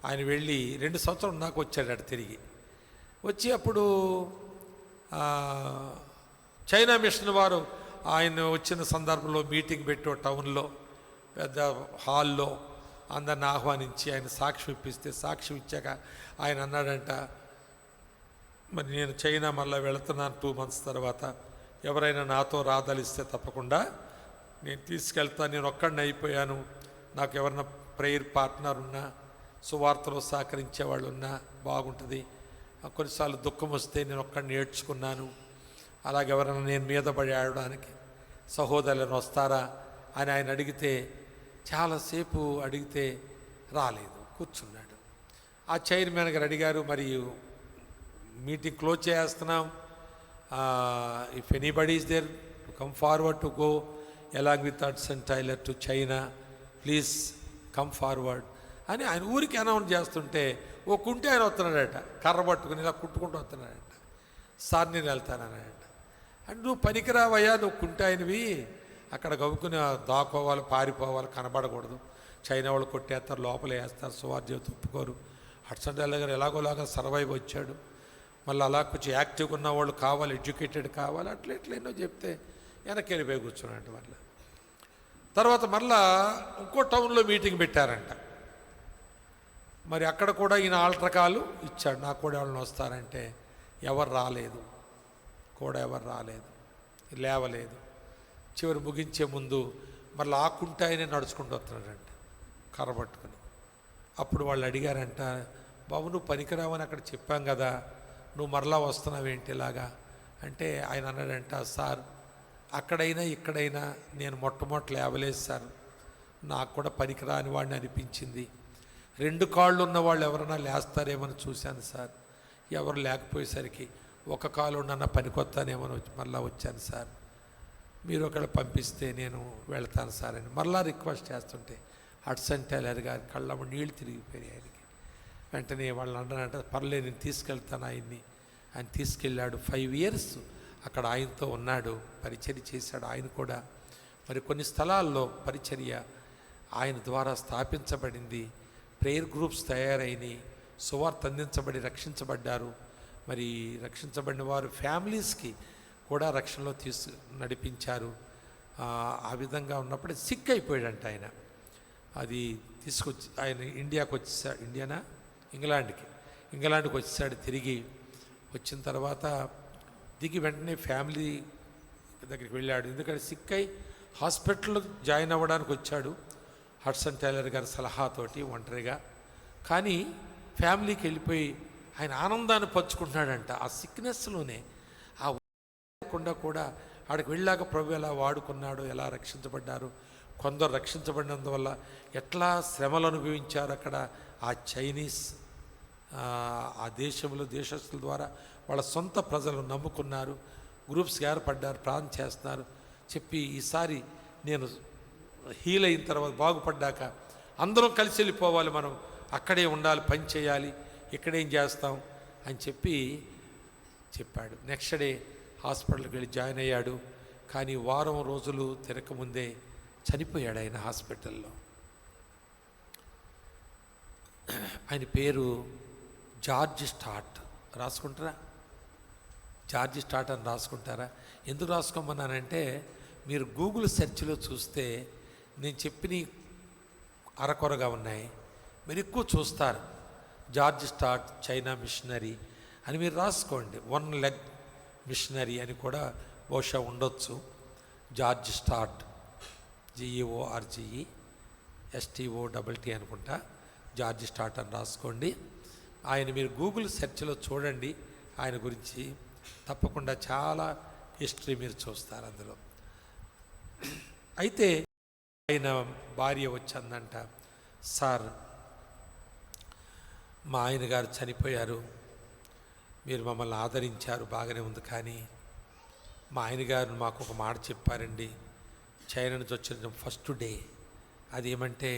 ఆయన వెళ్ళి 2 సంవత్సరాలు నాకు వచ్చాడు అటు తిరిగి వచ్చి. అప్పుడు చైనా మిషన్ వారు ఆయన వచ్చిన సందర్భంలో మీటింగ్ పెట్టో టౌన్లో పెద్ద హాల్లో అందరిని ఆహ్వానించి ఆయన సాక్ష్యం ఇప్పిస్తే, సాక్ష్యం ఇచ్చాక ఆయన అన్నాడంట, మరి నేను చైనా మళ్ళీ వెళుతున్నాను 2 months తర్వాత, ఎవరైనా నాతో రాదలిస్తే తప్పకుండా నేను తీసుకెళ్తాను. నేను ఒక్కడిని అయిపోయాను, నాకు ఎవరైనా ప్రేయర్ పార్ట్నర్ ఉన్నా, సువార్తలో సహకరించే వాళ్ళు ఉన్నా బాగుంటుంది. కొన్నిసార్లు దుఃఖం వస్తే నేను ఒక్కడిని నేర్చుకున్నాను, అలాగే ఎవరైనా నేను మీద పడి ఆడడానికి సహోదరులను వస్తారా అని ఆయన అడిగితే, చాలాసేపు అడిగితే రాలేదు, కూర్చున్నాడు. ఆ చైర్మన్ గారు అడిగారు, మరి మీటింగ్ క్లోజ్ చేస్తున్నాం, if anybody is there to come forward to go along with Hudson Taylor to China, please come forward అని ఆయన ఊరికి అనౌన్స్ చేస్తుంటే, ఓ కుంటే ఆయన వస్తున్నాడట, కర్ర పట్టుకుని ఇలా కుట్టుకుంటూ వస్తున్నాడట. సార్ నేను వెళ్తానన్నాడట. అంటే నువ్వు పనికిరావయ్యా, నువ్వు కుంటే ఆయనవి, అక్కడ గవ్వుకుని దాక్కోవాలి, పారిపోవాలి, కనబడకూడదు, చైనా వాళ్ళు కొట్టేస్తారు, లోపల వేస్తారు, సువార్జీవి ఒప్పుకోరు. హడ్సన్ టైలర్ గారు ఎలాగోలాగా సర్వైవ్ వచ్చాడు. మళ్ళీ అలా కొంచెం యాక్టివ్గా ఉన్న వాళ్ళు కావాలి, ఎడ్యుకేటెడ్ కావాలి, అట్లా ఎన్నో చెప్తే వెనక్కి వెళ్ళిపోయి కూర్చున్నాడు. మళ్ళీ తర్వాత మళ్ళా ఇంకో టౌన్లో మీటింగ్ పెట్టారంట. మరి అక్కడ కూడా ఈయన ఆల్ట్రకాలు ఇచ్చాడు, నాకు కూడా ఎవరిని వస్తారంటే ఎవరు రాలేదు, కూడా ఎవరు రాలేదు, లేవలేదు. చివరి ముగించే ముందు మళ్ళీ ఆకుంటే ఆయనే నడుచుకుంటూ వస్తున్నాడంట కర్ర పట్టుకుని. అప్పుడు వాళ్ళు అడిగారంట, బాబు నువ్వు పనికిరావని అక్కడ చెప్పాం కదా, నువ్వు మరలా వస్తున్నావు ఏంటి ఇలాగా అంటే, ఆయన అన్నాడంట, సార్ అక్కడైనా ఇక్కడైనా నేను మొట్టమొదటి లేవలేదు సార్, నాకు కూడా పనికిరాని వాడిని అనిపించింది. 2 కాళ్ళు ఉన్న వాళ్ళు ఎవరైనా లేస్తారేమని చూశాను సార్, ఎవరు లేకపోయేసరికి ఒక కాలు ఉన్న పనికొత్తానేమని మళ్ళీ వచ్చాను సార్, మీరు ఒకళ్ళు పంపిస్తే నేను వెళ్తాను సార్ అని మళ్ళీ రిక్వెస్ట్ చేస్తుంటే హడ్సన్ టైలర్ గారి కళ్ళ నీళ్ళు తిరిగిపోయాయి ఆయనకి. వెంటనే వాళ్ళు అన్నారంట, పర్లేదు నేను తీసుకెళ్తాను ఆయన్ని. ఆయన తీసుకెళ్ళాడు. 5 years అక్కడ ఆయనతో ఉన్నాడు, పరిచర్య చేశాడు. ఆయన కూడా మరి కొన్ని స్థలాల్లో పరిచర్య ఆయన ద్వారా స్థాపించబడింది. ప్రేయర్ గ్రూప్స్ తయారైనవి, సువార్త అందించబడి రక్షించబడ్డారు. మరి రక్షించబడిన వారు ఫ్యామిలీస్కి కూడా రక్షణలో నడిపించారు. ఆ విధంగా ఉన్నప్పుడు సిక్ అయిపోయాడంట ఆయన. అది తీసుకొచ్చి ఆయన ఇండియాకి వచ్చేసాడు. ఇంగ్లాండ్కి వచ్చేసాడు. తిరిగి వచ్చిన తర్వాత దిగి వెంటనే ఫ్యామిలీ దగ్గరికి వెళ్ళాడు. ఎందుకంటే సిక్ అయి హాస్పిటల్లో జాయిన్ అవ్వడానికి వచ్చాడు హడ్సన్ టైలర్ గారి సలహాతోటి ఒంటరిగా. కానీ ఫ్యామిలీకి వెళ్ళిపోయి ఆయన ఆనందాన్ని పంచుకుంటున్నాడంట. ఆ సిక్నెస్లోనే ఆ లేకుండా కూడా ఆడికి వెళ్ళాక ప్రభు ఎలా వాడుకున్నాడు, ఎలా రక్షించబడ్డారు, కొందరు రక్షించబడినందువల్ల ఎట్లా శ్రమలు అనుభవించారు అక్కడ ఆ చైనీస్ ఆ దేశంలో దేశస్తుల ద్వారా వాళ్ళ సొంత ప్రజలు నమ్ముకున్నారు, గ్రూప్స్ ఏర్పడ్డారు, ప్రార్థన చేస్తున్నారు. చెప్పి ఈసారి నేను హీల్ అయిన తర్వాత బాగుపడ్డాక అందరం కలిసి వెళ్ళిపోవాలి, మనం అక్కడే ఉండాలి, పని చేయాలి, ఇక్కడేం చేస్తాం అని చెప్పాడు. నెక్స్ట్ డే హాస్పిటల్కి వెళ్ళి జాయిన్ అయ్యాడు. కానీ వారం రోజులు తిరగకముందే చనిపోయాడు ఆయన హాస్పిటల్లో. ఆయన పేరు జార్జ్ స్టార్ట్. రాసుకుంటారా? జార్జ్ స్టార్ట్ అని రాసుకుంటారా? ఎందుకు రాసుకోమన్నానంటే మీరు గూగుల్ సెర్చ్లో చూస్తే నేను చెప్పిన అరకొరగా ఉన్నాయి, మీరు ఎక్కువ చూస్తారు. జార్జ్ స్టార్ట్ చైనా మిషనరీ అని మీరు రాసుకోండి. 1 లెగ్ మిషనరీ అని కూడా బహుశా ఉండొచ్చు. జార్జ్ స్టార్ట్ GEORGESTOTT అనుకుంటా. జార్జ్ స్టార్ట్ అని రాసుకోండి. ఆయన మీరు గూగుల్ సెర్చ్లో చూడండి. ఆయన గురించి తప్పకుండా చాలా హిస్టరీ మీరు చూస్తారు అందులో. అయితే ఆయన భార్య వచ్చిందంట, సార్ మా ఆయన గారు చనిపోయారు, మీరు మమ్మల్ని ఆదరించారు, బాగానే ఉంది, కానీ మా ఆయన గారు మాకు ఒక మాట చెప్పారండి చైనా నుంచి వచ్చిన ఫస్ట్ డే. అది ఏమంటే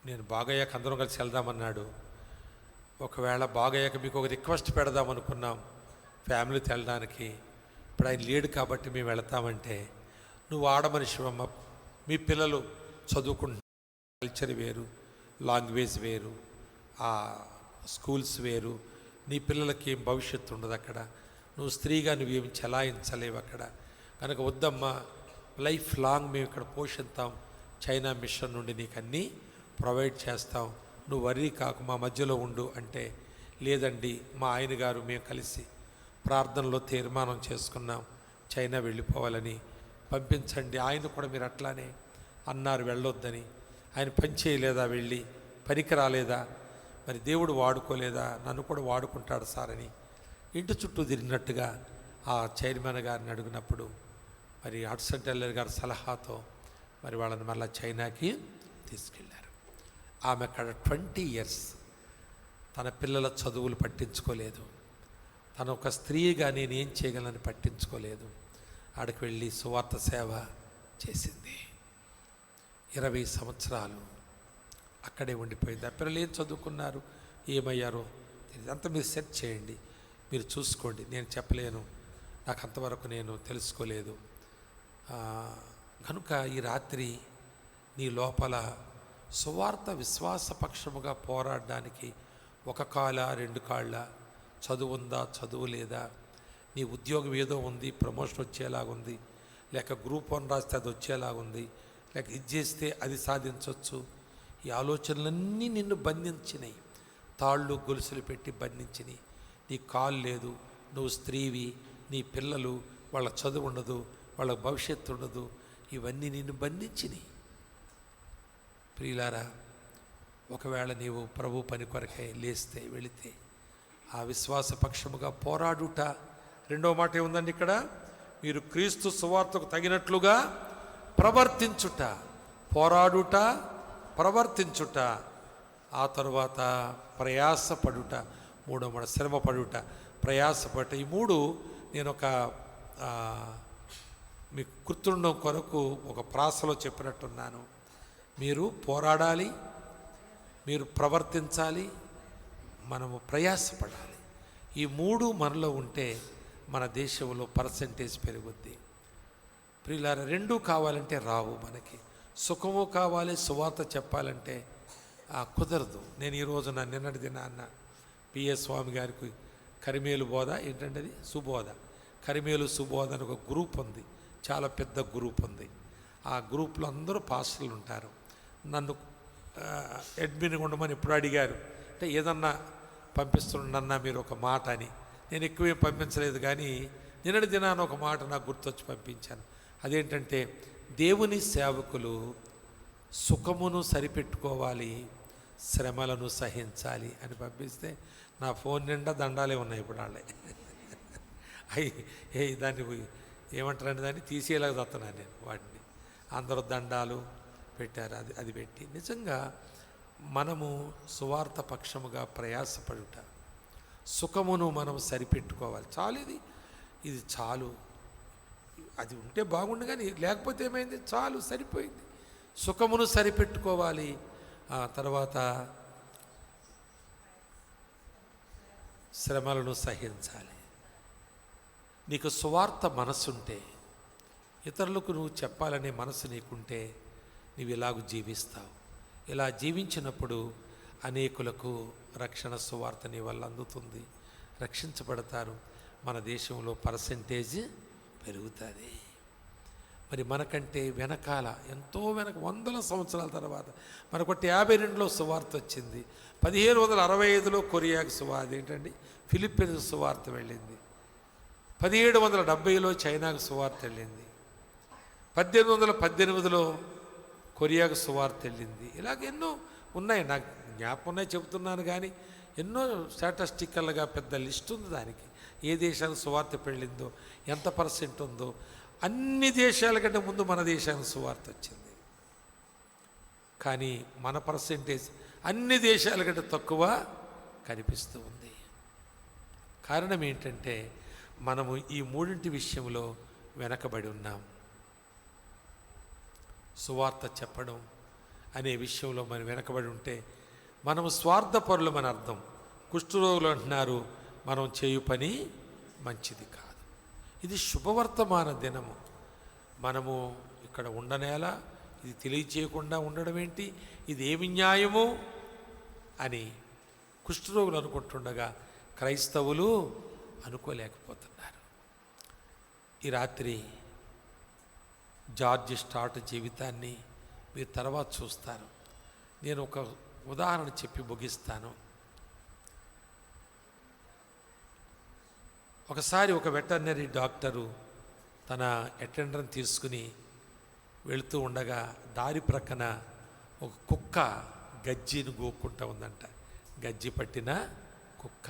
నేను బాగయ్యాక అందరం కలిసి వెళ్దామన్నాడు. ఒకవేళ బాగయ్యాక మీకు ఒక రిక్వెస్ట్ పెడదామనుకున్నాం ఫ్యామిలీతో వెళ్ళడానికి, ఇప్పుడు ఆయన లేడు కాబట్టి మేము వెళతామంటే, నువ్వు ఆడమనిషివమ్మ, మీ పిల్లలు చదువుకుంటున్న కల్చర్ వేరు, లాంగ్వేజ్ వేరు, ఆ స్కూల్స్ వేరు, నీ పిల్లలకి ఏం భవిష్యత్తు ఉండదు అక్కడ, నువ్వు స్త్రీగా నువ్వేమి చలాయించలేవు అక్కడ, కనుక వద్దమ్మా, లైఫ్ లాంగ్ మేము ఇక్కడ పోషిస్తాం, చైనా మిషన్ నుండి నీకు అన్నీ ప్రొవైడ్ చేస్తాం, నువ్వు వర్రీ కాకు, మా మధ్యలో ఉండు అంటే, లేదండి మా ఆయన గారు మేము కలిసి ప్రార్థనలో తీర్మానం చేసుకున్నాం చైనా వెళ్ళిపోవాలని, పంపించండి. ఆయన కూడా మీరు అట్లానే అన్నారు వెళ్ళొద్దని, ఆయన పని చేయలేదా, వెళ్ళి పనికి రాలేదా, మరి దేవుడు వాడుకోలేదా, నన్ను కూడా వాడుకుంటాడు సార్ అని ఇంటి చుట్టూ తిరిగినట్టుగా ఆ చైర్మన్ గారిని అడిగినప్పుడు, మరి హడ్సన్ టైలర్ గారి సలహాతో మరి వాళ్ళని మళ్ళీ చైనాకి తీసుకెళ్ళారు. ఆమె అక్కడ 20 years తన పిల్లల చదువులు పట్టించుకోలేదు, తను ఒక స్త్రీగా నేను ఏం చేయగలని పట్టించుకోలేదు, ఆడికి వెళ్ళి సువార్త సేవ చేసింది. 20 సంవత్సరాలు అక్కడే ఉండిపోయింది. ఆ పిల్లలు ఏం చదువుకున్నారు, ఏమయ్యారో తెలియదు. అంతా మీరు సెర్చ్ చేయండి, మీరు చూసుకోండి, నేను చెప్పలేను, నాకు అంతవరకు నేను తెలుసుకోలేదు. కనుక ఈ రాత్రి నీ లోపల సువార్త విశ్వాసపక్షముగా పోరాడడానికి 1 కాళ్ళ 2 కాళ్ళ చదువు ఉందా, చదువు లేదా, నీ ఉద్యోగం ఏదో ఉంది, ప్రమోషన్ వచ్చేలాగుంది, లేక గ్రూప్ 1 రాస్తే అది వచ్చేలాగుంది, లేక ఇది చేస్తే అది సాధించవచ్చు, ఈ ఆలోచనలన్నీ నిన్ను బంధించినాయి, తాళ్ళు గొలుసులు పెట్టి బంధించినాయి. నీ కాలు లేదు, నువ్వు స్త్రీవి, నీ పిల్లలు వాళ్ళ చదువు ఉండదు, వాళ్ళ భవిష్యత్తు ఉండదు, ఇవన్నీ నిన్ను బంధించినాయి. ప్రియులారా, ఒకవేళ నీవు ప్రభు పని కొరకై లేస్తే వెళితే ఆ విశ్వాసపక్షముగా పోరాడుట. 2వ మాట ఏముందండి ఇక్కడ, మీరు క్రీస్తు సువార్తకు తగినట్లుగా ప్రవర్తించుట, పోరాడుట, ప్రవర్తించుట, ఆ తరువాత ప్రయాసపడుట, 3వ మాట శ్రమపడుట, ప్రయాసపడుట. ఈ 3 నేను ఒక మీకు గుర్తుండడం కొరకు ఒక ప్రాసలో చెప్పినట్టున్నాను. మీరు పోరాడాలి, మీరు ప్రవర్తించాలి, మనము ప్రయాసపడాలి. ఈ 3 మనలో ఉంటే మన దేశంలో పర్సెంటేజ్ పెరుగుద్ది. ప్రియులారా, 2 కావాలంటే రావు మనకి. సుఖము కావాలి, సువార్త చెప్పాలంటే కుదరదు. నేను ఈ రోజున నిన్నటి దినాన్న పిఎస్ స్వామి గారికి కరిమేలు బోధ ఏంటంటే అది సుబోధ, కరిమేలు సుబోధ అని ఒక గ్రూప్ ఉంది, చాలా పెద్ద గ్రూప్ ఉంది. ఆ గ్రూప్లో అందరూ పాస్టర్లు ఉంటారు. నన్ను అడ్మిన్ ఉండమని ఎప్పుడు అడిగారు. అంటే ఏదన్నా పంపిస్తుండన్నా మీరు ఒక మాట అని. నేను ఎక్కువేం పంపించలేదు, కానీ నిన్నటి దినాన ఒక మాట నాకు గుర్తొచ్చి పంపించాను. అదేంటంటే దేవుని సేవకులు సుఖమును సరిపెట్టుకోవాలి, శ్రమలను సహించాలి అని పంపిస్తే నా ఫోన్ నిండా దండాలే ఉన్నాయి ఇప్పుడు వాళ్ళే. దాన్ని ఏమంటారంటే దాన్ని తీసేలాగా చస్తున్నాను నేను వాటిని. అందరూ దండాలు పెట్టారు. అది పెట్టి నిజంగా మనము సువార్త పక్షముగా ప్రయాసపడుట, సుఖమును మనం సరిపెట్టుకోవాలి. చాలు, ఇది చాలు, అది ఉంటే బాగుండు, కానీ లేకపోతే ఏమైంది, చాలు సరిపోయింది. సుఖమును సరిపెట్టుకోవాలి. తర్వాత శ్రమలను సహించాలి. నీకు సువార్త మనసుంటే, ఇతరులకు నువ్వు చెప్పాలనే మనసు నీకుంటే నువ్వు ఇలాగ జీవిస్తావు. ఇలా జీవించినప్పుడు అనేకులకు రక్షణ సువార్త నీ వల్ల అందుతుంది, రక్షించబడతారు. మన దేశంలో పర్సెంటేజ్ పెరుగుతుంది. మరి మనకంటే వెనకాల ఎంతో వందల సంవత్సరాల తర్వాత మనకు 52లో సువార్త వచ్చింది. 1565లో కొరియాకు సువార్త ఏంటండి ఫిలిప్పీన్స్ సువార్త వెళ్ళింది. 1770లో చైనాకు సువార్త వెళ్ళింది. 1818లో కొరియాకు సువార్త వెళ్ళింది. ఇలాగ ఎన్నో ఉన్నాయి, నాకు జ్ఞాపకం ఉన్నాయి చెబుతున్నాను, కానీ ఎన్నో స్టాటిస్టికల్గా పెద్ద లిస్ట్ ఉంది దానికి. ఏ దేశానికి సువార్త వెళ్ళిందో, ఎంత పర్సెంట్ ఉందో. అన్ని దేశాల కంటే ముందు మన దేశానికి సువార్త వచ్చింది, కానీ మన పర్సెంటేజ్ అన్ని దేశాల కంటే తక్కువ కనిపిస్తూ ఉంది. కారణం ఏంటంటే మనము ఈ మూడింటి విషయంలో వెనకబడి ఉన్నాం. సువార్త చెప్పడం అనే విషయంలో మనం వెనకబడి ఉంటే మనము స్వార్థపరులమని అర్థం. కుష్ఠరోగులు అంటున్నారు మనం చేయు పని మంచిది కాదు. ఇది శుభవర్తమాన దినము. మనము ఇక్కడ ఉండనేలా ఇది తెలియచేయకుండా ఉండడం ఏంటి, ఇది ఏమి న్యాయము అని కుష్ఠరోగులు అనుకుంటుండగా క్రైస్తవులు అనుకోలేకపోతున్నారు. ఈ రాత్రి జార్జ్ స్టార్ట్ జీవితాన్ని మీరు తర్వాత చూస్తారు. నేను ఒక ఉదాహరణ చెప్పి ముగిస్తాను. ఒకసారి ఒక వెటర్నరీ డాక్టరు తన అటెండర్ని తీసుకుని వెళుతూ ఉండగా దారి ప్రక్కన ఒక కుక్క గజ్జిని గోక్కుంటూ ఉందంట. గజ్జి పట్టిన కుక్క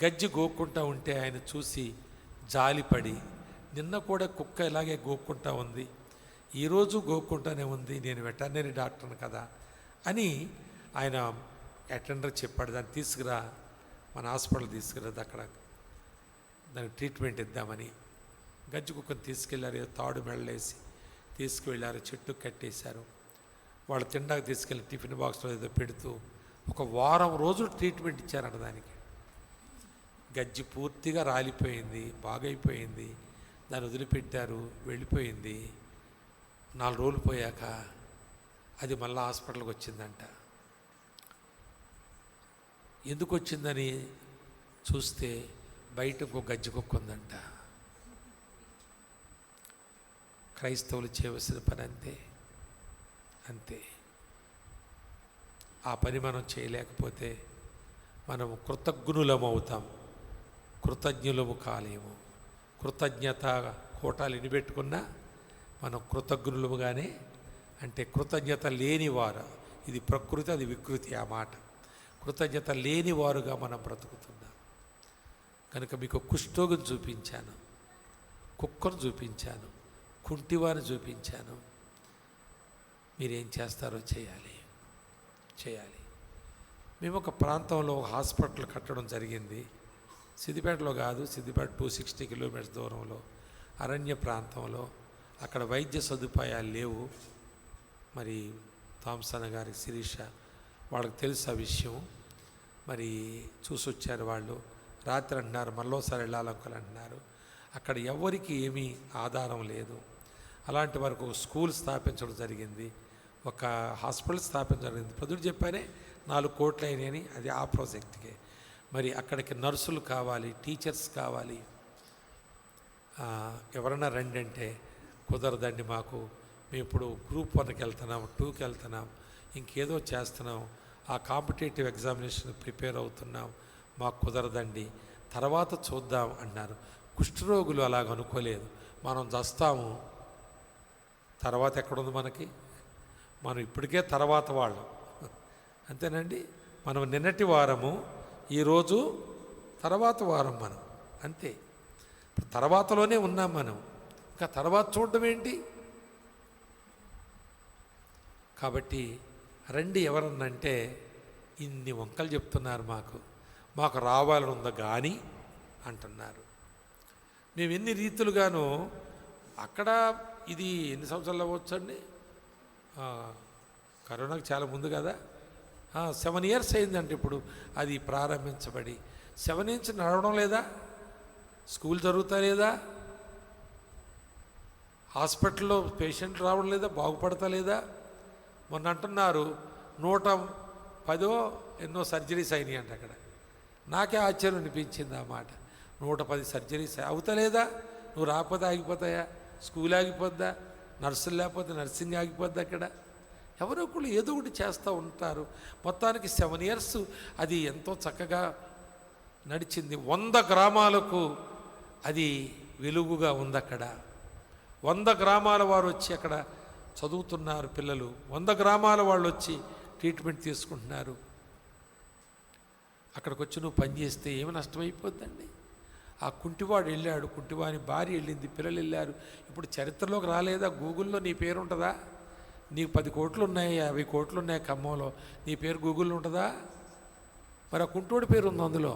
గజ్జి గోక్కుంటూ ఉంటే ఆయన చూసి జాలిపడి, నిన్న కూడా కుక్క ఇలాగే గోక్కుంటూ ఉంది, ఈరోజు గోక్కుంటూనే ఉంది, నేను వెటర్నరీ డాక్టర్ని కదా అని ఆయన అటెండర్ చెప్పాడు. దాన్ని తీసుకురా, మన హాస్పిటల్ తీసుకురాదు, అక్కడ దానికి ట్రీట్మెంట్ ఇద్దామని. గజ్జి కుక్కను తీసుకెళ్లారు, తాడు మెళ్ళేసి తీసుకువెళ్ళారు, చెట్టు కట్టేశారు. వాళ్ళు తిండాక తీసుకెళ్ళి టిఫిన్ బాక్స్లో ఏదో పెడుతూ ఒక వారం రోజులు ట్రీట్మెంట్ ఇచ్చారంట దానికి. గజ్జి పూర్తిగా రాలిపోయింది, బాగైపోయింది. దాన్ని వదిలిపెట్టారు, వెళ్ళిపోయింది. 4 రోజులు పోయాక అది మళ్ళీ హాస్పిటల్కి వచ్చిందంట. ఎందుకు వచ్చిందని చూస్తే బయట ఇంకో గజ్జి కుక్క ఉందంట. క్రైస్తవులు చేయవలసిన పని అంతే. ఆ పని మనం చేయలేకపోతే మనము కృతజ్ఞులము అవుతాం, కృతజ్ఞులము కాలేము. కృతజ్ఞత కోటాలు ఎన్నిపెట్టుకున్నా మనం కృతజ్ఞులముగానే, అంటే కృతజ్ఞత లేనివారు, ఇది ప్రకృతి అది వికృతి. ఆ మాట కృతజ్ఞత లేనివారుగా మనం బ్రతుకుతున్నాం. కనుక మీకు కుష్ఠరోగిని చూపించాను, కుక్కను చూపించాను, కుంటివారిని చూపించాను. మీరేం చేస్తారో చేయాలి. మేము ఒక ప్రాంతంలో ఒక హాస్పిటల్ కట్టడం జరిగింది. సిద్దిపేటలో కాదు, సిద్దిపేట 260 కిలోమీటర్స్ దూరంలో అరణ్య ప్రాంతంలో. అక్కడ వైద్య సదుపాయాలు లేవు. మరి థామ్సన్ గారి శిరీష వాళ్ళకి తెలుసు ఆ విషయం. మరి చూసొచ్చారు వాళ్ళు. రాత్రి అంటున్నారు మళ్ళోసారి వెళ్ళాలనుకోవాలి అంటున్నారు. అక్కడ ఎవరికి ఏమీ ఆధారం లేదు. అలాంటి వరకు స్కూల్ స్థాపించడం జరిగింది. ఒక హాస్పిటల్ స్థాపించడం జరిగింది. ప్రజలు చెప్పానే 4 కోట్లు అయినాయని, అది ఆ ప్రాజెక్ట్కే. మరి అక్కడికి నర్సులు కావాలి, టీచర్స్ కావాలి, ఎవరైనా రండి అంటే కుదరదండి మాకు, మేము ఇప్పుడు గ్రూప్ 1కి వెళ్తున్నాం, 2కి వెళ్తున్నాం, ఇంకేదో చేస్తున్నాం, ఆ కాంపిటేటివ్ ఎగ్జామినేషన్ ప్రిపేర్ అవుతున్నాం, మాకు కుదరదండి, తర్వాత చూద్దాం అన్నారు. కుష్ఠరోగులు అలాగ అనుకోలేదు. మనం చస్తాము, తర్వాత ఎక్కడుంది మనకి, మనం ఇప్పటికే తర్వాత వాళ్ళం, అంతేనండి. మనం నిన్నటి వారము, ఈరోజు తర్వాత వారం మనం, అంతే. ఇప్పుడు తర్వాతలోనే ఉన్నాం మనం, ఇంకా తర్వాత చూడడం ఏంటి? కాబట్టి రండి ఎవరన్నంటే ఇన్ని వంకలు చెప్తున్నారు, మాకు రావాలని ఉందా కానీ అంటున్నారు. మేము ఎన్ని రీతులుగానో అక్కడ, ఇది ఎన్ని సంవత్సరాలు అవ్వచ్చండి, కరోనాకు చాలా ముందు కదా, 7 years అయిందంటే ఇప్పుడు అది ప్రారంభించబడి. 7 years నడవడం లేదా? స్కూల్ జరుగుతా లేదా? హాస్పిటల్లో పేషెంట్ రావడం లేదా? బాగుపడతా లేదా? మొన్న అంటున్నారు 110 ఎన్నో సర్జరీస్ అయినాయి అంట అక్కడ. నాకే ఆశ్చర్యం అనిపించింది ఆ మాట. 110 సర్జరీస్ అవుతలేదా? నువ్వు రాకపోతే ఆగిపోతాయా? స్కూల్ ఆగిపోద్దా? నర్సులు లేకపోతే నర్సింగ్ ఆగిపోద్దా? అక్కడ ఎవరో ఒకళ్ళు ఏదో ఒకటి చేస్తూ ఉంటారు. మొత్తానికి 7 years అది ఎంతో చక్కగా నడిచింది. 100 గ్రామాలకు అది వెలుగుగా ఉంది. అక్కడ 100 గ్రామాల వారు వచ్చి అక్కడ చదువుతున్నారు పిల్లలు, 100 గ్రామాల వాళ్ళు వచ్చి ట్రీట్మెంట్ తీసుకుంటున్నారు. అక్కడికి వచ్చి నువ్వు పనిచేస్తే ఏమి నష్టమైపోద్దండి? ఆ కుంటివాడు వెళ్ళాడు, కుంటివాని భార్య వెళ్ళింది, పిల్లలు వెళ్ళారు. ఇప్పుడు చరిత్రలోకి రాలేదా? గూగుల్లో నీ పేరు ఉంటుందా? నీకు 10 కోట్లు ఉన్నాయి, 50 కోట్లు ఉన్నాయి ఖమ్మంలో, నీ పేరు గూగుల్లో ఉంటుందా? మరి ఆ కుంటోడి పేరు ఉంది అందులో.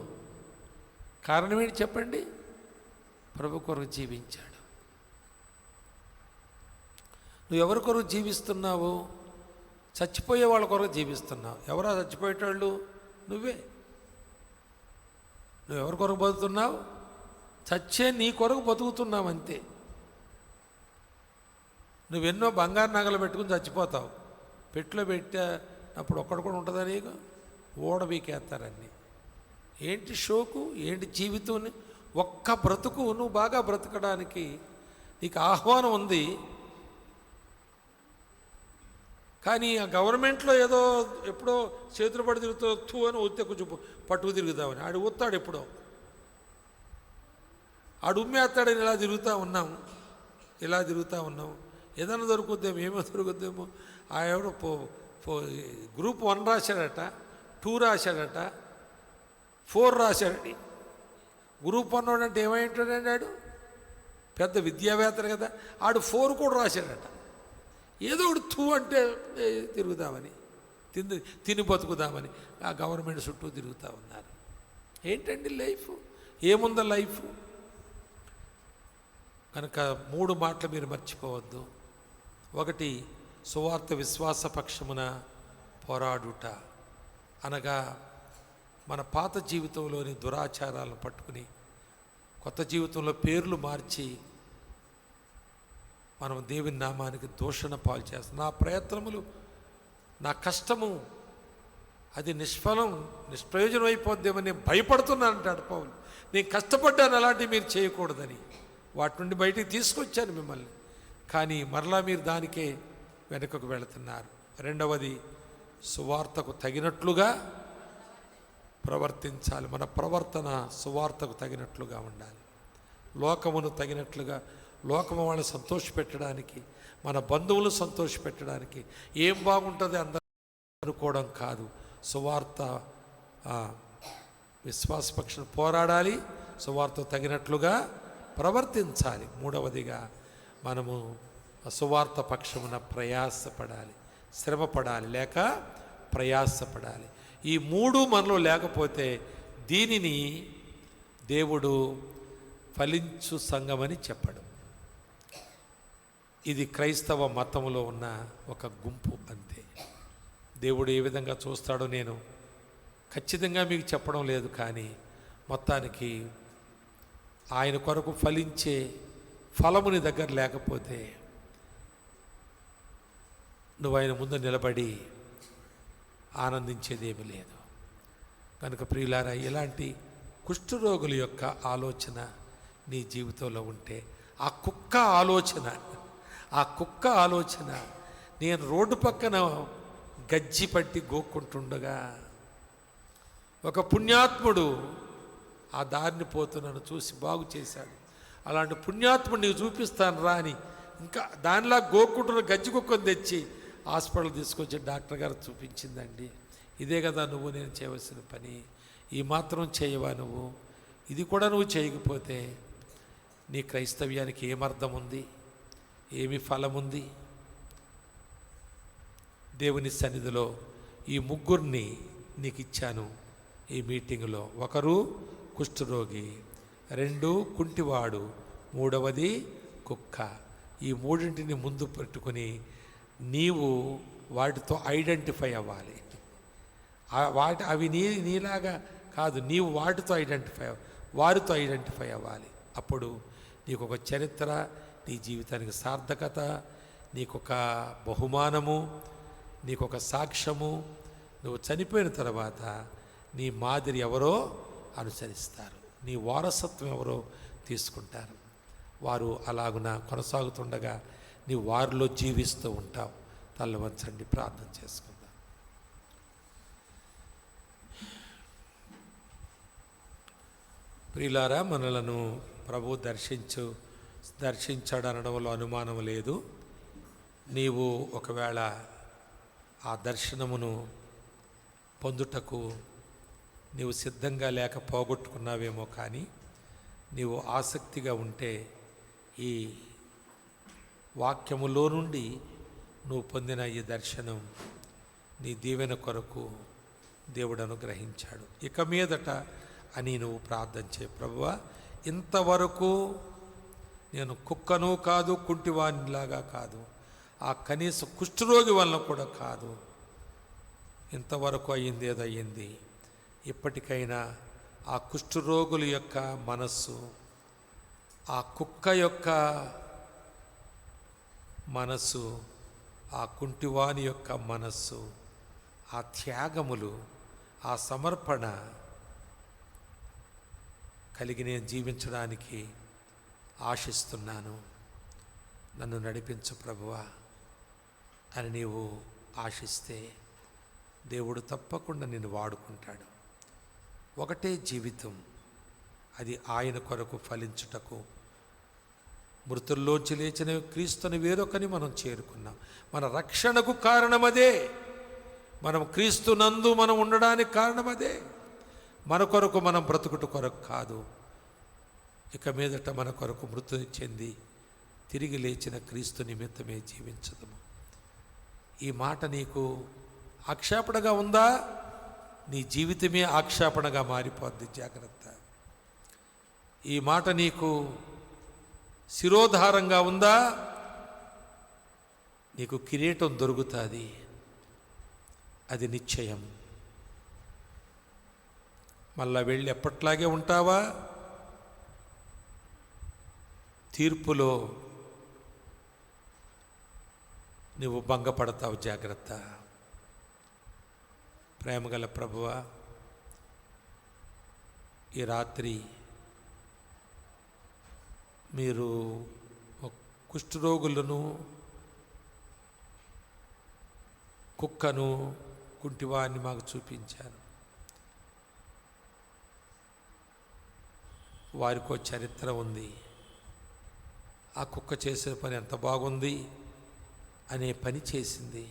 కారణం ఏంటి చెప్పండి? ప్రభు కొరకు జీవించాడు. నువ్వు ఎవరి కొరకు జీవిస్తున్నావు? చచ్చిపోయే వాళ్ళ కొరకు జీవిస్తున్నావు. ఎవరా చచ్చిపోయేటోళ్ళు? నువ్వే. నువ్వు ఎవరి కొరకు బతుకుతున్నావు? చచ్చే నీ కొరకు బతుకుతున్నావు, అంతే. నువ్వెన్నో బంగారు నగలు పెట్టుకుని చచ్చిపోతావు. పెట్టులో పెట్టినప్పుడు ఒక్కడు కూడా ఉంటుందా నీకు? ఓడబీకేస్తారన్నీ. ఏంటి షోకు, ఏంటి జీవితం? ఒక్క బ్రతుకు నువ్వు బాగా బ్రతకడానికి నీకు ఆహ్వానం ఉంది. కానీ ఆ గవర్నమెంట్లో ఏదో ఎప్పుడో చేతులు పడి తిరుగుతూ అని ఊతే కొంచెం పట్టుకు తిరుగుతామని ఆడు ఊతాడు. ఎప్పుడో ఆడు ఉమ్మేస్తాడని ఇలా తిరుగుతూ ఉన్నాం. ఏదైనా దొరుకుద్దేమో, ఏమో దొరుకుద్దేమో. ఆ ఎవడో గ్రూప్ 1 రాశాడట, 2 రాశాడట, 4 రాశాడని. గ్రూప్ 1 అంటే ఏమైంటాడండి? ఆడు పెద్ద విద్యావేత్తలు కదా. ఆడు 4 కూడా రాశాడట. ఏదో ఒకటి అంటే తిరుగుదామని, తిని బతుకుదామని ఆ గవర్నమెంట్ చుట్టూ తిరుగుతూ ఉన్నారు. ఏంటండి లైఫ్? ఏముందా లైఫ్? కనుక 3 మాటలు మీరు మర్చిపోవద్దు. 1, సువార్త విశ్వాస పక్షమున పోరాడుట అనగా మన పాత జీవితంలోని దురాచారాలను పట్టుకుని కొత్త జీవితంలో పేర్లు మార్చి మనం దేవుని నామానికి దూషణ పాలు చేస్తాం. నా ప్రయత్నములు, నా కష్టము అది నిష్ప్రయోజనం అయిపోద్దేమని నేను భయపడుతున్నాను అంటాడు పౌలు. నేను కష్టపడ్డాను, అలాంటివి మీరు చేయకూడదని. వాటి నుండి బయటికి తీసుకొచ్చాను మిమ్మల్ని, కానీ మరలా మీరు దానికే వెనుకకు వెళుతున్నారు. 2వది, సువార్తకు తగినట్లుగా ప్రవర్తించాలి. మన ప్రవర్తన సువార్తకు తగినట్లుగా ఉండాలి. లోకమును తగినట్లుగా, లోకము వాళ్ళని సంతోషపెట్టడానికి, మన బంధువులను సంతోషపెట్టడానికి ఏం బాగుంటుంది అందరూ అనుకోవడం కాదు. సువార్త విశ్వాసపక్షం పోరాడాలి, సువార్తకు తగినట్లుగా ప్రవర్తించాలి. 3వదిగా మనము సువార్త పక్షమున ప్రయాసపడాలి, శ్రమపడాలి, లేక ప్రయాసపడాలి. ఈ 3 మనలో లేకపోతే దీనిని దేవుడు ఫలించు సంఘమని చెప్పడు. ఇది క్రైస్తవ మతంలో ఉన్న ఒక గుంపు, అంతే. దేవుడు ఏ విధంగా చూస్తాడో నేను ఖచ్చితంగా మీకు చెప్పడం లేదు, కానీ మొత్తానికి ఆయన కొరకు ఫలించే ఫలముని దగ్గర లేకపోతే నువ్వు ఆయన ముందు నిలబడి ఆనందించేదేమీ లేదు. కనుక ప్రియులారా, ఇలాంటి కుష్ఠరోగుల యొక్క ఆలోచన నీ జీవితంలో ఉంటే ఆ కుక్క ఆలోచన నేను రోడ్డు పక్కన గజ్జి పట్టి గోక్కుంటుండగా ఒక పుణ్యాత్ముడు ఆ దారిని పోతున్నను చూసి బాగు చేశాడు, అలాంటి పుణ్యాత్ముడు నీకు చూపిస్తాను రా అని ఇంకా దానిలా గోక్కుంటున్న గజ్జి కుక్కను తెచ్చి హాస్పిటల్ తీసుకొచ్చి డాక్టర్ గారు చూపించిందండి. ఇదే కదా నువ్వు నేను చేయవలసిన పని, ఈ మాత్రం చేయవా నువ్వు? ఇది కూడా నువ్వు చేయకపోతే నీ క్రైస్తవ్యానికి ఏమర్థం ఉంది, ఏమి ఫలం ఉంది? దేవుని సన్నిధిలో ఈ ముగ్గురిని నీకు ఇచ్చాను ఈ మీటింగులో. ఒకరు కుష్ఠరోగి, 2 కుంటివాడు, 3వది కుక్క. ఈ మూడింటిని ముందు పెట్టుకుని నీవు వాటితో ఐడెంటిఫై అవ్వాలి. అవి నీలాగా కాదు, నీవు వాటితో వారితో ఐడెంటిఫై అవ్వాలి. అప్పుడు నీకు ఒక చరిత్ర, నీ జీవితానికి సార్థకత, నీకొక బహుమానము, నీకొక సాక్ష్యము. నువ్వు చనిపోయిన తర్వాత నీ మాదిరి ఎవరో అనుసరిస్తారు, నీ వారసత్వం ఎవరో తీసుకుంటారు. వారు అలాగున కొనసాగుతుండగా నీవు వారిలో జీవిస్తూ ఉంటావు. తల్ల వంచండి, ప్రార్థన చేసుకుందాం. ప్రియులారా, మనలను ప్రభు దర్శించాడు అనడంలో అనుమానం లేదు. నీవు ఒకవేళ ఆ దర్శనమును పొందుటకు నీవు సిద్ధంగా లేక పోగొట్టుకున్నావేమో, కానీ నీవు ఆసక్తిగా ఉంటే ఈ వాక్యములో నుండి నువ్వు పొందిన ఈ దర్శనం నీ దీవెన కొరకు దేవుడు అనుగ్రహించాడు. ఇక మీదట అని నువ్వు ప్రార్థన చేయి. ప్రభువా, ఇంతవరకు నేను కుక్కను కాదు, కుంటివానిలాగా కాదు, ఆ కనీస కుష్ఠరోగి వలన కూడా కాదు, ఇంతవరకు అయ్యింది ఏదో అయ్యింది. ఇప్పటికైనా ఆ కుష్ఠరోగుల యొక్క మనస్సు, ఆ కుక్క యొక్క మనస్సు, ఆ కుంటివాని యొక్క మనస్సు, ఆ త్యాగములు, ఆ సమర్పణ కలిగి నేను జీవించడానికి ఆశిస్తున్నాను. నన్ను నడిపించు ప్రభువా అని నీవు ఆశిస్తే దేవుడు తప్పకుండా నిన్ను వాడుకుంటాడు. ఒకటే జీవితం, అది ఆయన కొరకు ఫలించుటకు. మృతుల్లోంచి లేచిన క్రీస్తుని వేరొకని మనం చేరుకున్నాం. మన రక్షణకు కారణమదే. మనం క్రీస్తునందు మనం ఉండడానికి కారణమదే. మన కొరకు మనం బ్రతుకుట కొరకు కాదు. ఇక మీదట మన కొరకు మృతి చెంది తిరిగి లేచిన క్రీస్తు నిమిత్తమే జీవించదము. ఈ మాట నీకు ఆక్షేపణగా ఉందా? నీ జీవితమే ఆక్షేపణగా మారిపోద్ది, జాగ్రత్త. ఈ మాట నీకు శిరోధారంగా ఉందా? నీకు కిరీటం దొరుకుతుంది, అది నిశ్చయం. మళ్ళా వెళ్ళి ఎప్పట్లాగే ఉంటావా? తీర్పులో నువ్వు భంగపడతావు, జాగ్రత్త. ప్రేమగల ప్రభువా, ఈ రాత్రి మీరు కుష్ఠరోగులను, కుక్కను, కుంటివాన్ని మాకు చూపించారు. వారికో చరిత్ర ఉంది. ఆ కుక్క చేసిన పని ఎంత బాగుంది అనే పని చేసింది.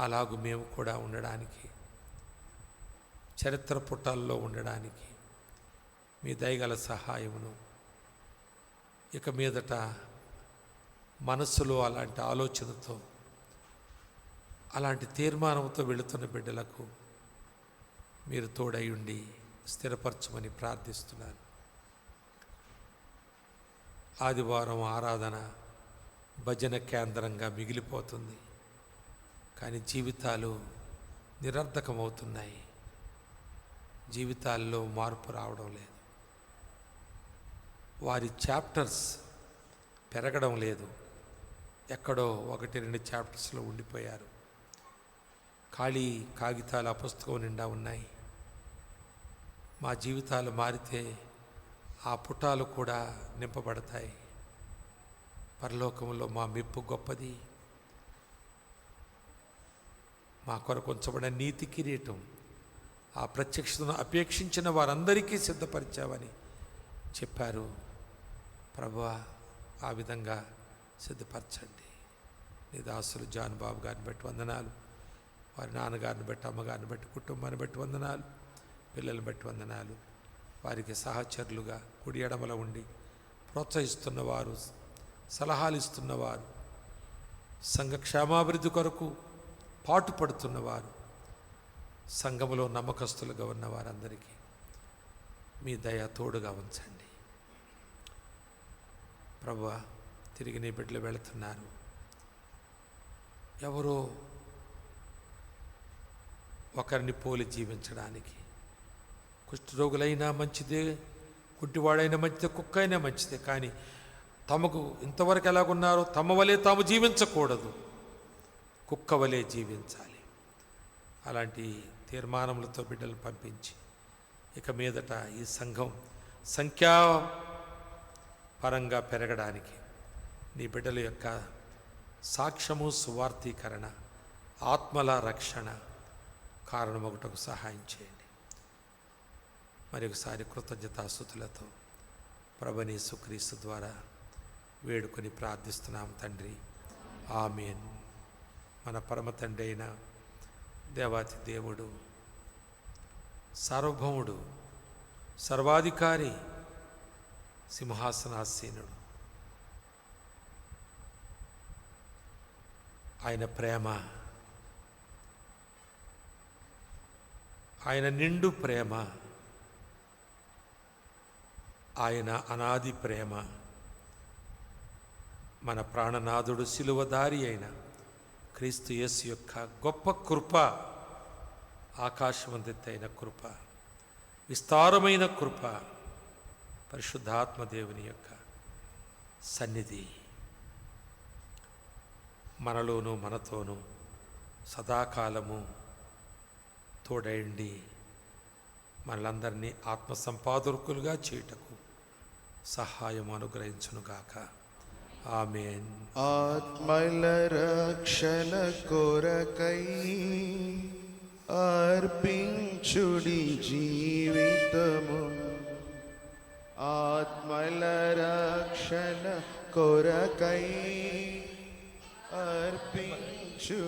అలాగూ మేము కూడా ఉండడానికి, చరిత్ర పుటాల్లో ఉండడానికి మీ దయగల సహాయమును, ఇక మీదట మనస్సులో అలాంటి ఆలోచనతో, అలాంటి తీర్మానంతో వెళుతున్న బిడ్డలకు మీరు తోడై ఉండి స్థిరపరచమని ప్రార్థిస్తున్నాను. ఆదివారం ఆరాధన భజన కేంద్రంగా మిగిలిపోతుంది, కానీ జీవితాలు నిరర్ధకమవుతున్నాయి. జీవితాల్లో మార్పు రావడం లేదు. వారి చాప్టర్స్ పెరగడం లేదు. ఎక్కడో 1-2 చాప్టర్స్లో ఉండిపోయారు. ఖాళీ కాగితాలు ఆ పుస్తకం నిండా ఉన్నాయి. మా జీవితాలు మారితే ఆ పుటాలు కూడా నింపబడతాయి. పరలోకంలో మా మెప్పు గొప్పది. మా కొరకు ఉంచబడిన నీతి కిరీటం ఆ ప్రత్యక్షతను అపేక్షించిన వారందరికీ సిద్ధపరిచావని చెప్పారు. ప్రభువా, ఆ విధంగా సిద్ధపరచండి. నీ దాసులు జాన్ బాబు గారిని బట్టి వందనాలు, వారి నాన్నగారిని బట్టి, అమ్మగారిని బట్టి, కుటుంబాన్ని బట్టి వందనాలు, పిల్లల్ని బట్టి వందనాలు. వారికి సహచరులుగా కుడి ఎడమల ఉండి ప్రోత్సహిస్తున్నవారు, సలహాలు ఇస్తున్నవారు, సంఘ క్షేమాభివృద్ధి కొరకు పాటుపడుతున్నవారు, సంఘములో నమ్మకస్తులుగా ఉన్న వారందరికీ మీ దయ తోడుగా ఉంచండి. ప్రభువా, తిరిగి నీ బిడ్డలు వెళుతున్నారు. ఎవరో ఒకరిని పోలి జీవించడానికి, కుష్ఠరోగులైనా మంచిదే, కుంటివాడైనా మంచిదే, కుక్క అయినా మంచిదే, కానీ తమకు ఇంతవరకు ఎలాగున్నారో తమ వలె తాము జీవించకూడదు, కుక్క వలె జీవించాలి. అలాంటి తీర్మానములతో బిడ్డలు పంపించి ఇక మీదట ఈ సంఘం సంఖ్యాపరంగా పెరగడానికి నీ బిడ్డల యొక్క సాక్ష్యము, సువార్తీకరణ, ఆత్మల రక్షణ కారణమొకటకు సహాయం చేయండి. మరి ఒకసారి కృతజ్ఞతాస్తుతులతో ప్రభువైన యేసుక్రీస్తు ద్వారా వేడుకొని ప్రార్థిస్తున్నాం తండ్రి. ఆమేన్. మన పరమ తండ్రి అయిన దేవాతి దేవుడు, సార్వభౌముడు, సర్వాధికారి, సింహాసనాసీనుడు, ఆయన ప్రేమ, ఆయన నిండు ప్రేమ, ఆయన అనాది ప్రేమ, మన ప్రాణనాథుడు శిలువదారి అయిన క్రీస్తు యేసు యొక్క గొప్ప కృప, ఆకాశమంతెత్తైన కృప, విస్తారమైన కృప, పరిశుద్ధాత్మ దేవుని యొక్క సన్నిధి మనలోనూ మనతోనూ సదాకాలము తోడైండి మనలందరినీ ఆత్మ సంపాదకులుగా చేయుటకు సహాయం అనుగ్రహించునుగాక. ఆమేన్. ఆత్మల రక్షణ కొరకై అర్పించుడి జీవితము, ఆత్మల రక్షణ కొరకై అర్పించు